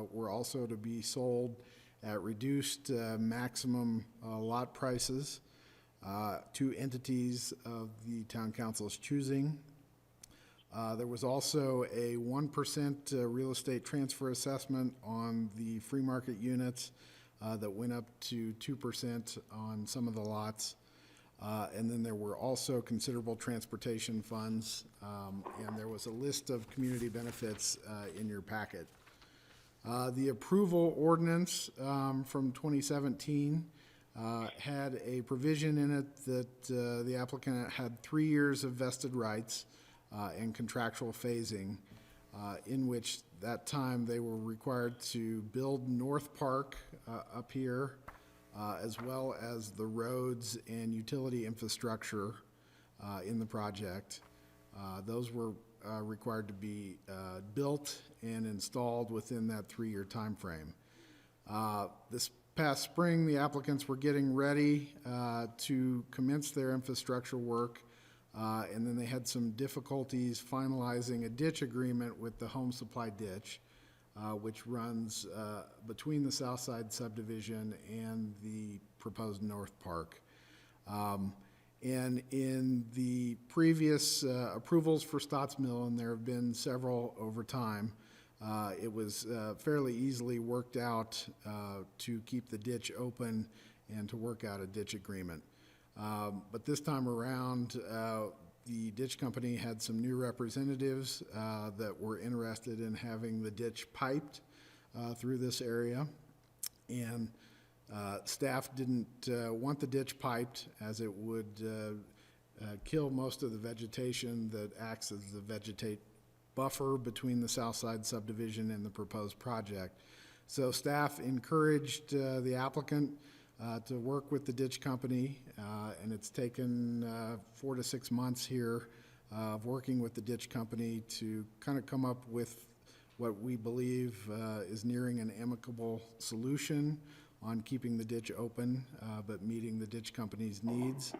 were also to be sold at reduced maximum lot prices to entities of the town council's choosing. There was also a 1% real estate transfer assessment on the free market units that went up to 2% on some of the lots. And then there were also considerable transportation funds, and there was a list of community benefits in your packet. The approval ordinance from 2017 had a provision in it that the applicant had 3 years of vested rights and contractual phasing, in which that time they were required to build North Park up here, as well as the roads and utility infrastructure in the project. Those were required to be built and installed within that 3-year time frame. This past spring, the applicants were getting ready to commence their infrastructure work, and then they had some difficulties finalizing a ditch agreement with the Home Supply Ditch, which runs between the Southside subdivision and the proposed North Park. And in the previous approvals for Stotts Mill, and there have been several over time, it was fairly easily worked out to keep the ditch open and to work out a ditch agreement. But this time around, the ditch company had some new representatives that were interested in having the ditch piped through this area. And staff didn't want the ditch piped, as it would kill most of the vegetation that acts as the vegetate buffer between the Southside subdivision and the proposed project. So staff encouraged the applicant to work with the ditch company, and it's taken 4 to 6 months here of working with the ditch company to kind of come up with what we believe is nearing an amicable solution on keeping the ditch open, but meeting the ditch company's needs.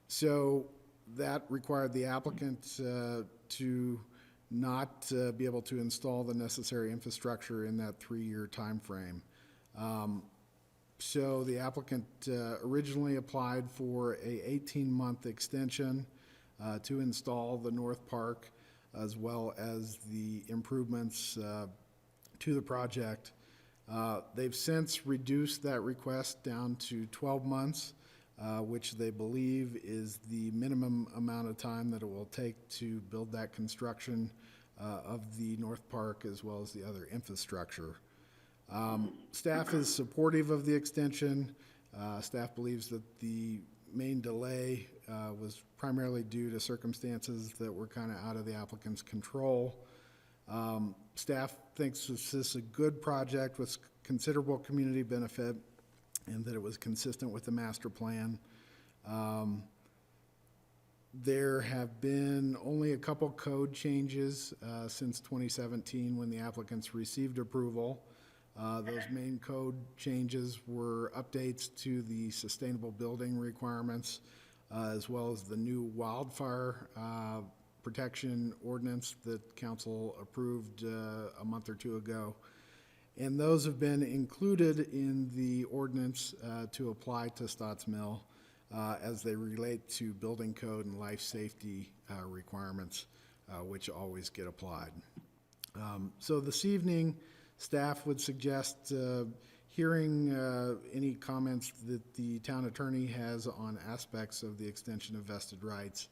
So that required the applicant to not be able to install the necessary infrastructure in that 3-year time frame. So the applicant originally applied for a 18-month extension to install the North Park, as well as the improvements to the project. They've since reduced that request down to 12 months, which they believe is the minimum amount of time that it will take to build that construction of the North Park, as well as the other infrastructure. Staff is supportive of the extension. Staff believes that the main delay was primarily due to circumstances that were kind of out of the applicant's control. Staff thinks this is a good project with considerable community benefit, and that it was consistent with the master plan. There have been only a couple code changes since 2017 when the applicants received approval. Those main code changes were updates to the sustainable building requirements, as well as the new wildfire protection ordinance that council approved a month or 2 ago. And those have been included in the ordinance to apply to Stotts Mill as they relate to building code and life safety requirements, which always get applied. So this evening, staff would suggest hearing any comments that the town attorney has on aspects of the extension of vested rights,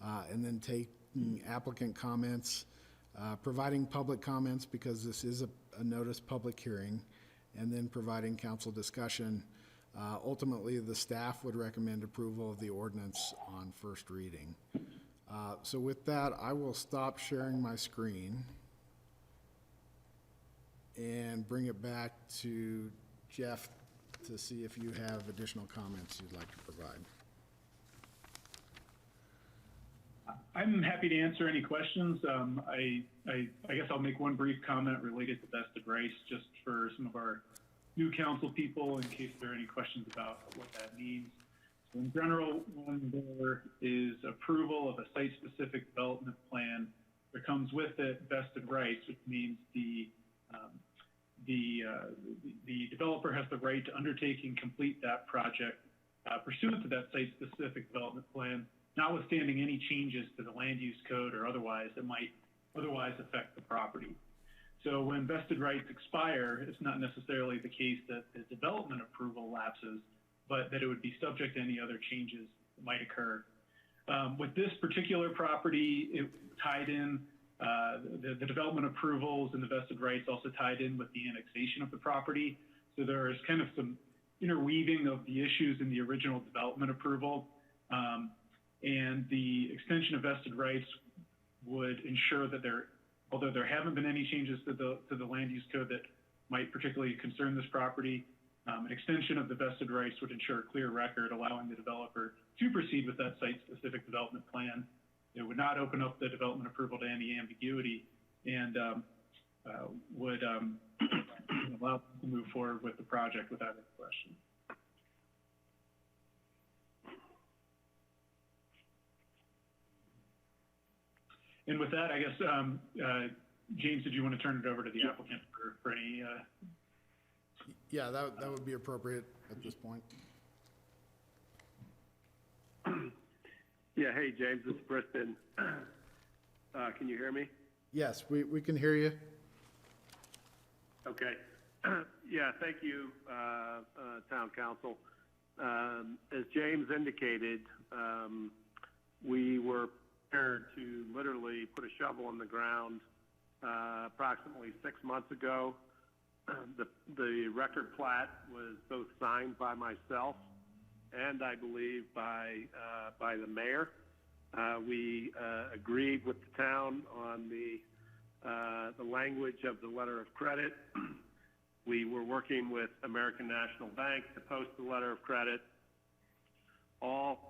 and then taking applicant comments, providing public comments, because this is a notice public hearing, and then providing council discussion. Ultimately, the staff would recommend approval of the ordinance on first reading. So with that, I will stop sharing my screen and bring it back to Jeff to see if you have additional comments you'd like to provide. I'm happy to answer any questions. I guess I'll make one brief comment related to vested rights, just for some of our new council people, in case there are any questions about what that means. So in general, when there is approval of a site-specific development plan, there comes with it vested rights, which means the developer has the right to undertake and complete that project pursuant to that site-specific development plan, notwithstanding any changes to the land use code or otherwise that might otherwise affect the property. So when vested rights expire, it's not necessarily the case that the development approval lapses, but that it would be subject to any other changes that might occur. With this particular property, it tied in, the development approvals and the vested rights also tied in with the annexation of the property. So there is kind of some interweaving of the issues in the original development approval. And the extension of vested rights would ensure that although there haven't been any changes to the land use code that might particularly concern this property, an extension of the vested rights would ensure a clear record, allowing the developer to proceed with that site-specific development plan. It would not open up the development approval to any ambiguity, and would allow them to move forward with the project without any question. And with that, I guess, James, did you want to turn it over to the applicant for any? Yeah, that would be appropriate at this point. Yeah, hey, James, this is Briston. Can you hear me? Yes, we can hear you. Okay. Yeah, thank you, Town Council. As James indicated, we were prepared to literally put a shovel in the ground approximately 6 months ago. The record plat was both signed by myself and I believe by the mayor. We agreed with the town on the language of the letter of credit. We were working with American National Bank to post the letter of credit, all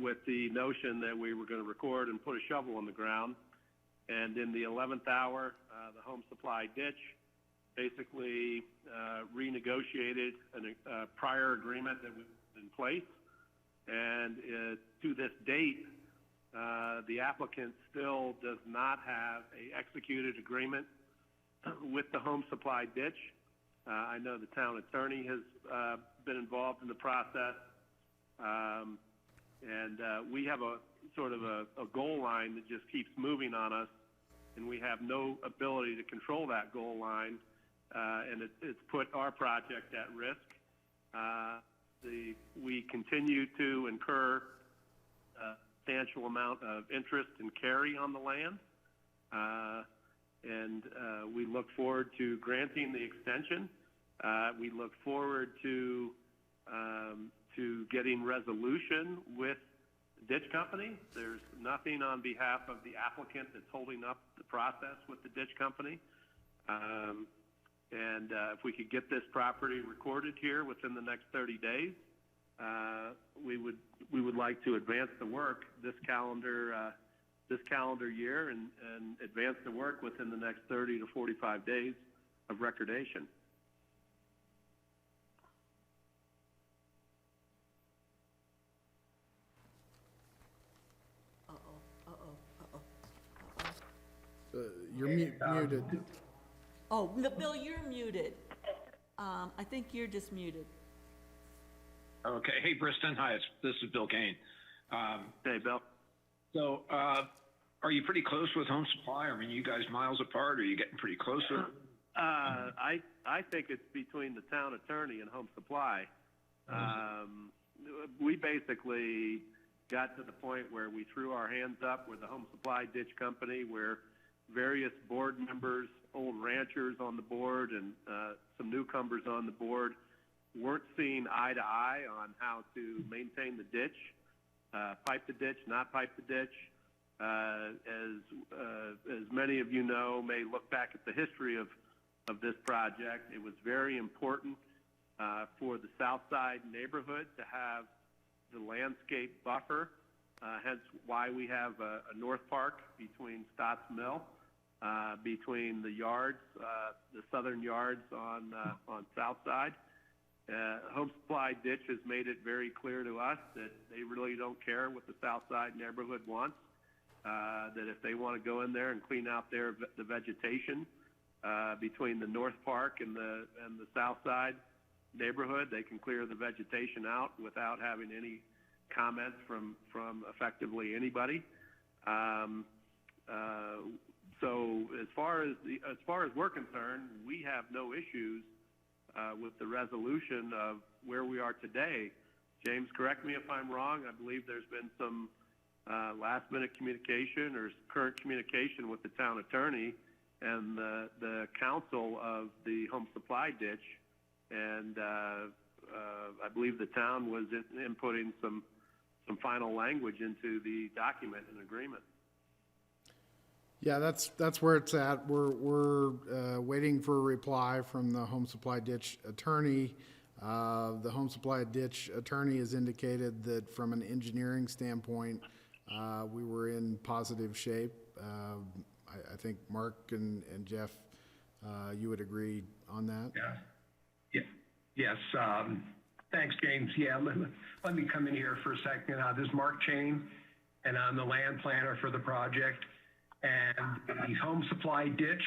with the notion that we were going to record and put a shovel in the ground. And in the 11th hour, the home supply ditch basically renegotiated a prior agreement that was in place. And to this date, the applicant still does not have an executed agreement with the home supply ditch. I know the town attorney has been involved in the process. And we have a sort of a goal line that just keeps moving on us, and we have no ability to control that goal line, and it's put our project at risk. We continue to incur a substantial amount of interest and carry on the land, and we look forward to granting the extension. We look forward to getting resolution with the ditch company. There's nothing on behalf of the applicant that's holding up the process with the ditch company. And if we could get this property recorded here within the next 30 days, we would like to advance the work this calendar year and advance the work within the next 30 to 45 days of recordation. You're muted. Oh, Bill, you're muted. I think you're just muted. Okay. Hey, Briston. Hi, this is Bill Kane. Hey, Bill. So, are you pretty close with Home Supply? I mean, you guys miles apart? Or are you getting pretty close? I think it's between the town attorney and Home Supply. We basically got to the point where we threw our hands up with the Home Supply ditch company, where various board members, old ranchers on the board, and some newcomers on the board weren't seeing eye to eye on how to maintain the ditch, pipe the ditch, not pipe the ditch. As many of you know, may look back at the history of this project, it was very important for the south side neighborhood to have the landscape buffer, hence why we have a north park between Stotts Mill, between the yards, the southern yards on south side. Home Supply Ditch has made it very clear to us that they really don't care what the south side neighborhood wants, that if they want to go in there and clean out the vegetation between the north park and the south side neighborhood, they can clear the vegetation out without having any comments from effectively anybody. So as far as we're concerned, we have no issues with the resolution of where we are today. James, correct me if I'm wrong. I believe there's been some last-minute communication or current communication with the town attorney and the council of the Home Supply Ditch, and I believe the town was inputting some final language into the document and agreement. Yeah, that's where it's at. We're waiting for a reply from the Home Supply Ditch attorney. The Home Supply Ditch attorney has indicated that from an engineering standpoint, we were in positive shape. I think Mark and Jeff, you would agree on that? Yeah. Yes. Thanks, James. Yeah, let me come in here for a second. This is Mark Chain, and I'm the land planner for the project. And the Home Supply Ditch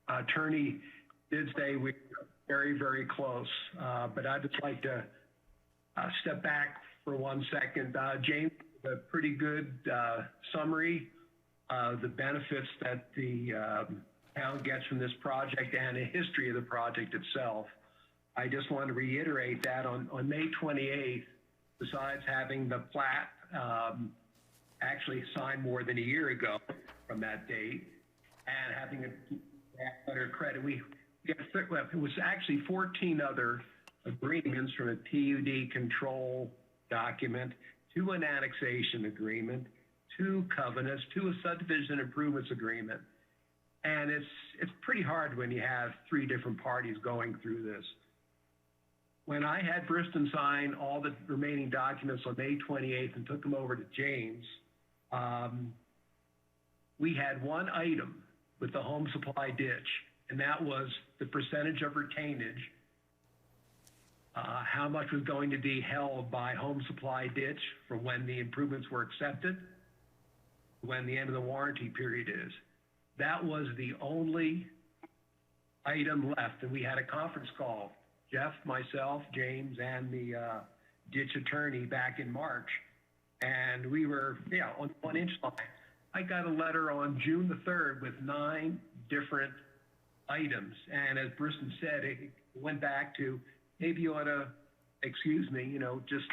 attorney did say we were very, very close. But I'd just like to step back for 1 second. James, a pretty good summary of the benefits that the town gets from this project and a history of the project itself. I just want to reiterate that on May 28th, besides having the plat actually signed more than a year ago from that date, and having a letter of credit, it was actually 14 other agreements, from a PUD control document to an annexation agreement, to covenants, to a subdivision improvements agreement. And it's pretty hard when you have 3 different parties going through this. When I had Briston sign all the remaining documents on May 28th and took them over to James, we had one item with the Home Supply Ditch, and that was the percentage of retainage, how much was going to be held by Home Supply Ditch for when the improvements were accepted, when the end of the warranty period is. That was the only item left, and we had a conference call, Jeff, myself, James, and the ditch attorney back in March, and we were, on 1 inch line. I got a letter on June the 3rd with 9 different items, and as Briston said, it went back to, maybe you ought to, excuse me, just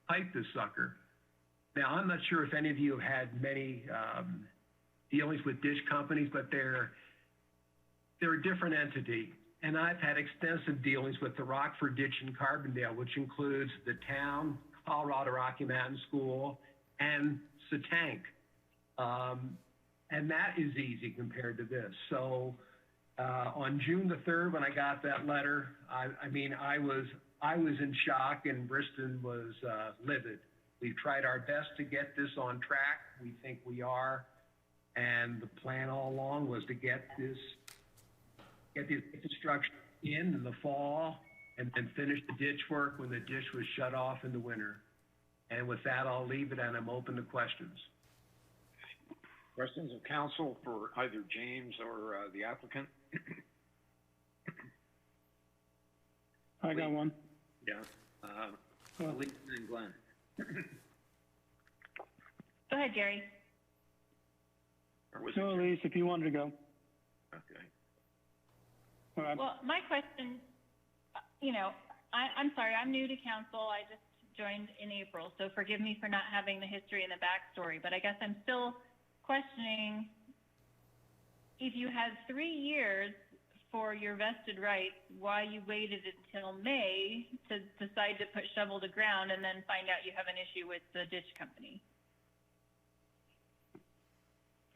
pipe this sucker. Now, I'm not sure if any of you have had many dealings with ditch companies, but they're a different entity. And I've had extensive dealings with the Rockford Ditch in Carbondale, which includes the town, Colorado Rocky Mountain School, and Satank. And that is easy compared to this. So on June the 3rd, when I got that letter, I was in shock, and Briston was livid. We've tried our best to get this on track. We think we are. And the plan all along was to get the infrastructure in the fall, and then finish the ditch work when the ditch was shut off in the winter. And with that, I'll leave it, and I'm open to questions. Questions of council for either James or the applicant? I got one. Yeah. Elise and Glenn. Go ahead, Jerry. So, Elise, if you wanted to go. Okay. All right. Well, my question, I'm sorry, I'm new to council. I just joined in April, so forgive me for not having the history and the backstory, but I guess I'm still questioning, if you had 3 years for your vested rights, why you waited until May to decide to put shovel to ground and then find out you have an issue with the ditch company?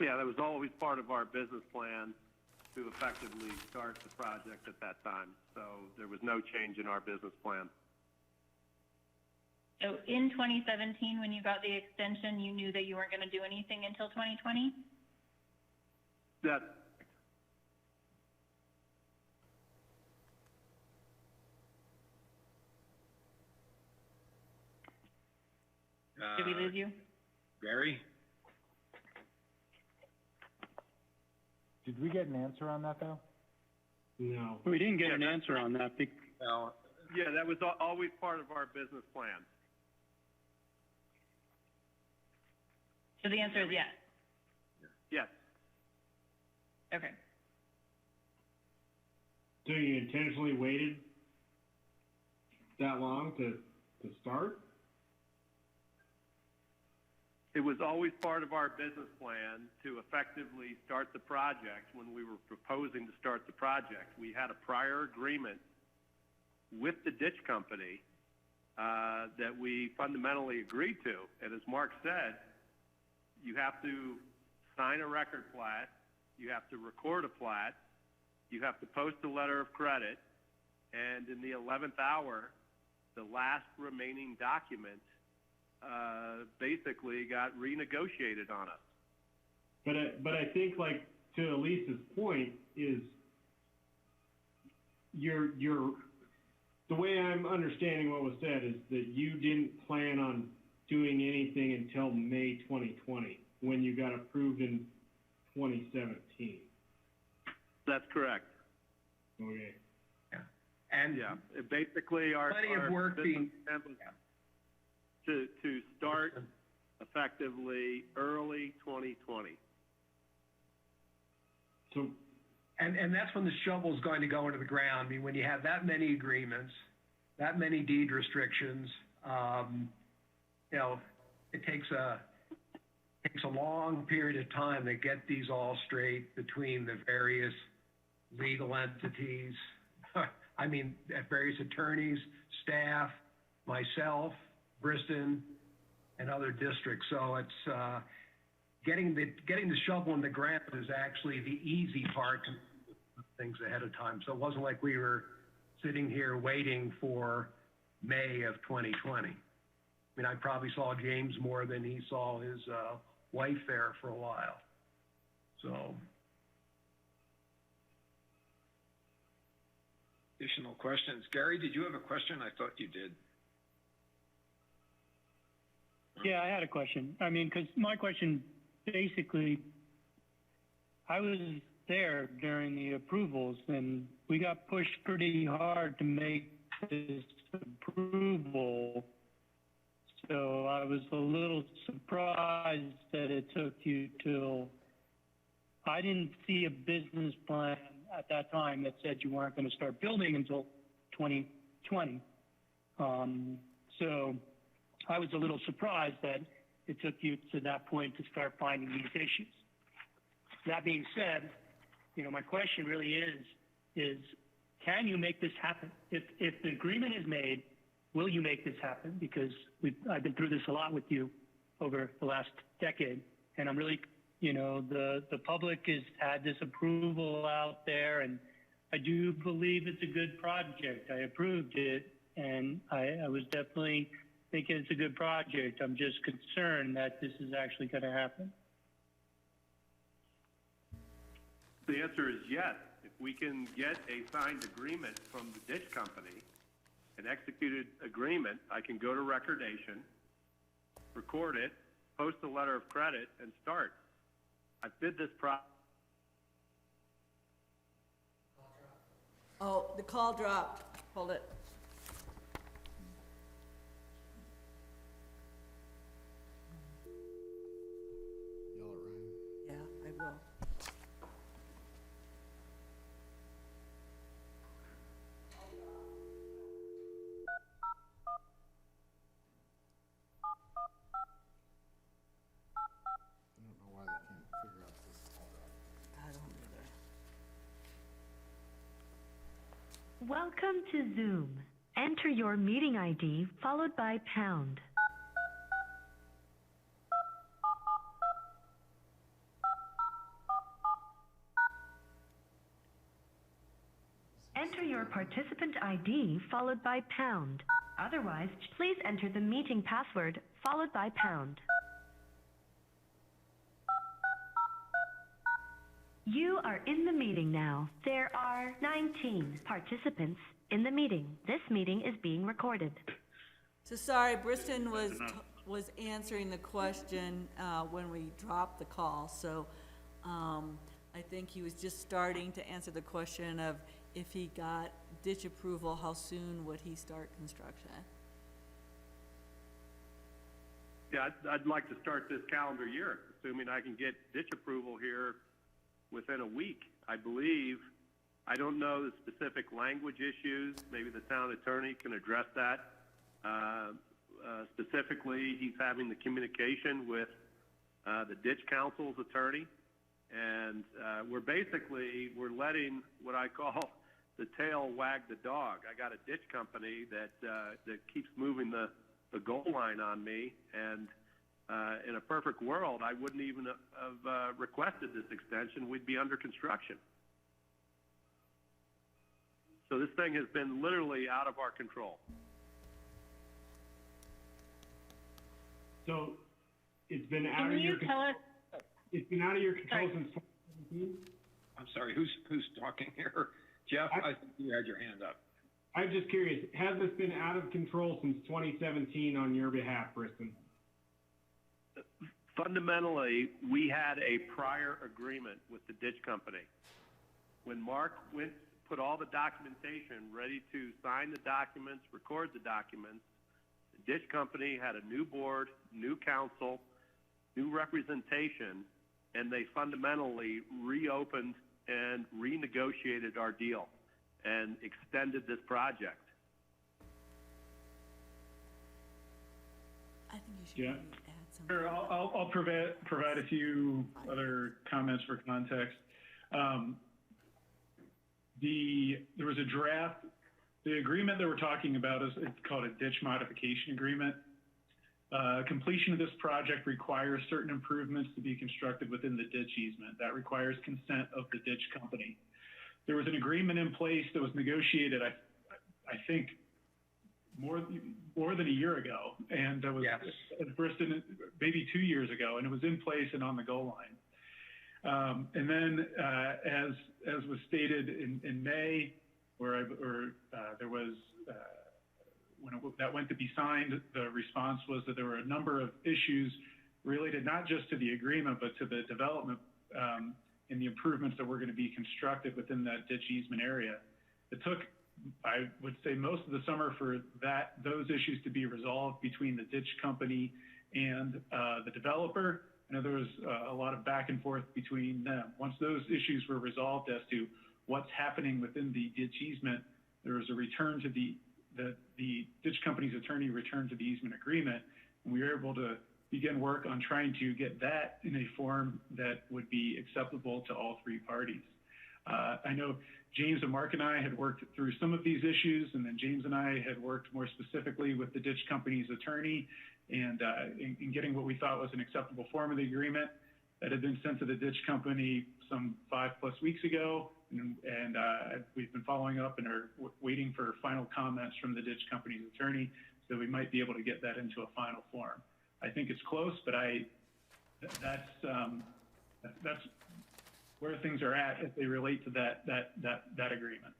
Yeah, that was always part of our business plan to effectively start the project at that time. So there was no change in our business plan. So in 2017, when you got the extension, you knew that you weren't going to do anything until 2020? That, Did we lose you? Gary? Did we get an answer on that, though? No. We didn't get an answer on that. Well, yeah, that was always part of our business plan. So the answer is yes. Yes. Okay. So you intentionally waited that long to start? It was always part of our business plan to effectively start the project. When we were proposing to start the project, we had a prior agreement with the ditch company that we fundamentally agreed to. And as Mark said, you have to sign a record plat, you have to record a plat, you have to post a letter of credit, and in the 11th hour, the last remaining document basically got renegotiated on us. But I think, like, to Elise's point is the way I'm understanding what was said is that you didn't plan on doing anything until May 2020 when you got approved in 2017. That's correct. Okay. Yeah. And yeah, basically our plenty of work being to start effectively early 2020. So, and that's when the shovel's going to go into the ground. I mean, when you have that many agreements, that many deed restrictions, you know, it takes a long period of time to get these all straight between the various legal entities. I mean, various attorneys, staff, myself, Briston, and other districts. So it's getting the shovel in the ground is actually the easy part of things ahead of time. So it wasn't like we were sitting here waiting for May of 2020. I mean, I probably saw James more than he saw his wife there for a while. So. Additional questions. Gary, did you have a question? I thought you did. Yeah, I had a question. I mean, because my question basically, I was there during the approvals, and we got pushed pretty hard to make this approval. So I was a little surprised that it took you till, I didn't see a business plan at that time that said you weren't going to start building until 2020. So I was a little surprised that it took you to that point to start finding these issues. That being said, you know, my question really is can you make this happen? If the agreement is made, will you make this happen? Because I've been through this a lot with you over the last decade, and I'm really, you know, the public has had this approval out there, and I do believe it's a good project. I approved it, and I was definitely thinking it's a good project. I'm just concerned that this is actually going to happen. The answer is yes. If we can get a signed agreement from the ditch company, an executed agreement, I can go to recordation, record it, post a letter of credit, and start. I bid this project. Oh, the call dropped. Hold it. Yell at Ryan. Yeah, I will. I don't know why they can't figure out this call drop. I don't either. Welcome to Zoom. Enter your meeting ID followed by pound. Enter your participant ID followed by pound. Otherwise, please enter the meeting password followed by pound. You are in the meeting now. There are 19 participants in the meeting. This meeting is being recorded. So sorry, Briston was answering the question when we dropped the call. So I think he was just starting to answer the question of if he got ditch approval, how soon would he start construction? Yeah, I'd like to start this calendar year, assuming I can get ditch approval here within a week. I believe, I don't know the specific language issues. Maybe the town attorney can address that. Specifically, he's having the communication with the ditch council's attorney. And we're letting what I call the tail wag the dog. I got a ditch company that keeps moving the goal line on me, and in a perfect world, I wouldn't even have requested this extension. We'd be under construction. So this thing has been literally out of our control. So it's been out of your control. It's been out of your control since 2017? I'm sorry, who's talking here? Jeff, I think you had your hand up. I'm just curious, has this been out of control since 2017 on your behalf, Briston? Fundamentally, we had a prior agreement with the ditch company. When Mark put all the documentation ready to sign the documents, record the documents, the ditch company had a new board, new council, new representation, and they fundamentally reopened and renegotiated our deal and extended this project. I think you should add some. Sure, I'll provide a few other comments for context. There was a draft. The agreement that we're talking about it's called a ditch modification agreement. Completion of this project requires certain improvements to be constructed within the ditch easement. That requires consent of the ditch company. There was an agreement in place that was negotiated, I think, more than a year ago, and that was at Briston maybe 2 years ago, and it was in place and on the goal line. And then, as was stated in May, there was when that went to be signed, the response was that there were a number of issues related not just to the agreement, but to the development and the improvements that were going to be constructed within that ditch easement area. It took, I would say, most of the summer for those issues to be resolved between the ditch company and the developer. I know there was a lot of back and forth between them. Once those issues were resolved as to what's happening within the ditch easement, there was a return to the ditch company's attorney returned to the easement agreement, and we were able to begin work on trying to get that in a form that would be acceptable to all three parties. I know James and Mark and I had worked through some of these issues, and then James and I had worked more specifically with the ditch company's attorney and in getting what we thought was an acceptable form of the agreement that had been sent to the ditch company some 5+ weeks ago. And we've been following up and are waiting for final comments from the ditch company's attorney so we might be able to get that into a final form. I think it's close, but that's where things are at as they relate to that agreement.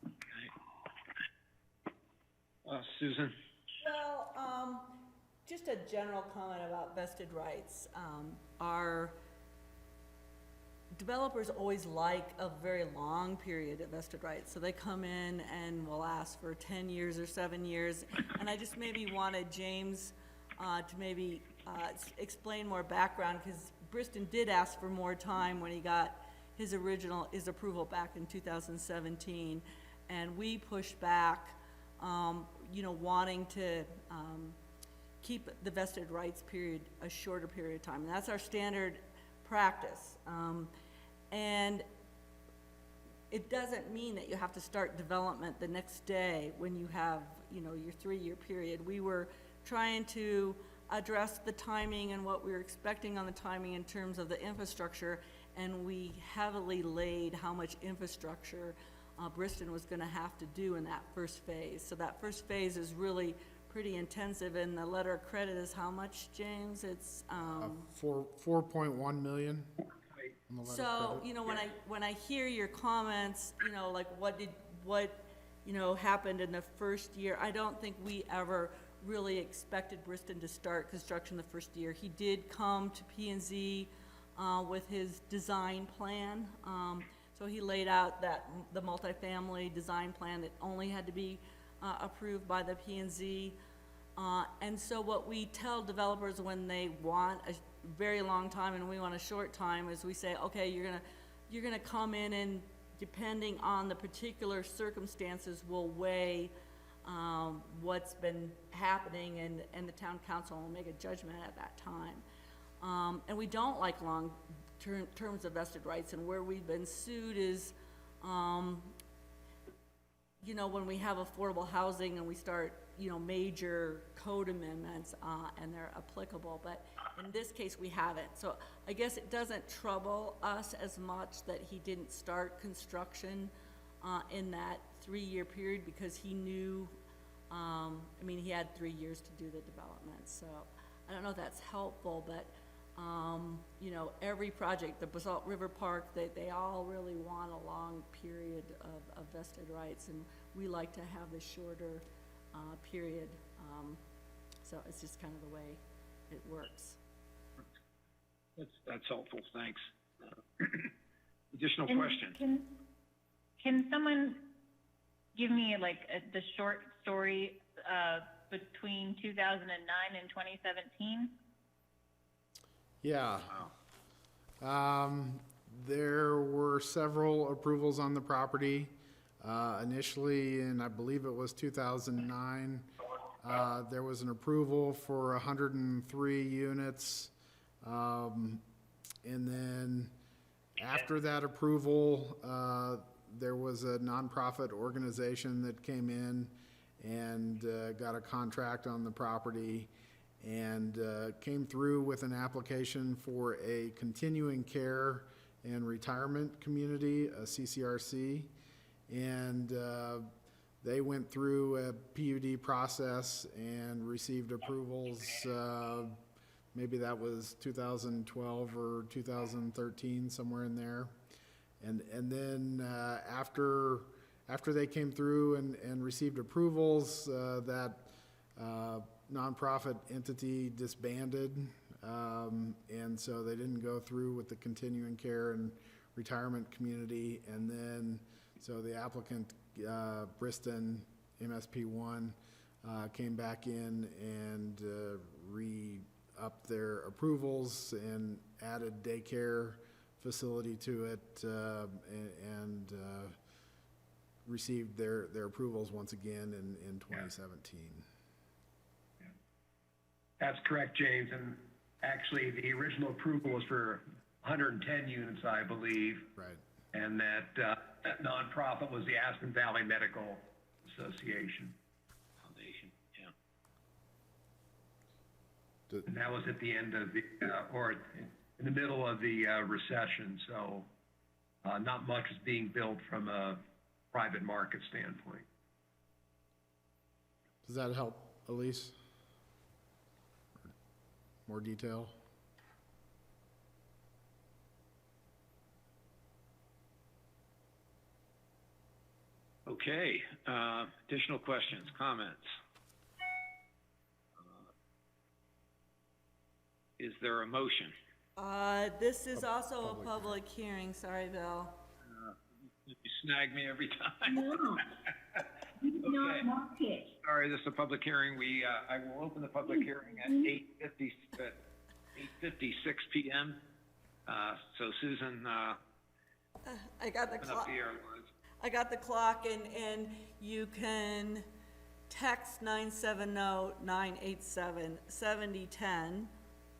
Okay. Susan? Well, just a general comment about vested rights. Our developers always like a very long period of vested rights. So they come in and will ask for 10 years or 7 years. And I just maybe wanted James to maybe explain more background, because Briston did ask for more time when he got his approval back in 2017. And we pushed back, wanting to keep the vested rights period a shorter period of time. And that's our standard practice. And it doesn't mean that you have to start development the next day when you have, your 3-year period. We were trying to address the timing and what we were expecting on the timing in terms of the infrastructure, and we heavily laid how much infrastructure Bristol was going to have to do in that first phase. So that first phase is really pretty intensive, and the letter of credit is how much, James? It's 4.1 million. On the letter of so credit. you know, when I hear your comments, you know, like what happened in the first year, I don't think we ever really expected Bristol to start construction the first year. He did come to P&Z with his design plan. So he laid out the multifamily design plan that only had to be approved by the P&Z. And so what we tell developers when they want a very long time and we want a short time is we say, okay, you're gonna come in, and depending on the particular circumstances, we'll weigh what's been happening, and the town council will make a judgment at that time. And we don't like long terms of vested rights, and where we've been sued is, you know, when we have affordable housing and we start, you know, major code amendments, and they're applicable, but in this case we haven't. So I guess it doesn't trouble us as much that he didn't start construction in that 3-year period, because he knew, I mean, he had 3 years to do the development. So I don't know if that's helpful, but you know, every project, the Basalt River Park, they all really want a long period of vested rights, and we like to have the shorter period. So it's just kind of the way it works. That's helpful, thanks. Additional questions? Can someone give me like the short story between 2009 and 2017? Yeah. There were several approvals on the property. Initially, in I believe it was 2009, there was an approval for 103 units. And then after that approval, there was a nonprofit organization that came in and got a contract on the property, and came through with an application for a continuing care and retirement community, a CCRC. And they went through a PUD process and received approvals. Maybe that was 2012 or 2013, somewhere in there. And then after they came through and received approvals, that nonprofit entity disbanded, and so they didn't go through with the continuing care and retirement community. And then so the applicant, Briston MSP1, came back in and re-upped their approvals and added daycare facility to it, and received their approvals once again in 2017. That's correct, James. And actually, the original approval was for 110 units, I believe. Right. And that nonprofit was the Aspen Valley Medical Association. Foundation, yeah. And that was at the end of the, or in the middle of the recession. So not much is being built from a private market standpoint. Does that help, Elise? More detail? Okay, additional questions, comments? Is there a motion? This is also a public hearing. Sorry, Bill. You snag me every time. No. You did not mark it. Sorry, this is a public hearing. I will open the public hearing at 8:56 p.m. So Susan, I got the open up clock. the airlines. I got the clock, and you can text 970-987-7010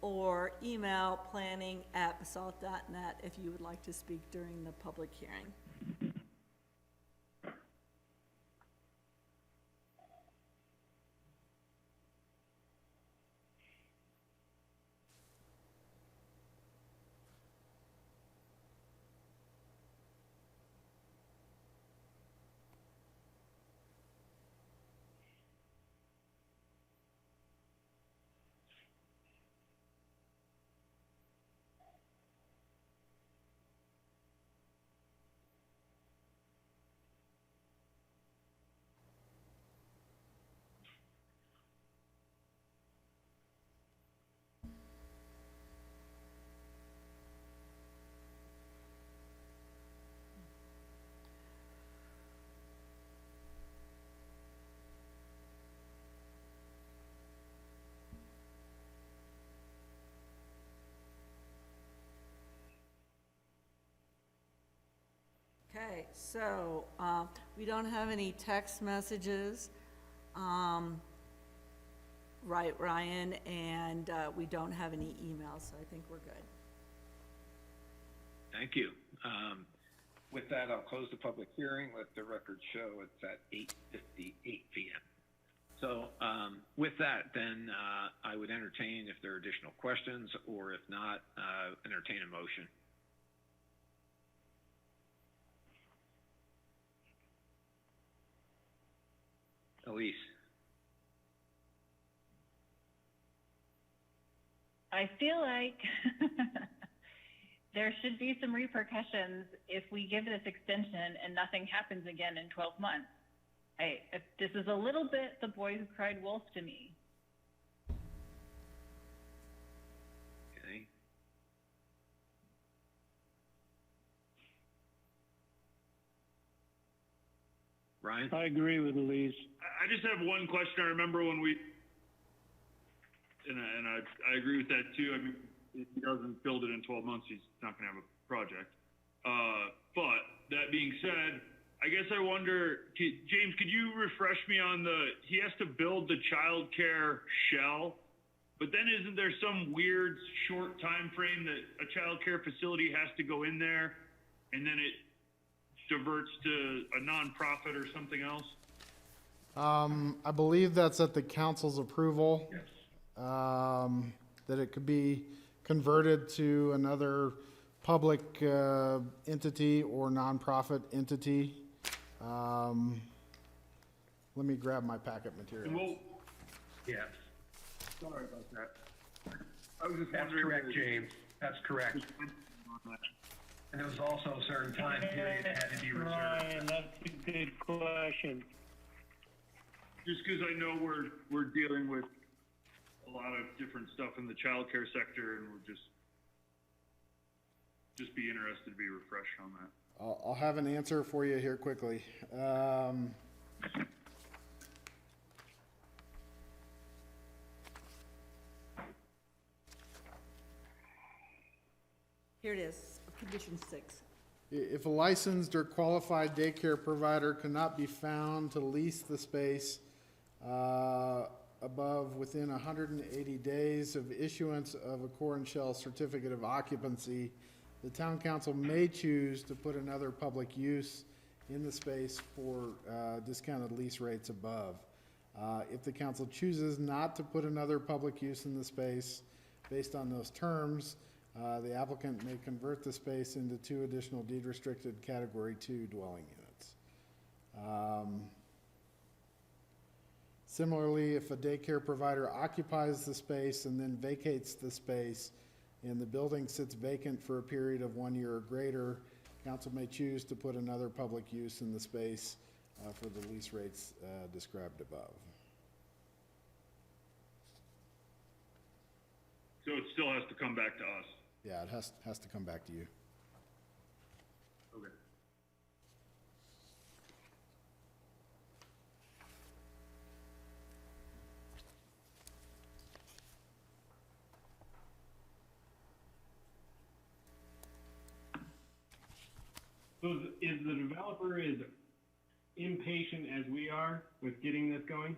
or email planning@basalt.net if you would like to speak during the public hearing. Okay, so, we don't have any text messages, right, Ryan, and, we don't have any emails, so I think we're good. Thank you. With that, I'll close the public hearing. Let the record show it's at 8:58 p.m. So with that, then I would entertain if there are additional questions, or if not, entertain a motion. Elise. I feel like there should be some repercussions if we give this extension and nothing happens again in 12 months. This is a little bit the boy who cried wolf to me. Okay. Ryan? I agree with Elise. I just have one question. I remember when we, and I agree with that too. I mean, if he doesn't build it in 12 months, he's not going to have a project. But that being said, I guess I wonder, James, could you refresh me on he has to build the childcare shell, but then isn't there some weird short time frame that a childcare facility has to go in there and then it diverts to a nonprofit or something else? I believe that's at the council's approval. Yes. That it could be converted to another public entity or nonprofit entity. Let me grab my packet material. Yes. Sorry about that. I was just That's correct, James. That's correct. And there was also a certain time period that had to be reserved. Ryan, that's a good question. Just because I know we're dealing with a lot of different stuff in the childcare sector, and we'll just be interested to be refreshed on that. I'll have an answer for you here quickly. Here it is, condition 6. If a licensed or qualified daycare provider cannot be found to lease the space above within 180 days of issuance of a core and shell certificate of occupancy, the town council may choose to put another public use in the space for discounted lease rates above. If the council chooses not to put another public use in the space based on those terms, the applicant may convert the space into 2 additional deed-restricted Category 2 dwelling units. Similarly, if a daycare provider occupies the space and then vacates the space and the building sits vacant for a period of 1 year or greater, council may choose to put another public use in the space for the lease rates described above. So it still has to come back to us? Yeah, it has to come back to you. Okay. So is the developer as impatient as we are with getting this going?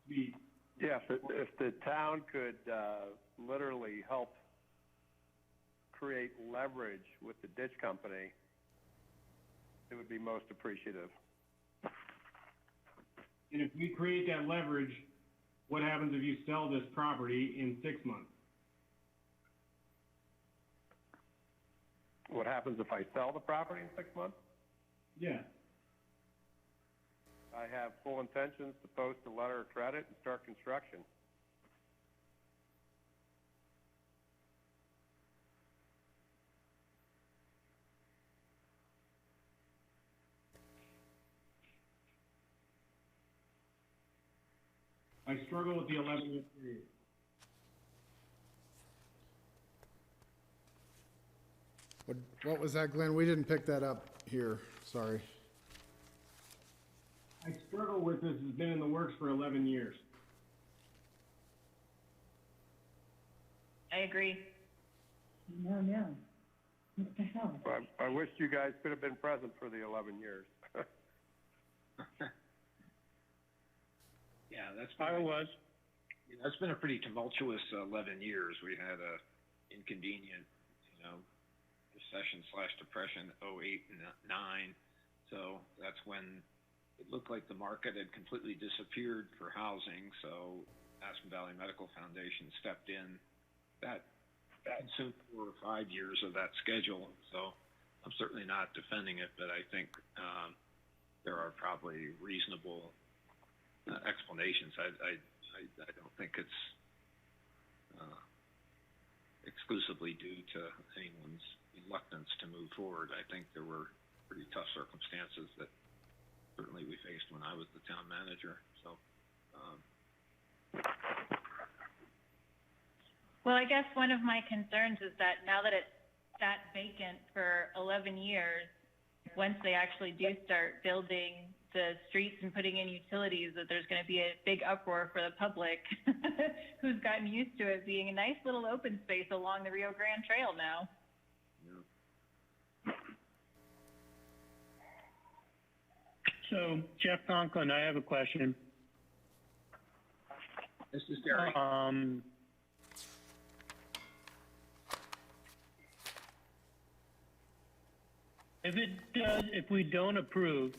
Yeah, if the town could literally help create leverage with the ditch company, it would be most appreciative. And if we create that leverage, what happens if you sell this property in 6 months? What happens if I sell the property in 6 months? Yeah. I have full intentions to post a letter of credit and start construction. I struggle with the 11-year period. What was that, Glenn? We didn't pick that up here. Sorry. I struggle with this. Has been in the works for 11 years. I agree. No. What the hell? I wish you guys could have been present for the 11 years. Yeah, that's been a pretty tumultuous 11 years. We had a inconvenient, recession/depression 08 and 09. So that's when it looked like the market had completely disappeared for housing. So Aspen Valley Medical Foundation stepped in. That consumed 4 or 5 years of that schedule. So I'm certainly not defending it, but I think there are probably reasonable explanations. I don't think it's exclusively due to anyone's reluctance to move forward. I think there were pretty tough circumstances that certainly we faced when I was the town manager. So. Well, I guess one of my concerns is that now that it's sat vacant for 11 years, once they actually do start building the streets and putting in utilities, that there's going to be a big uproar for the public who's gotten used to it being a nice little open space along the Rio Grande Trail now. So, Jeff Conklin, I have a question. This is Gary. If we don't approve,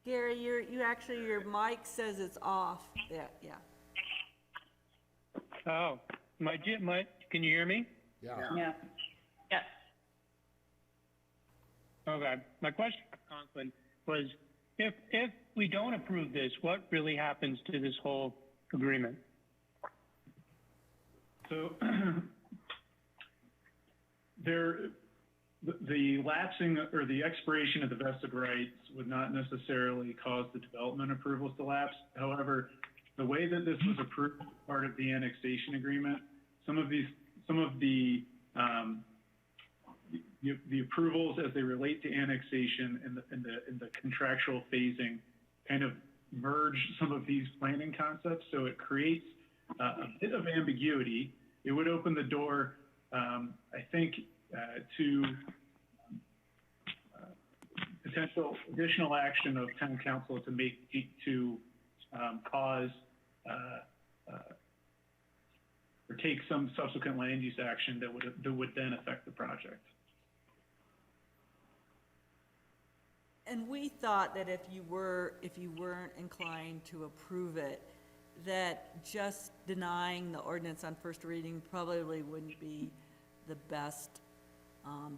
Gary, your mic says it's off. Yeah. Oh, can you hear me? Yeah. Okay. My question, Conklin, was if we don't approve this, what really happens to this whole agreement? So the lapsing or the expiration of the vested rights would not necessarily cause the development approvals to lapse. However, the way that this was approved as part of the annexation agreement, some of the approvals as they relate to annexation and the contractual phasing kind of merge some of these planning concepts. So it creates a bit of ambiguity. It would open the door, I think, to potential additional action of town council to cause or take some subsequent land use action that would then affect the project. And we thought that if you weren't inclined to approve it, that just denying the ordinance on first reading probably wouldn't be the best,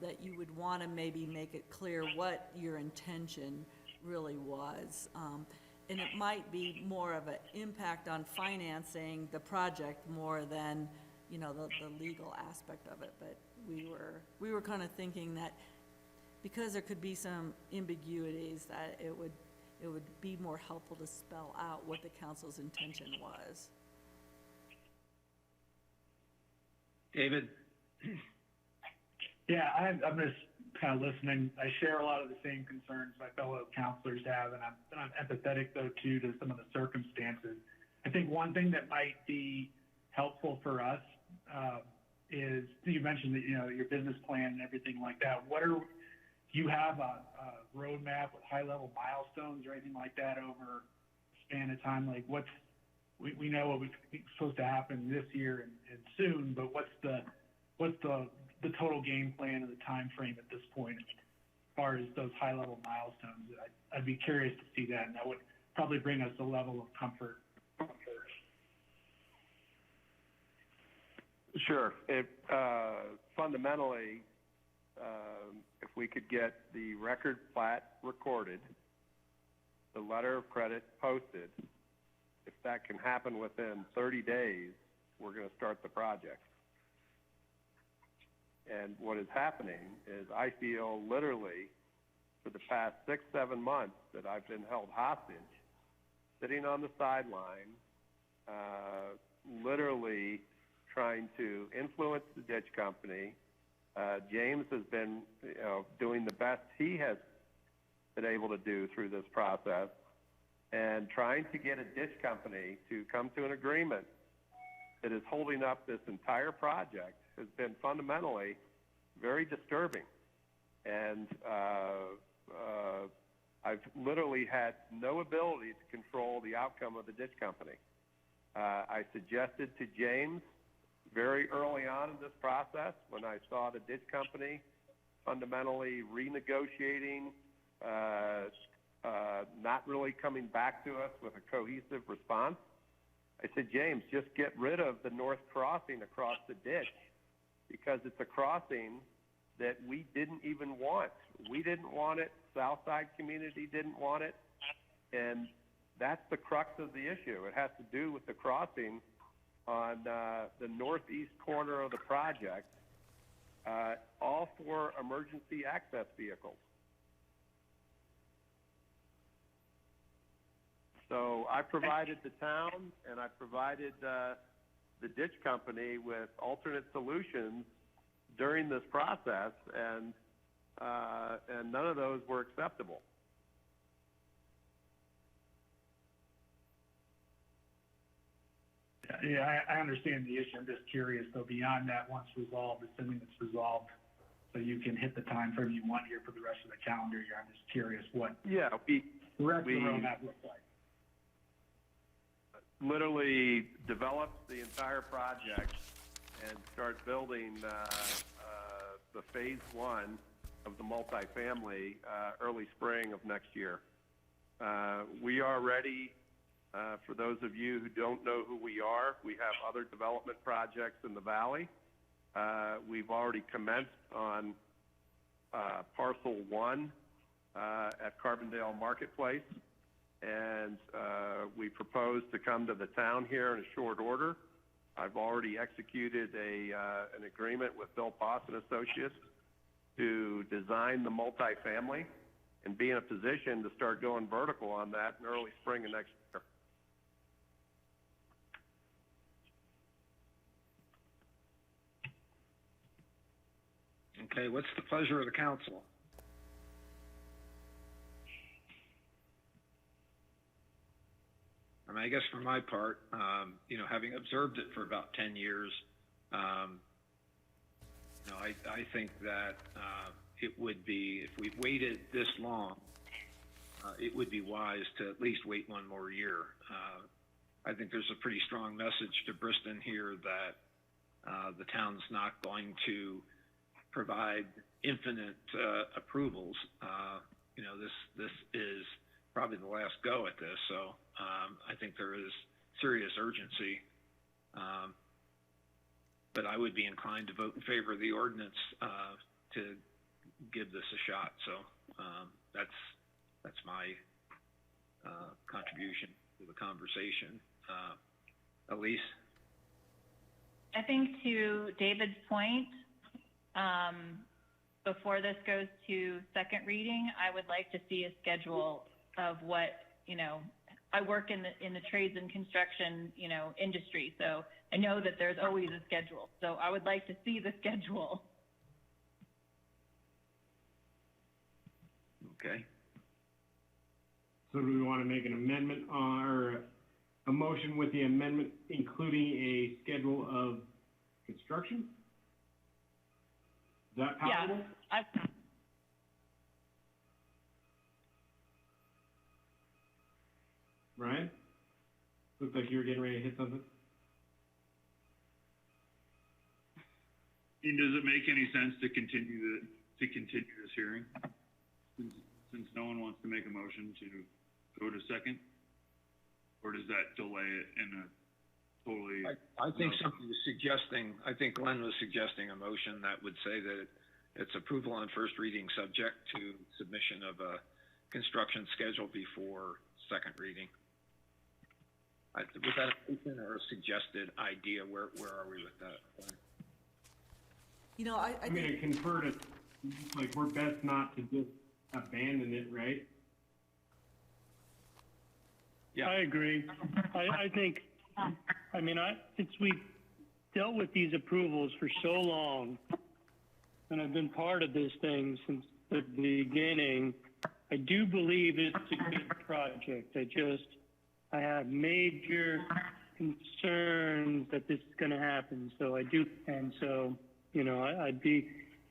that you would want to maybe make it clear what your intention really was. And it might be more of an impact on financing the project more than, the legal aspect of it. But we were kind of thinking that because there could be some ambiguities, that it would be more helpful to spell out what the council's intention was. David? Yeah, I'm just kind of listening. I share a lot of the same concerns my fellow counselors have, and I'm empathetic, though, too, to some of the circumstances. I think one thing that might be helpful for us is, you mentioned that, your business plan and everything like that. Do you have a roadmap with high-level milestones or anything like that over a span of time? Like, we know what was supposed to happen this year and soon, but what's the total game plan and the time frame at this point as far as those high-level milestones? I'd be curious to see that, and that would probably bring us a level of comfort. Sure. Fundamentally, if we could get the record plat recorded, the letter of credit posted, if that can happen within 30 days, we're going to start the project. And what is happening is I feel literally for the past 6-7 months that I've been held hostage, sitting on the sideline, literally trying to influence the ditch company. James has been doing the best he has been able to do through this process. and trying to get a ditch company to come to an agreement that is holding up this entire project has been fundamentally very disturbing. And I've literally had no ability to control the outcome of the ditch company. I suggested to James very early on in this process, when I saw the ditch company fundamentally renegotiating, not really coming back to us with a cohesive response, I said, James, just get rid of the north crossing across the ditch, because it's a crossing that we didn't even want. We didn't want it. Southside community didn't want it. And that's the crux of the issue. It has to do with the crossing on the northeast corner of the project, all for emergency access vehicles. So I provided the town and I provided the ditch company with alternate solutions during this process, and none of those were acceptable. Yeah, I understand the issue. I'm just curious, though, beyond that, once resolved, assuming it's resolved, so you can hit the time frame you want here for the rest of the calendar year, I'm just curious what the rest of the roadmap looks like. Literally developed the entire project and start building the phase one of the multifamily early spring of next year. We are ready. For those of you who don't know who we are, we have other development projects in the valley. We've already commenced on parcel 1 at Carbondale Marketplace, and we propose to come to the town here in a short order. I've already executed an agreement with Bill Poss and Associates to design the multifamily and be in a position to start going vertical on that in early spring of next year. Okay, what's the pleasure of the council? I mean, I guess for my part, you know, having observed it for about 10 years, you know, I think that it would be, if we've waited this long, it would be wise to at least wait one more year. I think there's a pretty strong message to Briston here that the town's not going to provide infinite approvals. You know, this is probably the last go at this, so I think there is serious urgency. But I would be inclined to vote in favor of the ordinance to give this a shot. So that's my contribution to the conversation. Elise? I think to David's point, before this goes to second reading, I would like to see a schedule of what, you know, I work in the trades and construction, you know, industry, so I know that there's always a schedule. So I would like to see the schedule. Okay. So do we want to make an amendment or a motion with the amendment including a schedule of construction? Is that possible? Yeah. Ryan? Looks like you were getting ready to hit something. Does it make any sense to continue this hearing, since no one wants to make a motion to go to second, or does that delay it in a totally? I think something was suggesting. I think Glenn was suggesting a motion that would say that it's approval on first reading, subject to submission of a construction schedule before second reading. Was that a motion or a suggested idea? Where are we with that, Glenn? You know, I mean, I confer to, like, we're best not to just abandon it, right? Yeah, I agree. I think, I mean, since we've dealt with these approvals for so long, and I've been part of this thing since the beginning, I do believe it's a good project. I have major concerns that this is going to happen. So I do, and so, you know, I'd be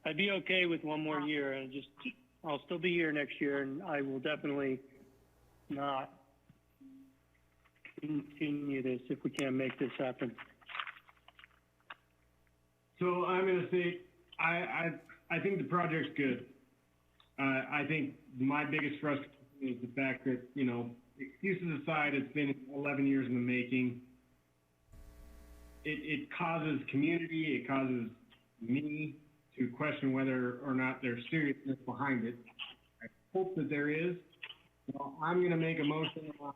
okay with one more year, and I'll still be here next year, and I will definitely not continue this if we can't make this happen. So I'm going to say, I think the project's good. I think my biggest frustration is the fact that, you know, excuses aside, it's been 11 years in the making. It causes community, it causes me to question whether or not there's seriousness behind it. I hope that there is. So I'm going to make a motion on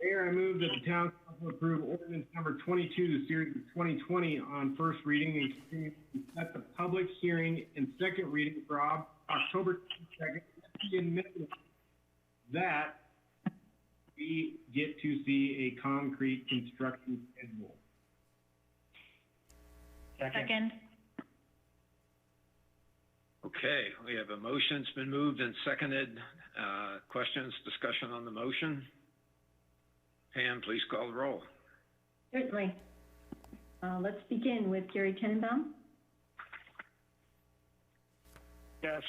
Mayor, I move that the town council approve ordinance number 22, the series of 2020 on first reading and continue to set the public hearing and second reading for October 22nd. That we get to see a concrete construction schedule. Second. Okay, we have a motion. It's been moved and seconded. Questions, discussion on the motion? Pam, please call the roll. Certainly. Let's begin with Jerry Tenenbaum. Yes.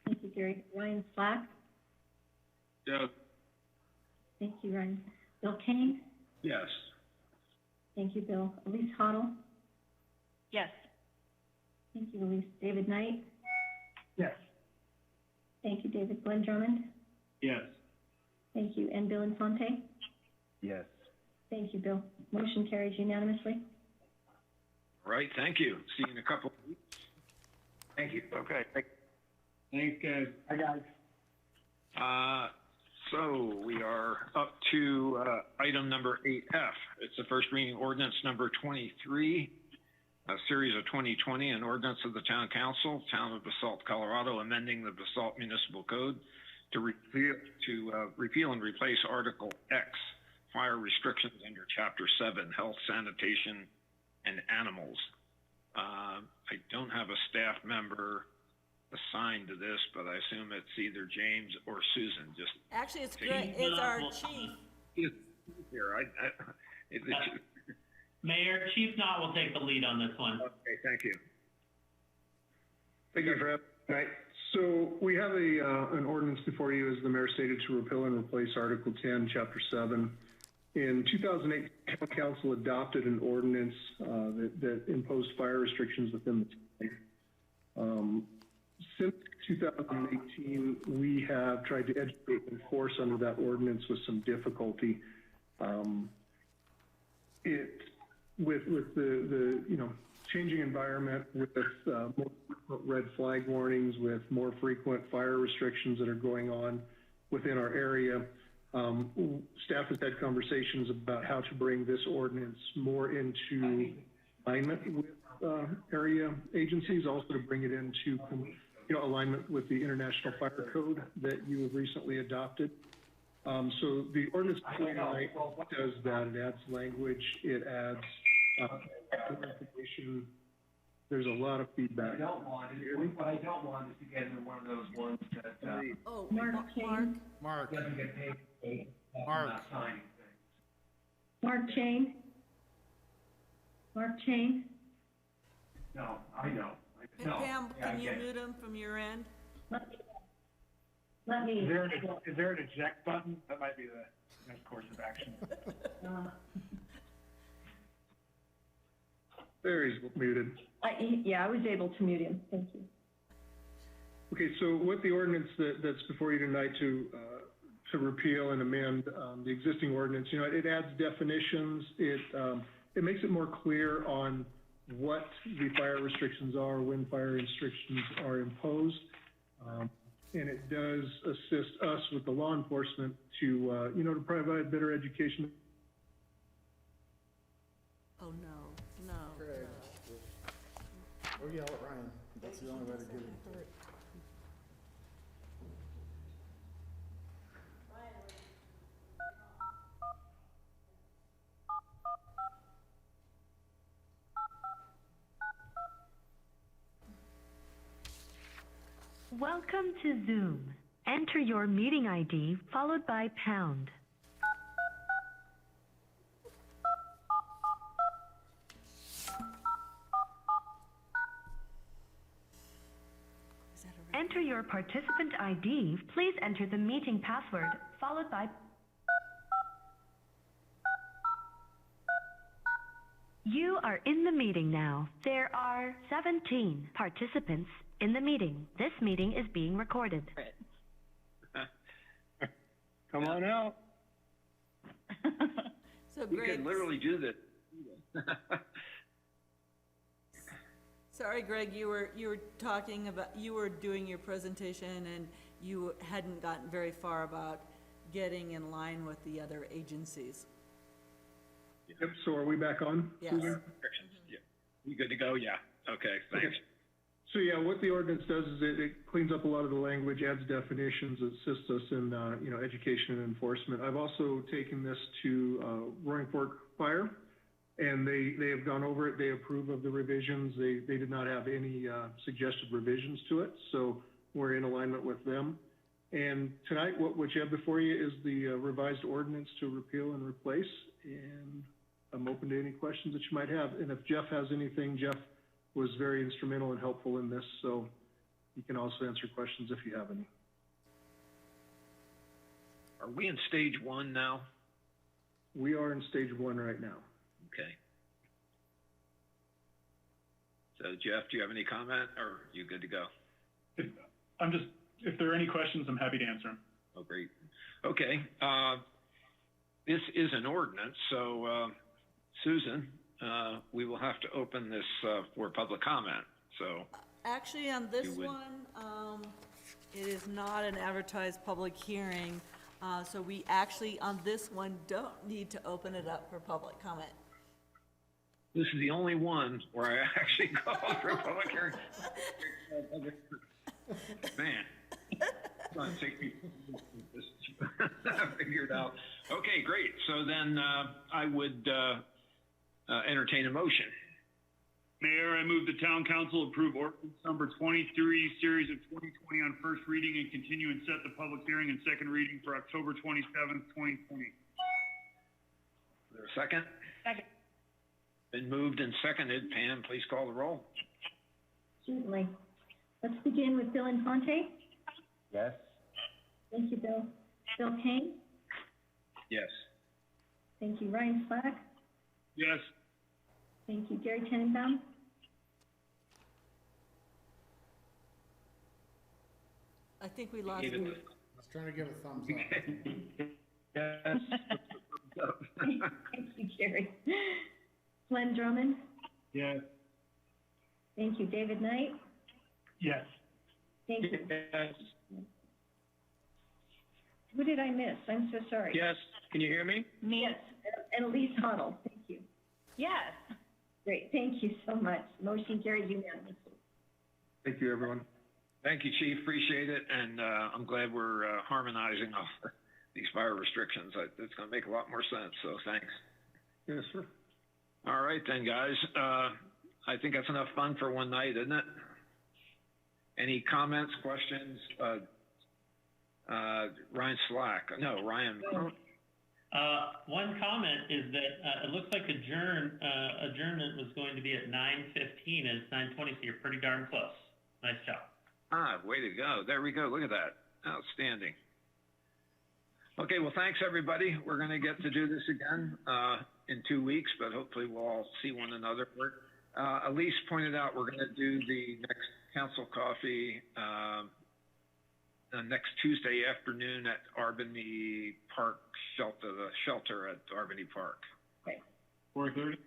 Thank you, Jerry. Ryan Slack. Yes. Thank you, Ryan. Bill Kane. Yes. Thank you, Bill. Elise Hoddle. Yes. Thank you, Elise. David Knight. Yes. Thank you, David. Glenn Drummond. Yes. Thank you. And Bill Infante. Yes. Thank you, Bill. Motion carries unanimously. All right, thank you. See you in a couple of weeks. Thank you. Okay. Thanks, guys. Hi, guys. So we are up to item number 8F. It's the first reading ordinance number 23, a series of 2020, an ordinance of the Town Council, Town of Basalt, Colorado, amending the Basalt Municipal Code to repeal and replace Article X, fire restrictions under Chapter 7, health, sanitation, and animals. I don't have a staff member assigned to this, but I assume it's either James or Susan. Just Actually, it's great. It's our chief. Here, Mayor, Chief Knott will take the lead on this one. Okay, thank you. Thank you for having me tonight. So we have an ordinance before you, as the mayor stated, to repeal and replace Article 10, Chapter 7. In 2008, the council adopted an ordinance that imposed fire restrictions within the town. Since 2018, we have tried to educate and enforce under that ordinance with some difficulty. With the changing environment, with more red flag warnings, with more frequent fire restrictions that are going on within our area, staff has had conversations about how to bring this ordinance more into alignment with area agencies, also to bring it into alignment with the International Fire Code that you have recently adopted. So the ordinance tonight does that. It adds language. It adds more information. There's a lot of feedback. What I don't want is to get into one of those ones that Mark doesn't get paid. Mark. Signing things. Mark Chain. Mark Chain. No, I know. And Pam, can you mute him from your end? Let me. Is there an eject button? That might be the next course of action. There, he's muted. I was able to mute him. Thank you. Okay, so with the ordinance that's before you tonight to repeal and amend the existing ordinance, it adds definitions. It makes it more clear on what the fire restrictions are, when fire restrictions are imposed, and it does assist us with the law enforcement to to provide better education. Oh no. Greg, or yell at Ryan. That's the only way to get him. Welcome to Zoom. Enter your meeting ID followed by pound. Enter your participant ID. Please enter the meeting password followed by... You are in the meeting now. There are 17 participants in the meeting. This meeting is being recorded. Come on out. So We Greg, could literally do this. sorry, Greg, you were talking about, you were doing your presentation and you hadn't gotten very far about getting in line with the other agencies. Yep, so are we back on? Yes. Susan? Yeah. You good to go? Yeah. Okay, thanks. Okay. So yeah, what the ordinance does is it cleans up a lot of the language, adds definitions, assists us in, education and enforcement. I've also taken this to Roaring Fork Fire, and they have gone over it. They approve of the revisions. They did not have any suggested revisions to it, so we're in alignment with them. And tonight, what you have before you is the revised ordinance to repeal and replace, and I'm open to any questions that you might have. And if Jeff has anything, Jeff was very instrumental and helpful in this, so he can also answer questions if you have any. Are we in stage 1 now? We are in stage 1 right now. Okay. So Jeff, do you have any comment, or are you good to go? If there are any questions, I'm happy to answer them. Oh, great. Okay. This is an ordinance, so Susan, we will have to open this for public comment. So Actually, on this one, it is not an advertised public hearing, so we actually, on this one, don't need to open it up for public comment. this is the only one where I actually called for a public hearing. Man, it's going to take me figured out. Okay, great. So then I would entertain a motion. Mayor, I move the town council approve ordinance number 23, series of 2020 on first reading and continue and set the public hearing and second reading for October 27th, 2020. Is there a second? Second. Been moved and seconded. Pam, please call the roll. Certainly. Let's begin with Bill Infante. Yes. Thank you, Bill. Bill Kane. Yes. Thank you, Ryan Slack. Yes. Thank you, Gary Tenenbaum. I think we lost Gave it you. the- I was trying to give a thumbs up. Yes. Thank you, Gary. Glenn Drummond. Yes. Thank you, David Knight. Yes. Thank you. Yes. Who did I miss? I'm so sorry. Yes. Can you hear me? Yes, and Elise Hoddle. Thank you. Yes. Great, thank you so much. Motion carried unanimously. Thank you, everyone. Thank you, Chief. Appreciate it. And I'm glad we're harmonizing all these fire restrictions. It's going to make a lot more sense. So thanks. Yes, sir. All right, then, guys. I think that's enough fun for one night, isn't it? Any comments, questions? Ryan Slack. No, Ryan. One comment is that it looks like adjournment was going to be at 9:15 and it's 9:20, so you're pretty darn close. Nice job. Way to go. There we go. Look at that. Outstanding. Okay, well, thanks, everybody. We're going to get to do this again in 2 weeks, but hopefully we'll all see one another. Elise pointed out we're going to do the next council coffee next Tuesday afternoon at Albany Park the shelter at Albany Park. Okay. 4:30?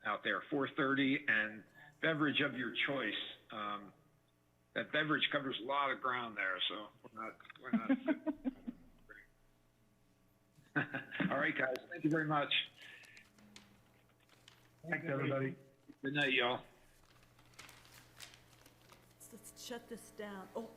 Out there, 4:30, and beverage of your choice. That beverage covers a lot of ground there, so we're not. All right, guys. Thank you very much. Thanks, everybody. Good night, y'all. Let's shut this down. Oh.